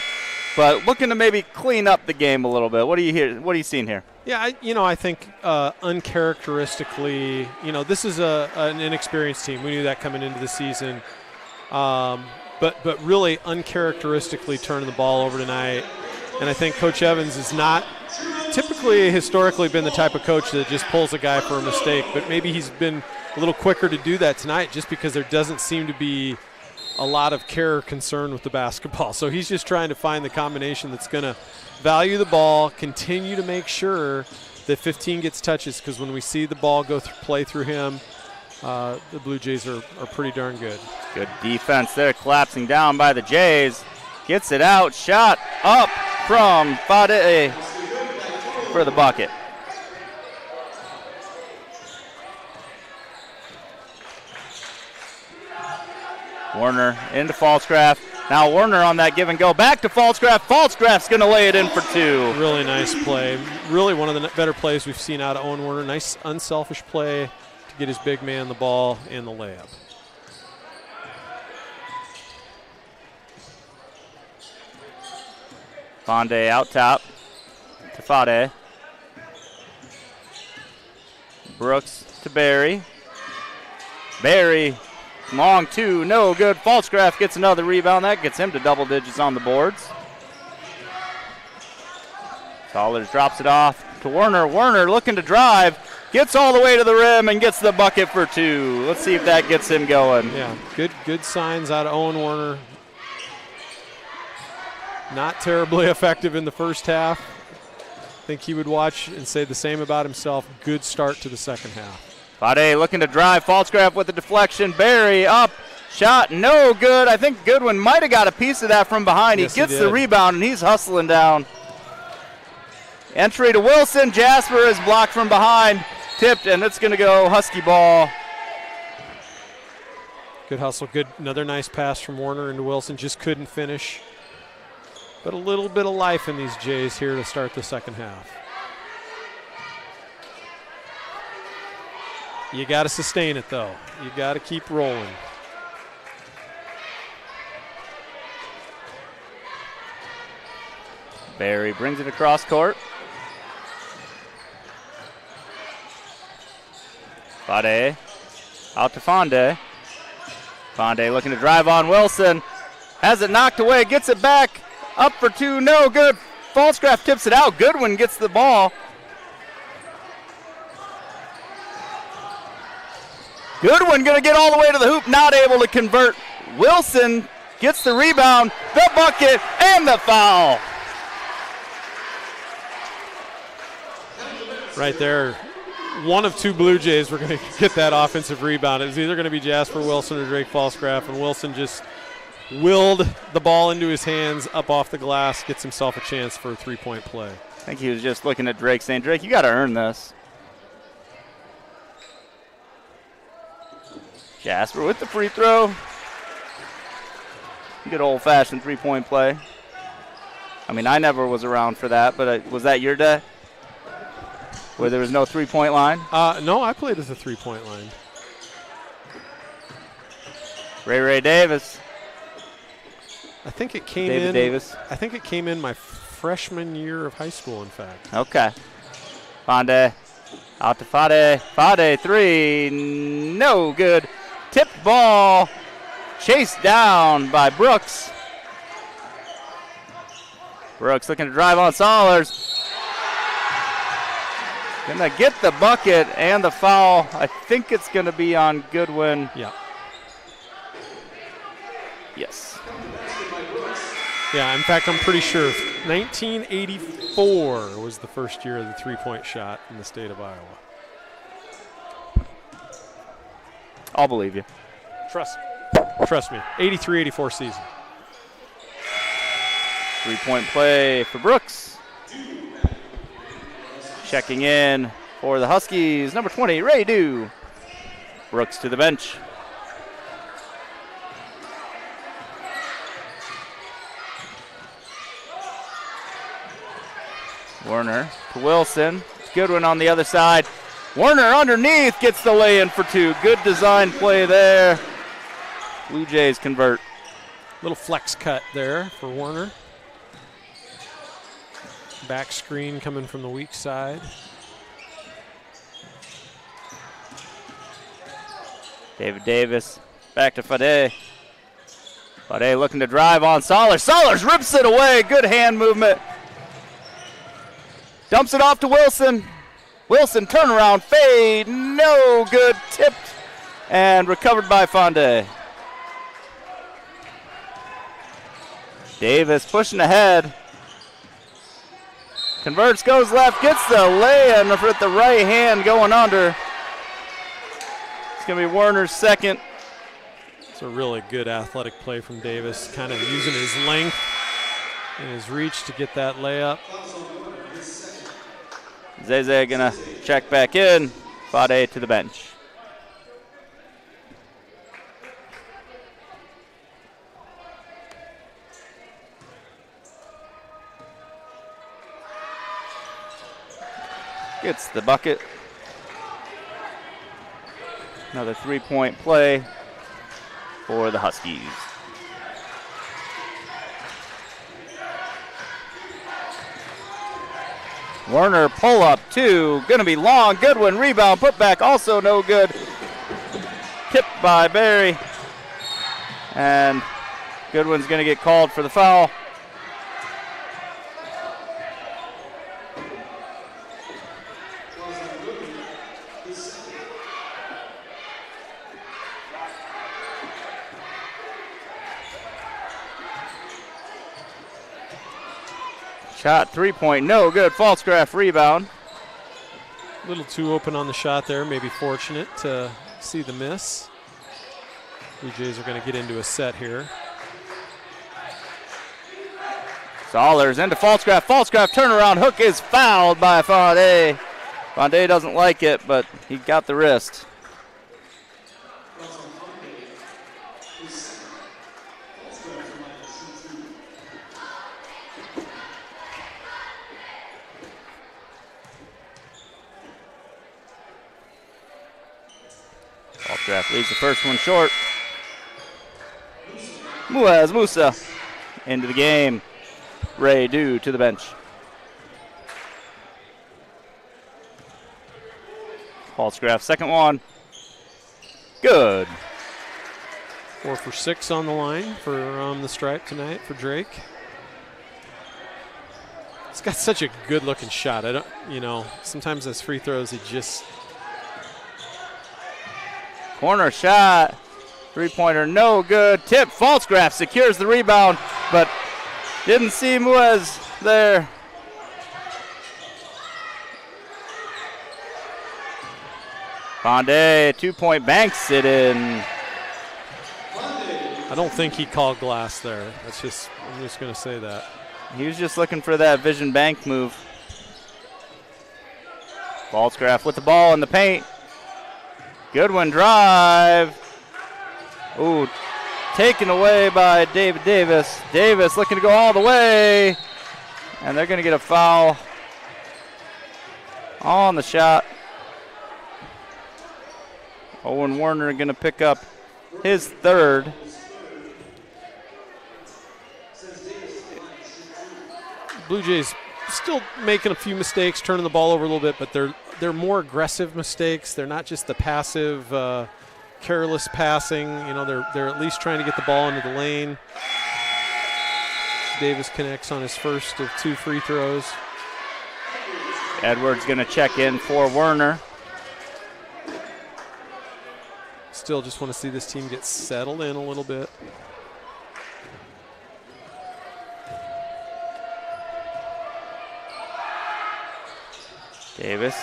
S1: but looking to maybe clean up the game a little bit. What are you seeing here?
S2: Yeah, I think uncharacteristically, this is an inexperienced team. We knew that coming into the season. But really uncharacteristically turning the ball over tonight. And I think Coach Evans is not typically historically been the type of coach that just pulls a guy for a mistake, but maybe he's been a little quicker to do that tonight just because there doesn't seem to be a lot of care or concern with the basketball. So he's just trying to find the combination that's going to value the ball, continue to make sure that 15 gets touches, because when we see the ball play through him, the Blue Jays are pretty darn good.
S1: Good defense there, collapsing down by the Jays. Gets it out, shot up from Fade for the bucket. Warner into Falscraft. Now Warner on that give and go. Back to Falscraft. Falscraft's going to lay it in for 2.
S2: Really nice play. Really one of the better plays we've seen out of Owen Warner. Nice unselfish play to get his big man the ball and the layup.
S1: Fande out top to Fade. Brooks to Barry. Barry, long 2, no good. Falscraft gets another rebound. That gets him to double digits on the boards. Sollers drops it off to Warner. Warner looking to drive. Gets all the way to the rim and gets the bucket for 2. Let's see if that gets him going.
S2: Yeah, good signs out of Owen Warner. Not terribly effective in the first half. I think he would watch and say the same about himself. Good start to the second half.
S1: Fade looking to drive. Falscraft with the deflection. Barry up. Shot no good. I think Goodwin might have got a piece of that from behind.
S2: Yes,
S1: he gets the rebound, and he's hustling down. Entry to Wilson. Jasper is blocked from behind. Tipped, and it's going to go Husky ball.
S2: Good hustle. Good. Another nice pass from Warner into Wilson. Just couldn't finish. But a little bit of life in these Jays here to start the second half. You got to sustain it, though. You got to keep rolling.
S1: Barry brings it across court. Fade out to Fande. Fande looking to drive on Wilson. Has it knocked away, gets it back. Up for 2, no good. Falscraft tips it out. Goodwin gets the ball. Goodwin going to get all the way to the hoop, not able to convert. Wilson gets the rebound, the bucket, and the foul.
S2: Right there, one of 2 Blue Jays were going to get that offensive rebound. It was either going to be Jasper Wilson or Drake Falscraft, and Wilson just willed the ball into his hands, up off the glass, gets himself a chance for a 3-point play.
S1: I think he was just looking at Drake saying, Drake, you got to earn this. Jasper with the free throw. Good old-fashioned 3-point play. I mean, I never was around for that, but was that your day? Where there was no 3-point line?
S2: No, I played as a 3-point line.
S1: Ray Davis.
S2: I think it came
S1: David Davis.
S2: I think it came in my freshman year of high school, in fact.
S1: Okay. Fande out to Fade. Fade 3, no good. Tipped ball, chased down by Brooks. Brooks looking to drive on Sollers. Gonna get the bucket and the foul. I think it's gonna be on Goodwin.
S2: Yeah.
S1: Yes.
S2: Yeah, in fact, I'm pretty sure 1984 was the first year of the 3-point shot in the state of Iowa.
S1: I'll believe you.
S2: Trust me. 83-84 season.
S1: 3-point play for Brooks. Checking in for the Huskies, number 20, Ray Dew. Brooks to the bench. Werner to Wilson. Goodwin on the other side. Werner underneath gets the lay-in for 2. Good design play there. Blue Jays convert.
S2: Little flex cut there for Werner. Back screen coming from the weak side.
S1: David Davis back to Fade. Fade looking to drive on Sollers. Sollers rips it away. Good hand movement. Dumps it off to Wilson. Wilson turnaround fade. No good. Tipped and recovered by Fade. Davis pushing ahead. Converts, goes left, gets the lay-in with the right hand going under. It's going to be Werner's second.
S2: It's a really good athletic play from Davis, kind of using his length and his reach to get that layup.
S1: Zeze going to check back in. Fade to the bench. Gets the bucket. Another 3-point play for the Huskies. Werner pull up 2, gonna be long. Goodwin rebound, put back, also no good. Tipped by Barry. And Goodwin's gonna get called for the foul. Shot 3-point, no good. False-graph rebound.
S2: A little too open on the shot there, maybe fortunate to see the miss. Blue Jays are going to get into a set here.
S1: Sollers into False-graph. False-graph turnaround. Hook is fouled by Fade. Fade doesn't like it, but he got the wrist. False-graph leaves the first one short. Musa into the game. Ray Dew to the bench. False-graph, second one. Good.
S2: 4 for 6 on the line for the stripe tonight for Drake. He's got such a good-looking shot. Sometimes his free throws, he just...
S1: Corner shot. 3-pointer, no good. Tip, False-graph secures the rebound, but didn't see Muez there. Fande, 2-point banks it in.
S2: I don't think he called glass there. I'm just going to say that.
S1: He was just looking for that vision bank move. False-graph with the ball in the paint. Goodwin drive. Ooh, taken away by David Davis. Davis looking to go all the way. And they're going to get a foul on the shot. Owen Werner going to pick up his third.
S2: Blue Jays still making a few mistakes, turning the ball over a little bit, but they're more aggressive mistakes. They're not just the passive, careless passing. They're at least trying to get the ball into the lane. Davis connects on his first of 2 free throws.
S1: Edwards going to check in for Werner.
S2: Still just want to see this team get settled in a little bit.
S1: Davis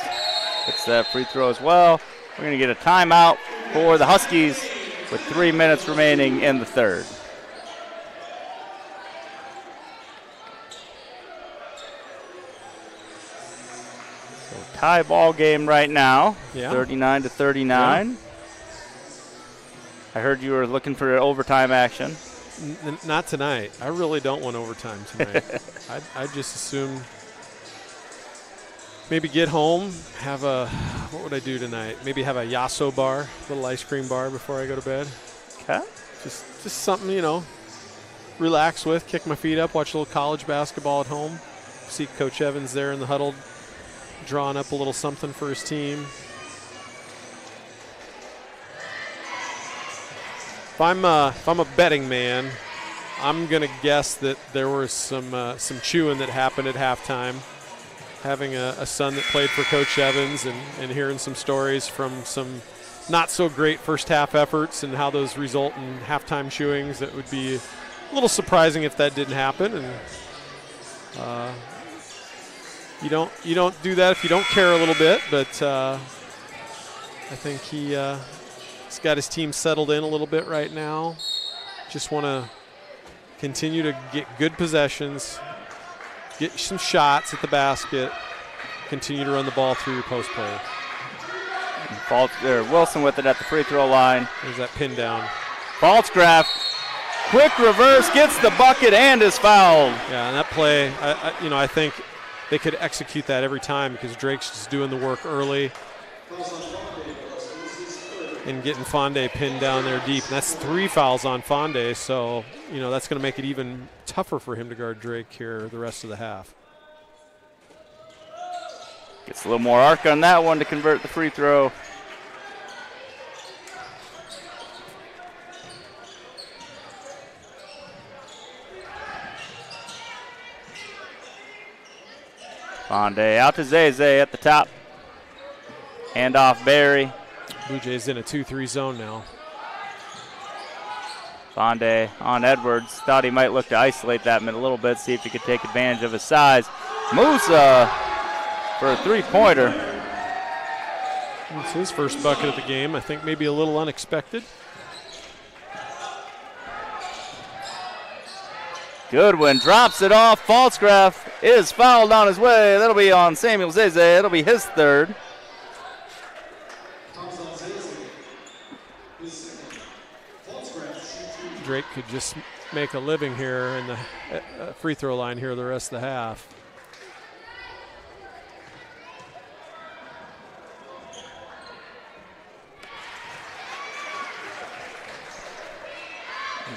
S1: gets that free throw as well. We're going to get a timeout for the Huskies with 3 minutes remaining in the third. So tie ball game right now, 39-39. Yeah. I heard you were looking for overtime action.
S2: Not tonight. I really don't want overtime tonight. I just assume maybe get home, have what would I do tonight? Maybe have a Yasso bar, little ice cream bar before I go to bed.
S1: Okay.
S2: Just something, relax with, kick my feet up, watch a little college basketball at home. See Coach Evans there in the huddle, drawing up a little something for his team. If I'm a betting man, I'm gonna guess that there was some chewing that happened at halftime. Having a son that played for Coach Evans and hearing some stories from some not so great first half efforts and how those result in halftime chewings, that would be a little surprising if that didn't happen. And you don't do that if you don't care a little bit, but I think he's got his team settled in a little bit right now. Just want to continue to get good possessions, get some shots at the basket, continue to run the ball through your post play.
S1: Wilson with it at the free throw line.
S2: There's that pin down.
S1: Falsgraf, quick reverse, gets the bucket and is fouled.
S2: Yeah, and that play, I think they could execute that every time because Drake's just doing the work early and getting Fonde pinned down there deep. And that's 3 fouls on Fonde, so that's going to make it even tougher for him to guard Drake here the rest of the half.
S1: Gets a little more arc on that one to convert the free throw. Fonde out to Zay at the top. Hand off Barry.
S2: Bluejays in a 2-3 zone now.
S1: Fonde on Edwards. Thought he might look to isolate that a little bit, see if he could take advantage of his size. Musa for a three-pointer.
S2: It's his first bucket of the game. I think maybe a little unexpected.
S1: Goodwin drops it off. Falsgraf is fouled on his way. That'll be on Samuel Zay. It'll be his third.
S2: Drake could just make a living here in the free throw line here the rest of the half.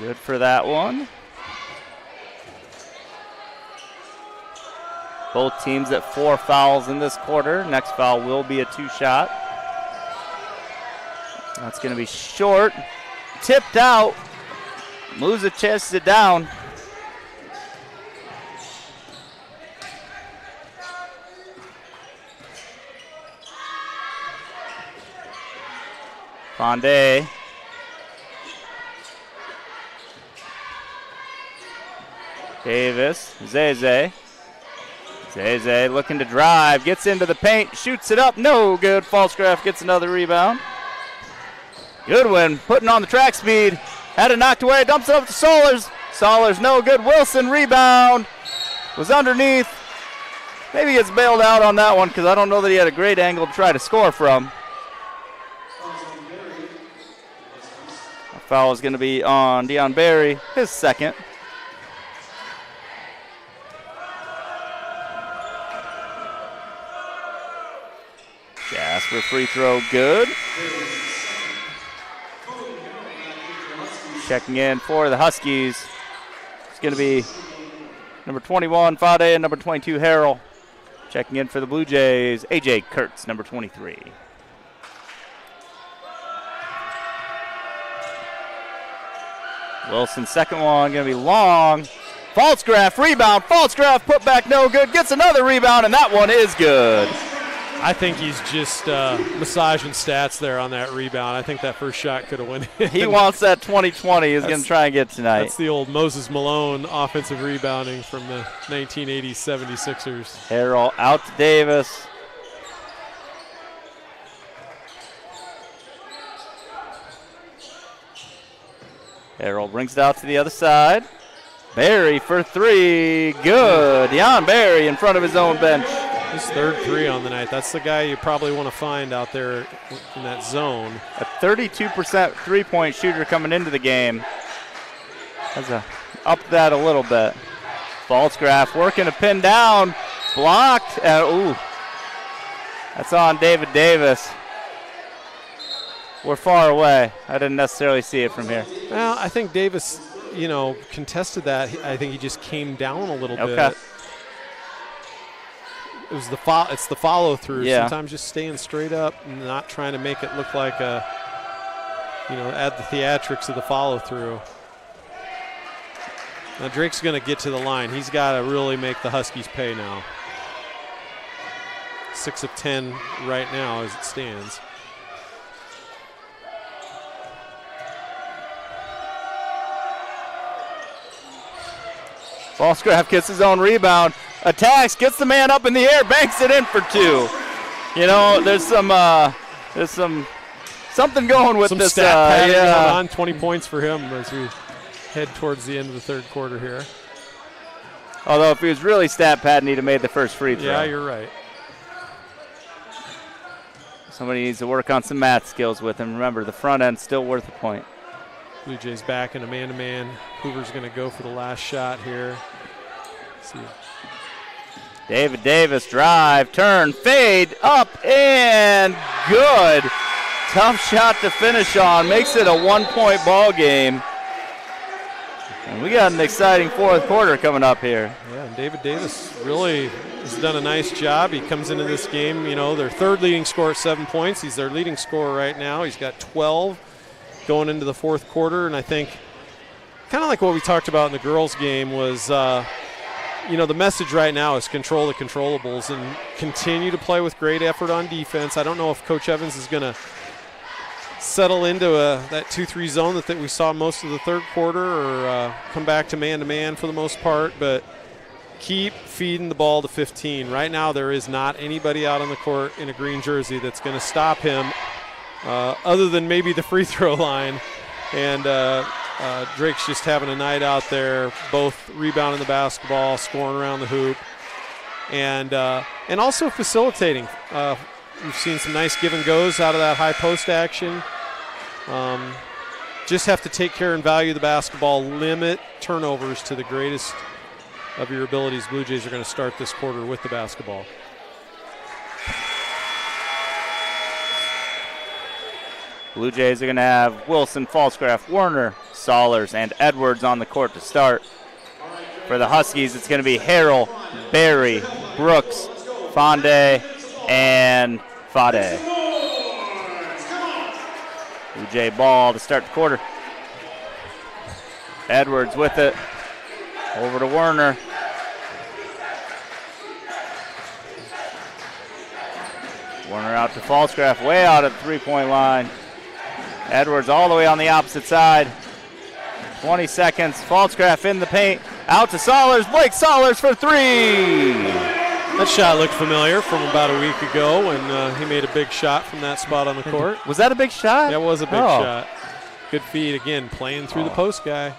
S1: Good for that one. Both teams at 4 fouls in this quarter. Next foul will be a 2-shot. That's going to be short. Tipped out. Musa chests it down. Fonde. Davis. Zay looking to drive. Gets into the paint. Shoots it up. No good. Falsgraf gets another rebound. Goodwin putting on the track speed. Had it knocked away. Dumps it up to Solers. Solers no good. Wilson rebound. Was underneath. Maybe gets bailed out on that one because I don't know that he had a great angle to try to score from. A foul is going to be on Deion Berry, his second. Jasper free throw good. Checking in for the Huskies. It's going to be number 21, Fade, and number 22, Harrell. Checking in for the Blue Jays, A.J. Kurtz, number 23. Wilson's second one going to be long. Falsgraf rebound. Falsgraf put back no good. Gets another rebound, and that one is good.
S2: I think he's just massaging stats there on that rebound. I think that first shot could have went in.
S1: He wants that 20-20. He's going to try and get tonight.
S2: That's the old Moses Malone offensive rebounding from the 1980s 76ers.
S1: Harrell out to Davis. Harrell brings it out to the other side. Barry for 3. Good. Deion Barry in front of his own bench.
S2: His third 3 on the night. That's the guy you probably want to find out there in that zone.
S1: A 32% three-point shooter coming into the game. Has upped that a little bit. Falsgraf working a pin down. Blocked. That's on David Davis. We're far away. I didn't necessarily see it from here.
S2: Well, I think Davis, contested that. I think he just came down a little
S1: Okay.
S2: bit. It's the follow through.
S1: Yeah.
S2: Sometimes just staying straight up and not trying to make it look like add the theatrics of the follow through. Now Drake's going to get to the line. He's got to really make the Huskies pay now. 6 of 10 right now as it stands.
S1: Falscraft gets his own rebound, attacks, gets the man up in the air, banks it in for 2. There's something going with
S2: some
S1: this.
S2: Stat pattern going on. 20 points for him as we head towards the end of the third quarter here.
S1: Although if he was really stat padding, he'd have made the first free throw.
S2: Yeah, you're right.
S1: Somebody needs to work on some math skills with him. Remember, the front end's still worth a point.
S2: Blue Jays back in a man-to-man. Hoover's going to go for the last shot here. Let's see.
S1: David Davis, drive, turn, fade, up, and good. Tough shot to finish on. Makes it a 1-point ball game. And we got an exciting fourth quarter coming up here.
S2: Yeah, and David Davis really has done a nice job. He comes into this game, their third leading scorer at 7 points. He's their leading scorer right now. He's got 12 going into the fourth quarter. And I think kind of like what we talked about in the girls' game was, the message right now is control the controllables and continue to play with great effort on defense. I don't know if Coach Evans is going to settle into that 2-3 zone that we saw most of the third quarter or come back to man-to-man for the most part, but keep feeding the ball to 15. Right now there is not anybody out on the court in a green jersey that's going to stop him other than maybe the free throw line. And Drake's just having a night out there, both rebounding the basketball, scoring around the hoop, and also facilitating. We've seen some nice give and goes out of that high post action. Just have to take care and value the basketball, limit turnovers to the greatest of your abilities. Blue Jays are going to start this quarter with the basketball.
S1: Blue Jays are going to have Wilson, Falscraft, Werner, Sollers, and Edwards on the court to start. For the Huskies, it's going to be Harrell, Berry, Brooks, Fonde, and Fade. Blue Jay ball to start the quarter. Edwards with it. Over to Werner. Werner out to Falscraft, way out at the three-point line. Edwards all the way on the opposite side. 20 seconds. Falscraft in the paint. Out to Sollers. Blake Sollers for 3.
S2: That shot looked familiar from about a week ago when he made a big shot from that spot on the court.
S1: Was that a big shot?
S2: That was a big shot. Good feed again, playing through the post guy.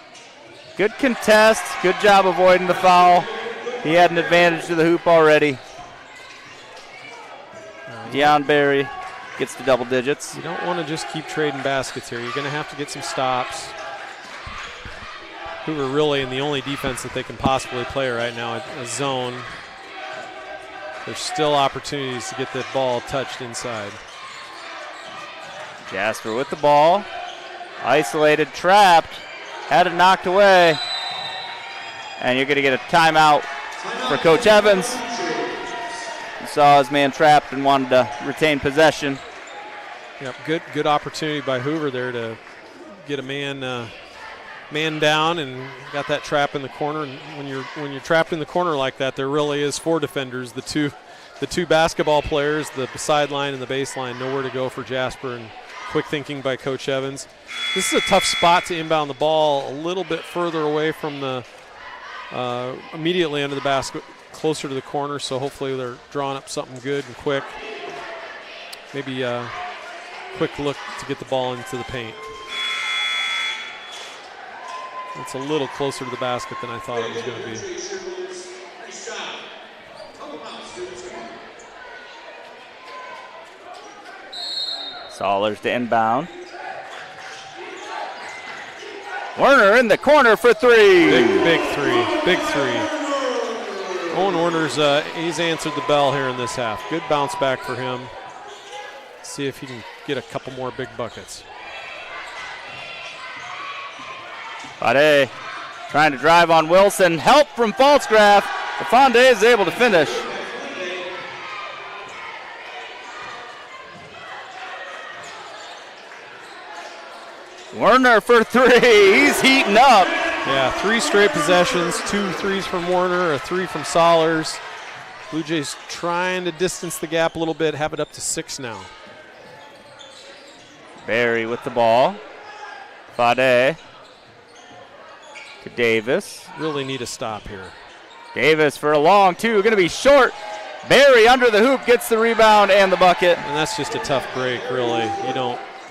S1: Good contest. Good job avoiding the foul. He had an advantage to the hoop already. Deion Berry gets to double digits.
S2: You don't want to just keep trading baskets here. You're going to have to get some stops. Hoover really in the only defense that they can possibly play right now, a zone. There's still opportunities to get that ball touched inside.
S1: Jasper with the ball. Isolated, trapped. Had it knocked away. And you're going to get a timeout for Coach Evans. He saw his man trapped and wanted to retain possession.
S2: Yep, good opportunity by Hoover there to get a man down and got that trap in the corner. And when you're trapped in the corner like that, there really is 4 defenders. The two basketball players, the sideline and the baseline, nowhere to go for Jasper. And quick thinking by Coach Evans. This is a tough spot to inbound the ball, a little bit further away from the immediately under the basket, closer to the corner. So hopefully they're drawing up something good and quick. Maybe a quick look to get the ball into the paint. It's a little closer to the basket than I thought it was going to be.
S1: Sollers to inbound. Werner in the corner for 3.
S2: Big three. Owen Warner's he's answered the bell here in this half. Good bounce back for him. See if he can get a couple more big buckets.
S1: Fade trying to drive on Wilson. Help from Falsgraf. Fonde is able to finish. Werner for three. He's heating up.
S2: Yeah, 3 straight possessions, 2 threes from Werner, a 3 from Solers. Blue Jays trying to distance the gap a little bit, have it up to 6 now.
S1: Barry with the ball. Fade to Davis.
S2: Really need a stop here.
S1: Davis for a long 2, going to be short. Barry under the hoop gets the rebound and the bucket.
S2: And that's just a tough break, really.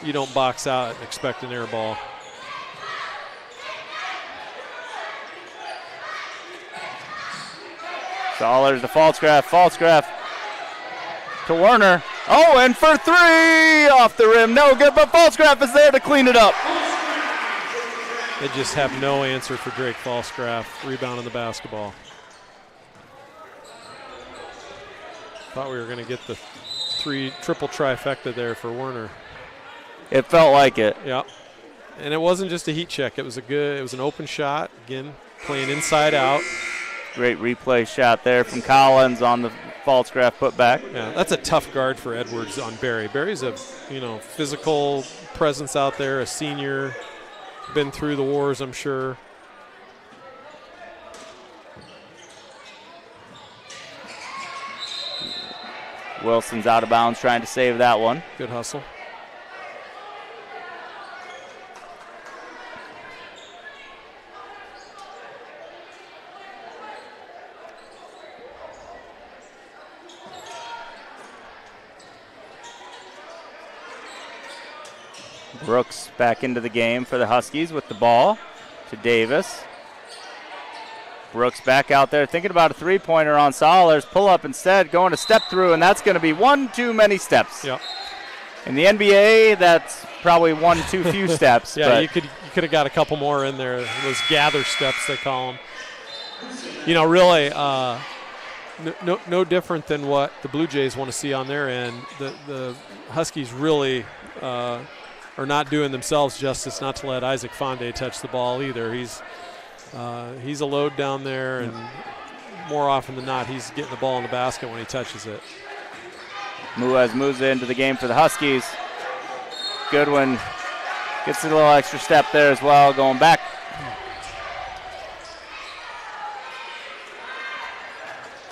S2: You don't box out and expect an air ball.
S1: Solers to Falsgraf to Werner. Oh, and for 3 off the rim. No good, but Falsgraf is there to clean it up.
S2: They just have no answer for Drake Falsgraf. Rebound on the basketball. Thought we were going to get the triple trifecta there for Werner.
S1: It felt like it.
S2: Yeah. And it wasn't just a heat check. It was an open shot. Again, playing inside out.
S1: Great replay shot there from Collins on the Falsgraf putback.
S2: Yeah, that's a tough guard for Edwards on Barry. Barry's a physical presence out there, a senior, been through the wars, I'm sure.
S1: Wilson's out of bounds trying to save that one.
S2: Good hustle.
S1: Brooks back into the game for the Huskies with the ball to Davis. Brooks back out there thinking about a three-pointer on Solers. Pull up instead, going to step through, and that's going to be one too many steps.
S2: Yep.
S1: In the NBA, that's probably one too few steps.
S2: Yeah, you could have got a couple more in there. Those gather steps, they call them. Really, no different than what the Blue Jays want to see on their end. The Huskies really are not doing themselves justice not to let Isaac Fonde touch the ball either. He's a load down there, and more often than not, he's getting the ball in the basket when he touches it.
S1: Muaz moves into the game for the Huskies. Goodwin gets a little extra step there as well, going back.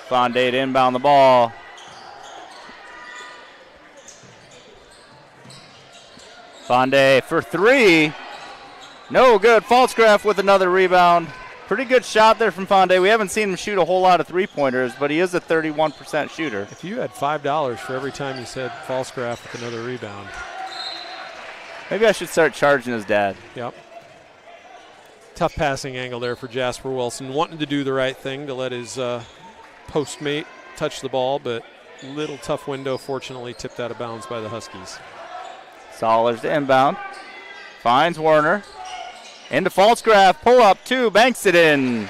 S1: Fonde to inbound the ball. Fonde for 3. No good. Falsgraf with another rebound. Pretty good shot there from Fonde. We haven't seen him shoot a whole lot of three-pointers, but he is a 31% shooter.
S2: If you had $5 for every time you said Falsgraf with another rebound.
S1: Maybe I should start charging his dad.
S2: Yep. Tough passing angle there for Jasper Wilson. Wanting to do the right thing to let his postmate touch the ball, but little tough window, fortunately tipped out of bounds by the Huskies.
S1: Solers to inbound. Finds Werner. Into Falsgraf. Pull up 2. Banks it in.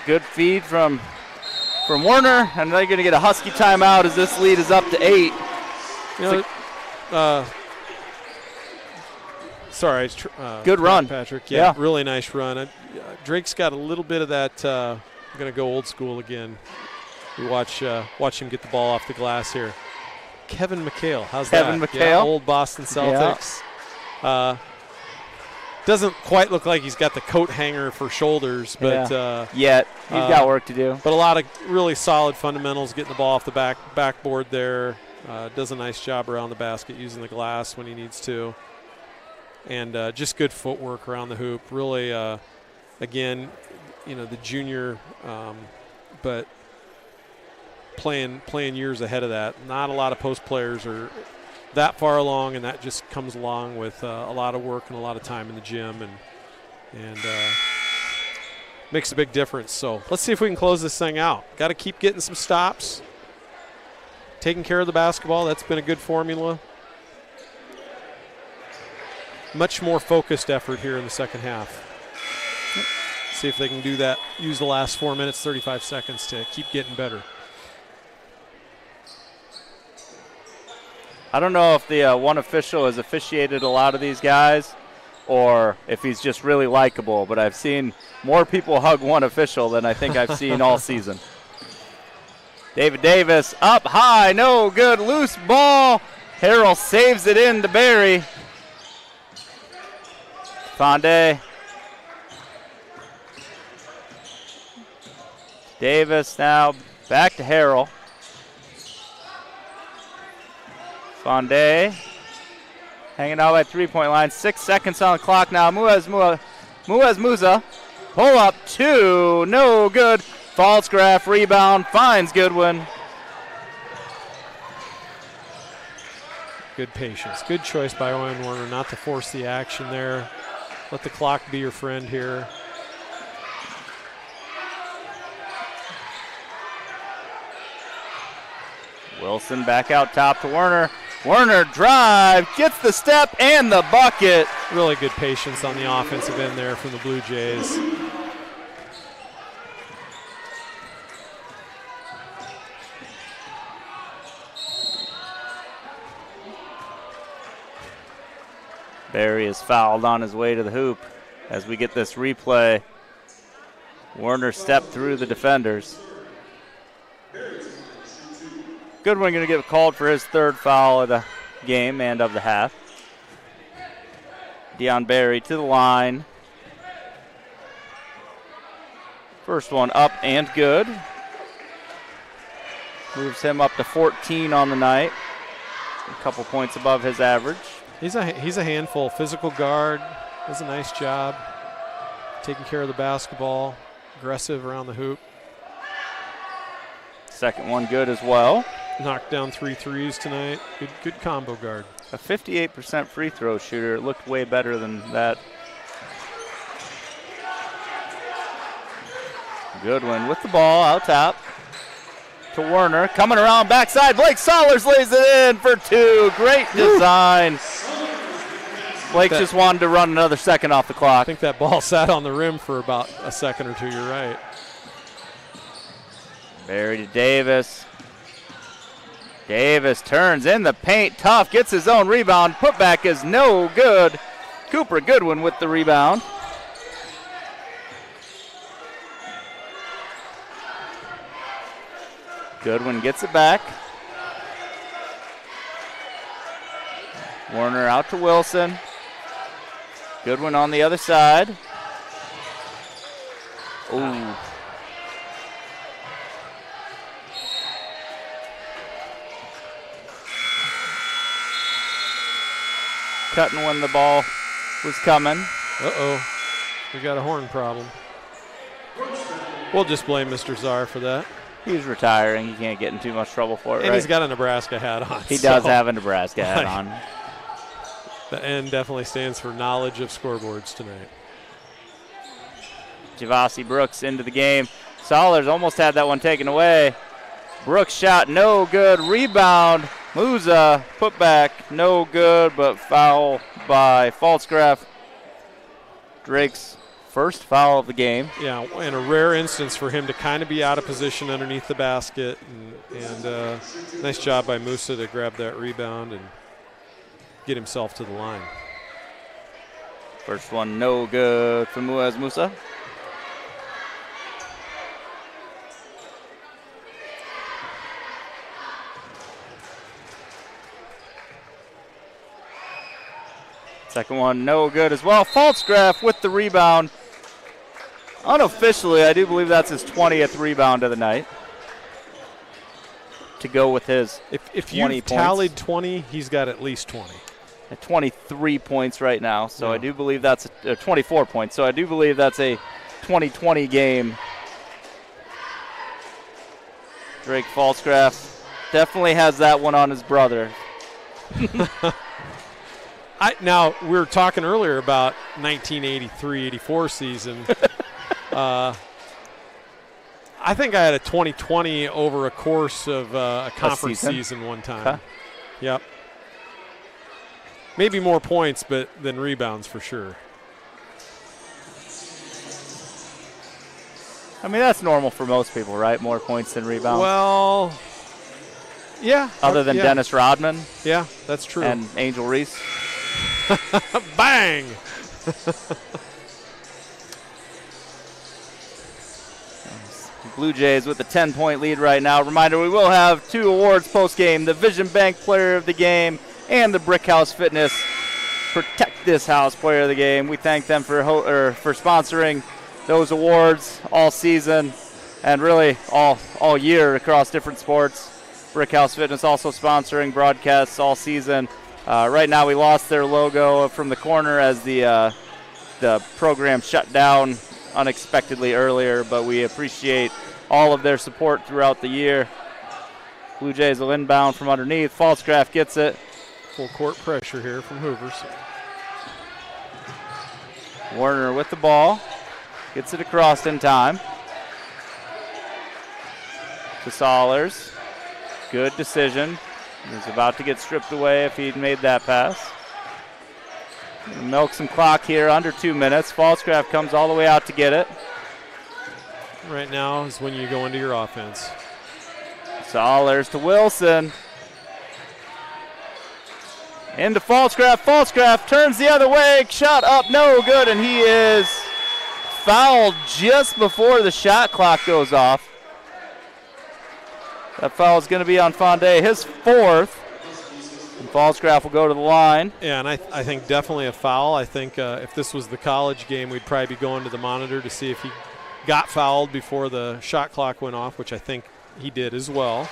S1: Good feed from Werner. And they're going to get a Husky timeout as this lead is up to 8. Good run,
S2: Patrick. Yeah, really nice run. Drake's got a little bit of that. I'm going to go old school again. We watch him get the ball off the glass here. Kevin McHale, how's that?
S1: Kevin McHale,
S2: yeah, old Boston Celtics. Yeah. Doesn't quite look like he's got the coat hanger for shoulders, but
S1: yet he's got work to do.
S2: But a lot of really solid fundamentals, getting the ball off the backboard there. Does a nice job around the basket, using the glass when he needs to, and just good footwork around the hoop. Really, again, the junior, but playing years ahead of that. Not a lot of post players are that far along, and that just comes along with a lot of work and a lot of time in the gym, and makes a big difference. So let's see if we can close this thing out. Got to keep getting some stops, taking care of the basketball. That's been a good formula. Much more focused effort here in the second half. See if they can do that, use the last 4 minutes, 35 seconds to keep getting better.
S1: I don't know if the one official has officiated a lot of these guys or if he's just really likable, but I've seen more people hug one official than I think I've seen all season. David Davis up high, no good, loose ball. Harrell saves it in to Barry. Fonde. Davis now back to Harrell. Fonde hanging out by 3-point line. 6 seconds on the clock now. Muza. Pull up 2. No good. Falsgraf rebound. Finds Goodwin.
S2: Good patience. Good choice by Owen Warner not to force the action there. Let the clock be your friend here.
S1: Wilson back out top to Werner. Werner drive, gets the step and the bucket.
S2: Really good patience on the offensive end there from the Blue Jays.
S1: Barry is fouled on his way to the hoop as we get this replay. Werner stepped through the defenders. Goodwin going to get called for his 3rd foul of the game and of the half. Deion Barry to the line. First one up and good. Moves him up to 14 on the night. A couple points above his average.
S2: He's a handful. Physical guard. Does a nice job taking care of the basketball. Aggressive around the hoop.
S1: Second one good as well.
S2: Knocked down 3 threes tonight. Good combo guard.
S1: A 58% free throw shooter. It looked way better than that. Goodwin with the ball out top to Werner. Coming around backside. Blake Sollers lays it in for 2. Great design. Blake just wanted to run another second off the clock.
S2: I think that ball sat on the rim for about a second or 2. You're right.
S1: Barry to Davis. Davis turns in the paint. Tough gets his own rebound. Putback is no good. Cooper Goodwin with the rebound. Goodwin gets it back. Werner out to Wilson. Goodwin on the other side. Ooh. Cutting when the ball was coming.
S2: Uh-oh. We got a horn problem. We'll just blame Mr. Czar for that.
S1: He's retiring. He can't get in too much trouble for it,
S2: and
S1: right?
S2: He's got a Nebraska hat on.
S1: He does have a Nebraska hat on.
S2: The N definitely stands for knowledge of scoreboards tonight.
S1: Javasi Brooks into the game. Sollers almost had that one taken away. Brooks shot no good. Rebound. Muza put back no good, but foul by Falsgraf. Drake's first foul of the game.
S2: Yeah, and a rare instance for him to kind of be out of position underneath the basket. And nice job by Musa to grab that rebound and get himself to the line.
S1: First one no good for Muaz Musa. Second one no good as well. Falsgraf with the rebound. Unofficially, I do believe that's his 20th rebound of the night. To go with his
S2: if
S1: 20
S2: you've
S1: points.
S2: tallied 20, he's got at least 20.
S1: At 23 points right now, so
S2: Yeah.
S1: I do believe that's 24 points. So I do believe that's a 2020 game. Drake Falsgraf definitely has that one on his brother.
S2: Now, we were talking earlier about 1983-84 season. I think I had a 2020 over a course of a conference season one time.
S1: Huh?
S2: Yep. Maybe more points than rebounds for sure.
S1: I mean, that's normal for most people, right? More points than rebounds.
S2: Well, yeah.
S1: Other than Dennis Rodman.
S2: Yeah, that's true.
S1: And Angel Reese.
S2: Bang!
S1: Blue Jays with a 10-point lead right now. Reminder, we will have 2 awards post-game, the Vision Bank Player of the Game and the Brick House Fitness Protect This House Player of the Game. We thank them for sponsoring those awards all season and really all year across different sports. Brick House Fitness also sponsoring broadcasts all season. Right now we lost their logo from the corner as the program shut down unexpectedly earlier, but we appreciate all of their support throughout the year. Blue Jays will inbound from underneath. Falscraft gets it.
S2: Full court pressure here from Hoovers.
S1: Warner with the ball. Gets it across in time. To Sahlers. Good decision. He's about to get stripped away if he'd made that pass. Milk some clock here, under 2 minutes. Falscraft comes all the way out to get it.
S2: Right now is when you go into your offense.
S1: Sahlers to Wilson. Into Falscraft. Falscraft turns the other way. Shot up, no good, and he is fouled just before the shot clock goes off. That foul is going to be on Fonde, his 4th. And Falscraft will go to the line.
S2: Yeah, and I think definitely a foul. I think if this was the college game, we'd probably be going to the monitor to see if he got fouled before the shot clock went off, which I think he did as well.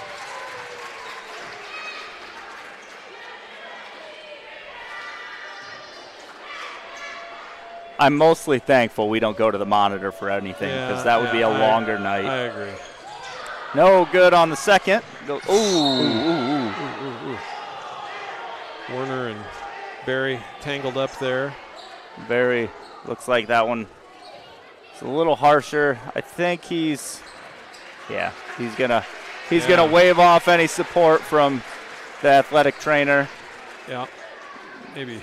S1: I'm mostly thankful we don't go to the monitor for anything because that would be a longer night.
S2: I agree.
S1: No good on the second.
S2: Warner and Barry tangled up there.
S1: Barry looks like that one is a little harsher. I think he's gonna wave off any support from the athletic trainer.
S2: Yeah, maybe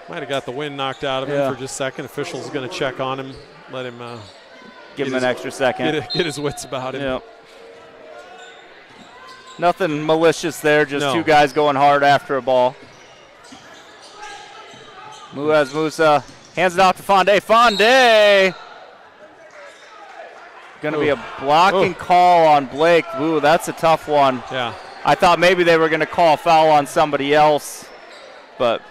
S2: might have got the wind knocked out of him for just a second. Official's going to check on him, let him
S1: give him an extra second.
S2: Get his wits about him.
S1: Yep. Nothing malicious there, just 2 guys going hard after a ball. Muaz Musa hands it off to Fonde. Fonde! Going to be a blocking call on Blake. Ooh, that's a tough one.
S2: Yeah.
S1: I thought maybe they were going to call a foul on somebody else, but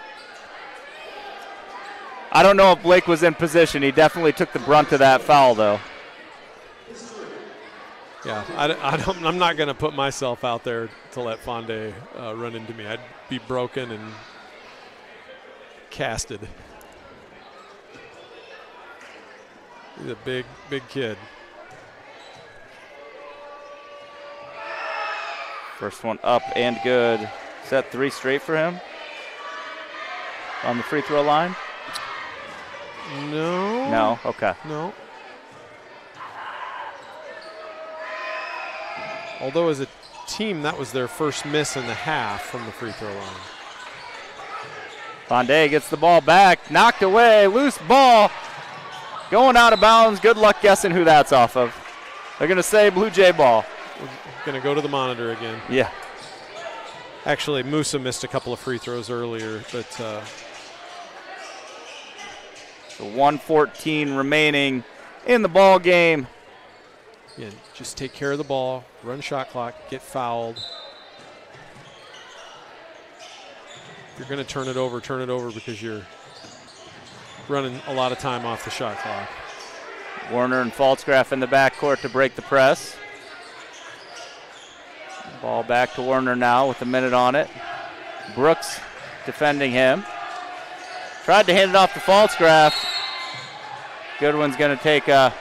S1: I don't know if Blake was in position. He definitely took the brunt of that foul, though.
S2: Yeah, I'm not going to put myself out there to let Fonde run into me. I'd be broken and casted. He's a big kid.
S1: First one up and good. Is that 3 straight for him on the free throw line?
S2: No.
S1: No? Okay.
S2: No. Although as a team, that was their first miss in the half from the free throw line.
S1: Fonde gets the ball back, knocked away, loose ball, going out of bounds. Good luck guessing who that's off of. They're going to say Blue Jay ball.
S2: We're going to go to the monitor again.
S1: Yeah.
S2: Actually, Musa missed a couple of free throws earlier, but
S1: so 1:14 remaining in the ball game.
S2: Yeah, just take care of the ball, run shot clock, get fouled. If you're going to turn it over because you're running a lot of time off the shot clock.
S1: Warner and Falscraft in the backcourt to break the press. Ball back to Warner now with a minute on it. Brooks defending him. Tried to hand it off to Falscraft. Goodwin's going to take a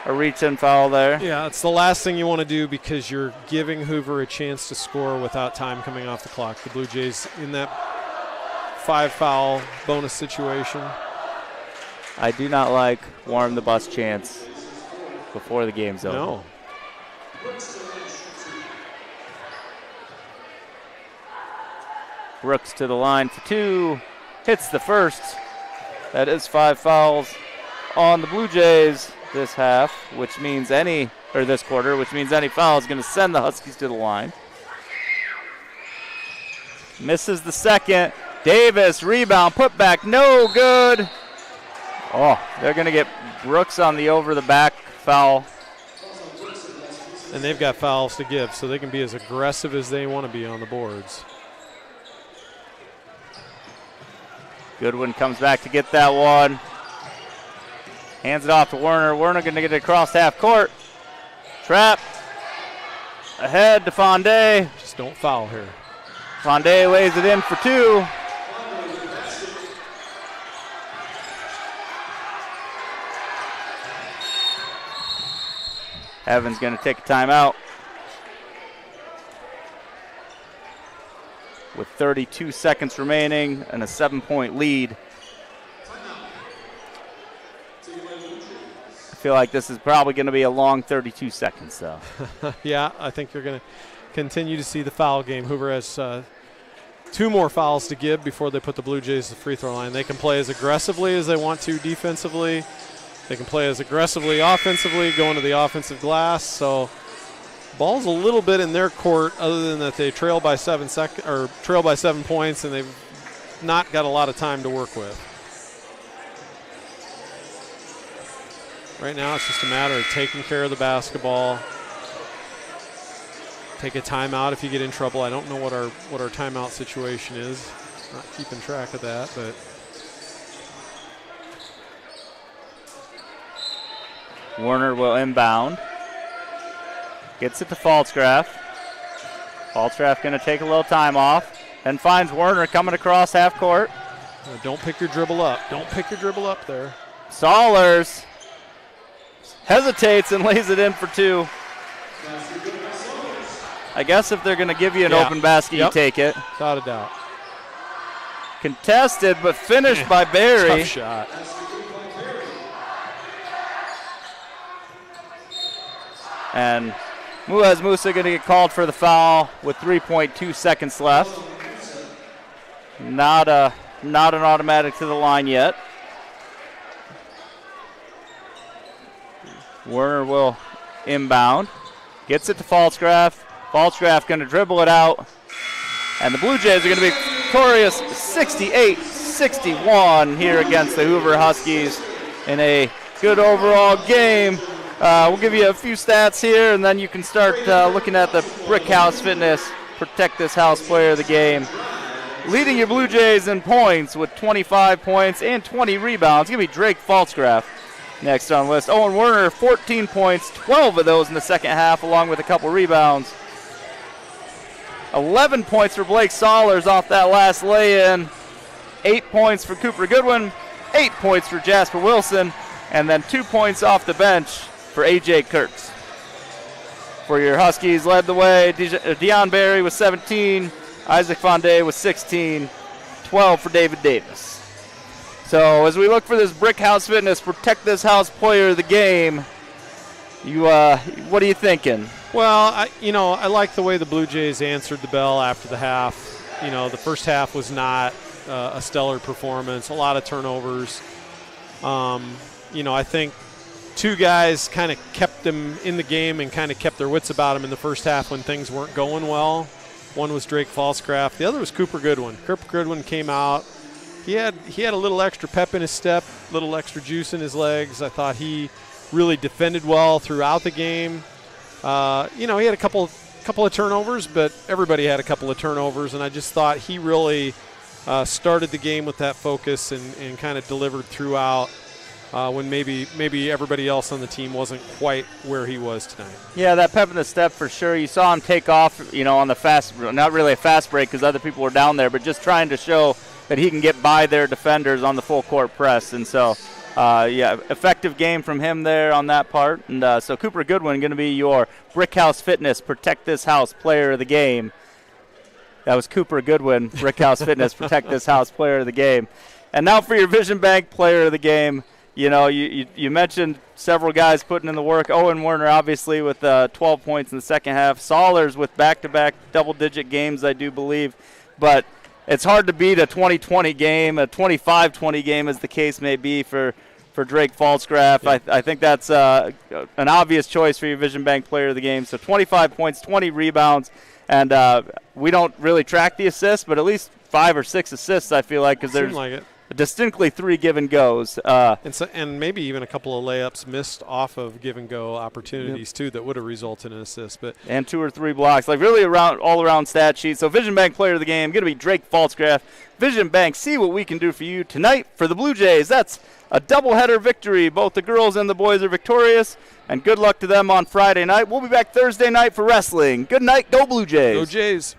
S1: reach-in foul there.
S2: Yeah, it's the last thing you want to do because you're giving Hoover a chance to score without time coming off the clock. The Blue Jays in that 5-foul bonus situation.
S1: I do not like warm the bus chance before the game's over.
S2: No.
S1: Brooks to the line for 2. Hits the first. That is 5 fouls on the Blue Jays. this half, which means this quarter, which means any foul is going to send the Huskies to the line. Misses the second. Davis, rebound, put back, no good. Oh, they're going to get Brooks on the over-the-back foul.
S2: And they've got fouls to give, so they can be as aggressive as they want to be on the boards.
S1: Goodwin comes back to get that one. Hands it off to Werner. Werner going to get it across half court. Trap. Ahead to Fonde.
S2: Just don't foul here.
S1: Fonde lays it in for two. Evans going to take a timeout. With 32 seconds remaining and a 7-point lead. I feel like this is probably going to be a long 32 seconds, though.
S2: Yeah, I think you're going to continue to see the foul game. Hoover has 2 more fouls to give before they put the Blue Jays at the free throw line. They can play as aggressively as they want to defensively. They can play as aggressively offensively, going to the offensive glass. So ball's a little bit in their court, other than that they trail by 7 points, and they've not got a lot of time to work with. Right now, it's just a matter of taking care of the basketball. Take a timeout if you get in trouble. I don't know what our timeout situation is. Not keeping track of that, but.
S1: Werner will inbound. Gets it to Falsgraf. Falsgraf going to take a little time off and finds Werner coming across half court.
S2: Don't pick your dribble up. Don't pick your dribble up there.
S1: Sahlers hesitates and lays it in for two. I guess if they're going to give you an open basket, you take it.
S2: Without a doubt.
S1: Contested, but finished by Barry.
S2: Tough shot.
S1: And Muaz Musa going to get called for the foul with 3.2 seconds left. Not an automatic to the line yet. Werner will inbound. Gets it to Falsgraf. Falsgraf going to dribble it out. And the Blue Jays are going to be victorious 68-61 here against the Hoover Huskies in a good overall game. We'll give you a few stats here, and then you can start looking at the Brickhouse Fitness Protect This House Player of the Game. Leading your Blue Jays in points with 25 points and 20 rebounds. It's going to be Drake Falsgraf next on the list. Owen Werner, 14 points, 12 of those in the second half, along with a couple rebounds. 11 points for Blake Sahlers off that last lay-in. 8 points for Cooper Goodwin, 8 points for Jasper Wilson, and then 2 points off the bench for A.J. Kurtz. For your Huskies, led the way, Deion Barry with 17, Isaac Fonde with 16, 12 for David Davis. So as we look for this Brickhouse Fitness Protect This House Player of the Game, what are you thinking?
S2: Well, I like the way the Blue Jays answered the bell after the half. The first half was not a stellar performance, a lot of turnovers. I think 2 guys kind of kept them in the game and kind of kept their wits about them in the first half when things weren't going well. One was Drake Falsgraf. The other was Cooper Goodwin. Cooper Goodwin came out. He had a little extra pep in his step, a little extra juice in his legs. I thought he really defended well throughout the game. He had a couple of turnovers, but everybody had a couple of turnovers, and I just thought he really started the game with that focus and kind of delivered throughout. When maybe everybody else on the team wasn't quite where he was tonight. Yeah,
S1: that pep in the step for sure. You saw him take off, on the fast, not really a fast break because other people were down there, but just trying to show that he can get by their defenders on the full court press. And so, effective game from him there on that part. And so Cooper Goodwin going to be your Brickhouse Fitness Protect This House Player of the Game. That was Cooper Goodwin, Brickhouse Fitness Protect This House Player of the Game. And now for your Vision Bank Player of the Game. You mentioned several guys putting in the work. Owen Werner, obviously, with 12 points in the second half. Sahlers with back-to-back double-digit games, I do believe. But it's hard to beat a 20-20 game, a 25-20 game, as the case may be for for Drake Falsgraf.
S2: Yeah.
S1: I think that's an obvious choice for your Vision Bank player of the game. So 25 points, 20 rebounds, and we don't really track the assists, but at least 5 or 6 assists, I feel like, because there's
S2: like it.
S1: distinctly 3 give and goes.
S2: And maybe even a couple of layups missed off of give and go opportunities too that would have resulted in assists.
S1: And 2 or 3 blocks, like really all around stat sheet. So Vision Bank player of the game going to be Drake Falsgraf. Vision Bank, see what we can do for you tonight for the Blue Jays. That's a doubleheader victory. Both the girls and the boys are victorious, and good luck to them on Friday night. We'll be back Thursday night for wrestling. Good night, go Blue Jays.
S2: Go Jays.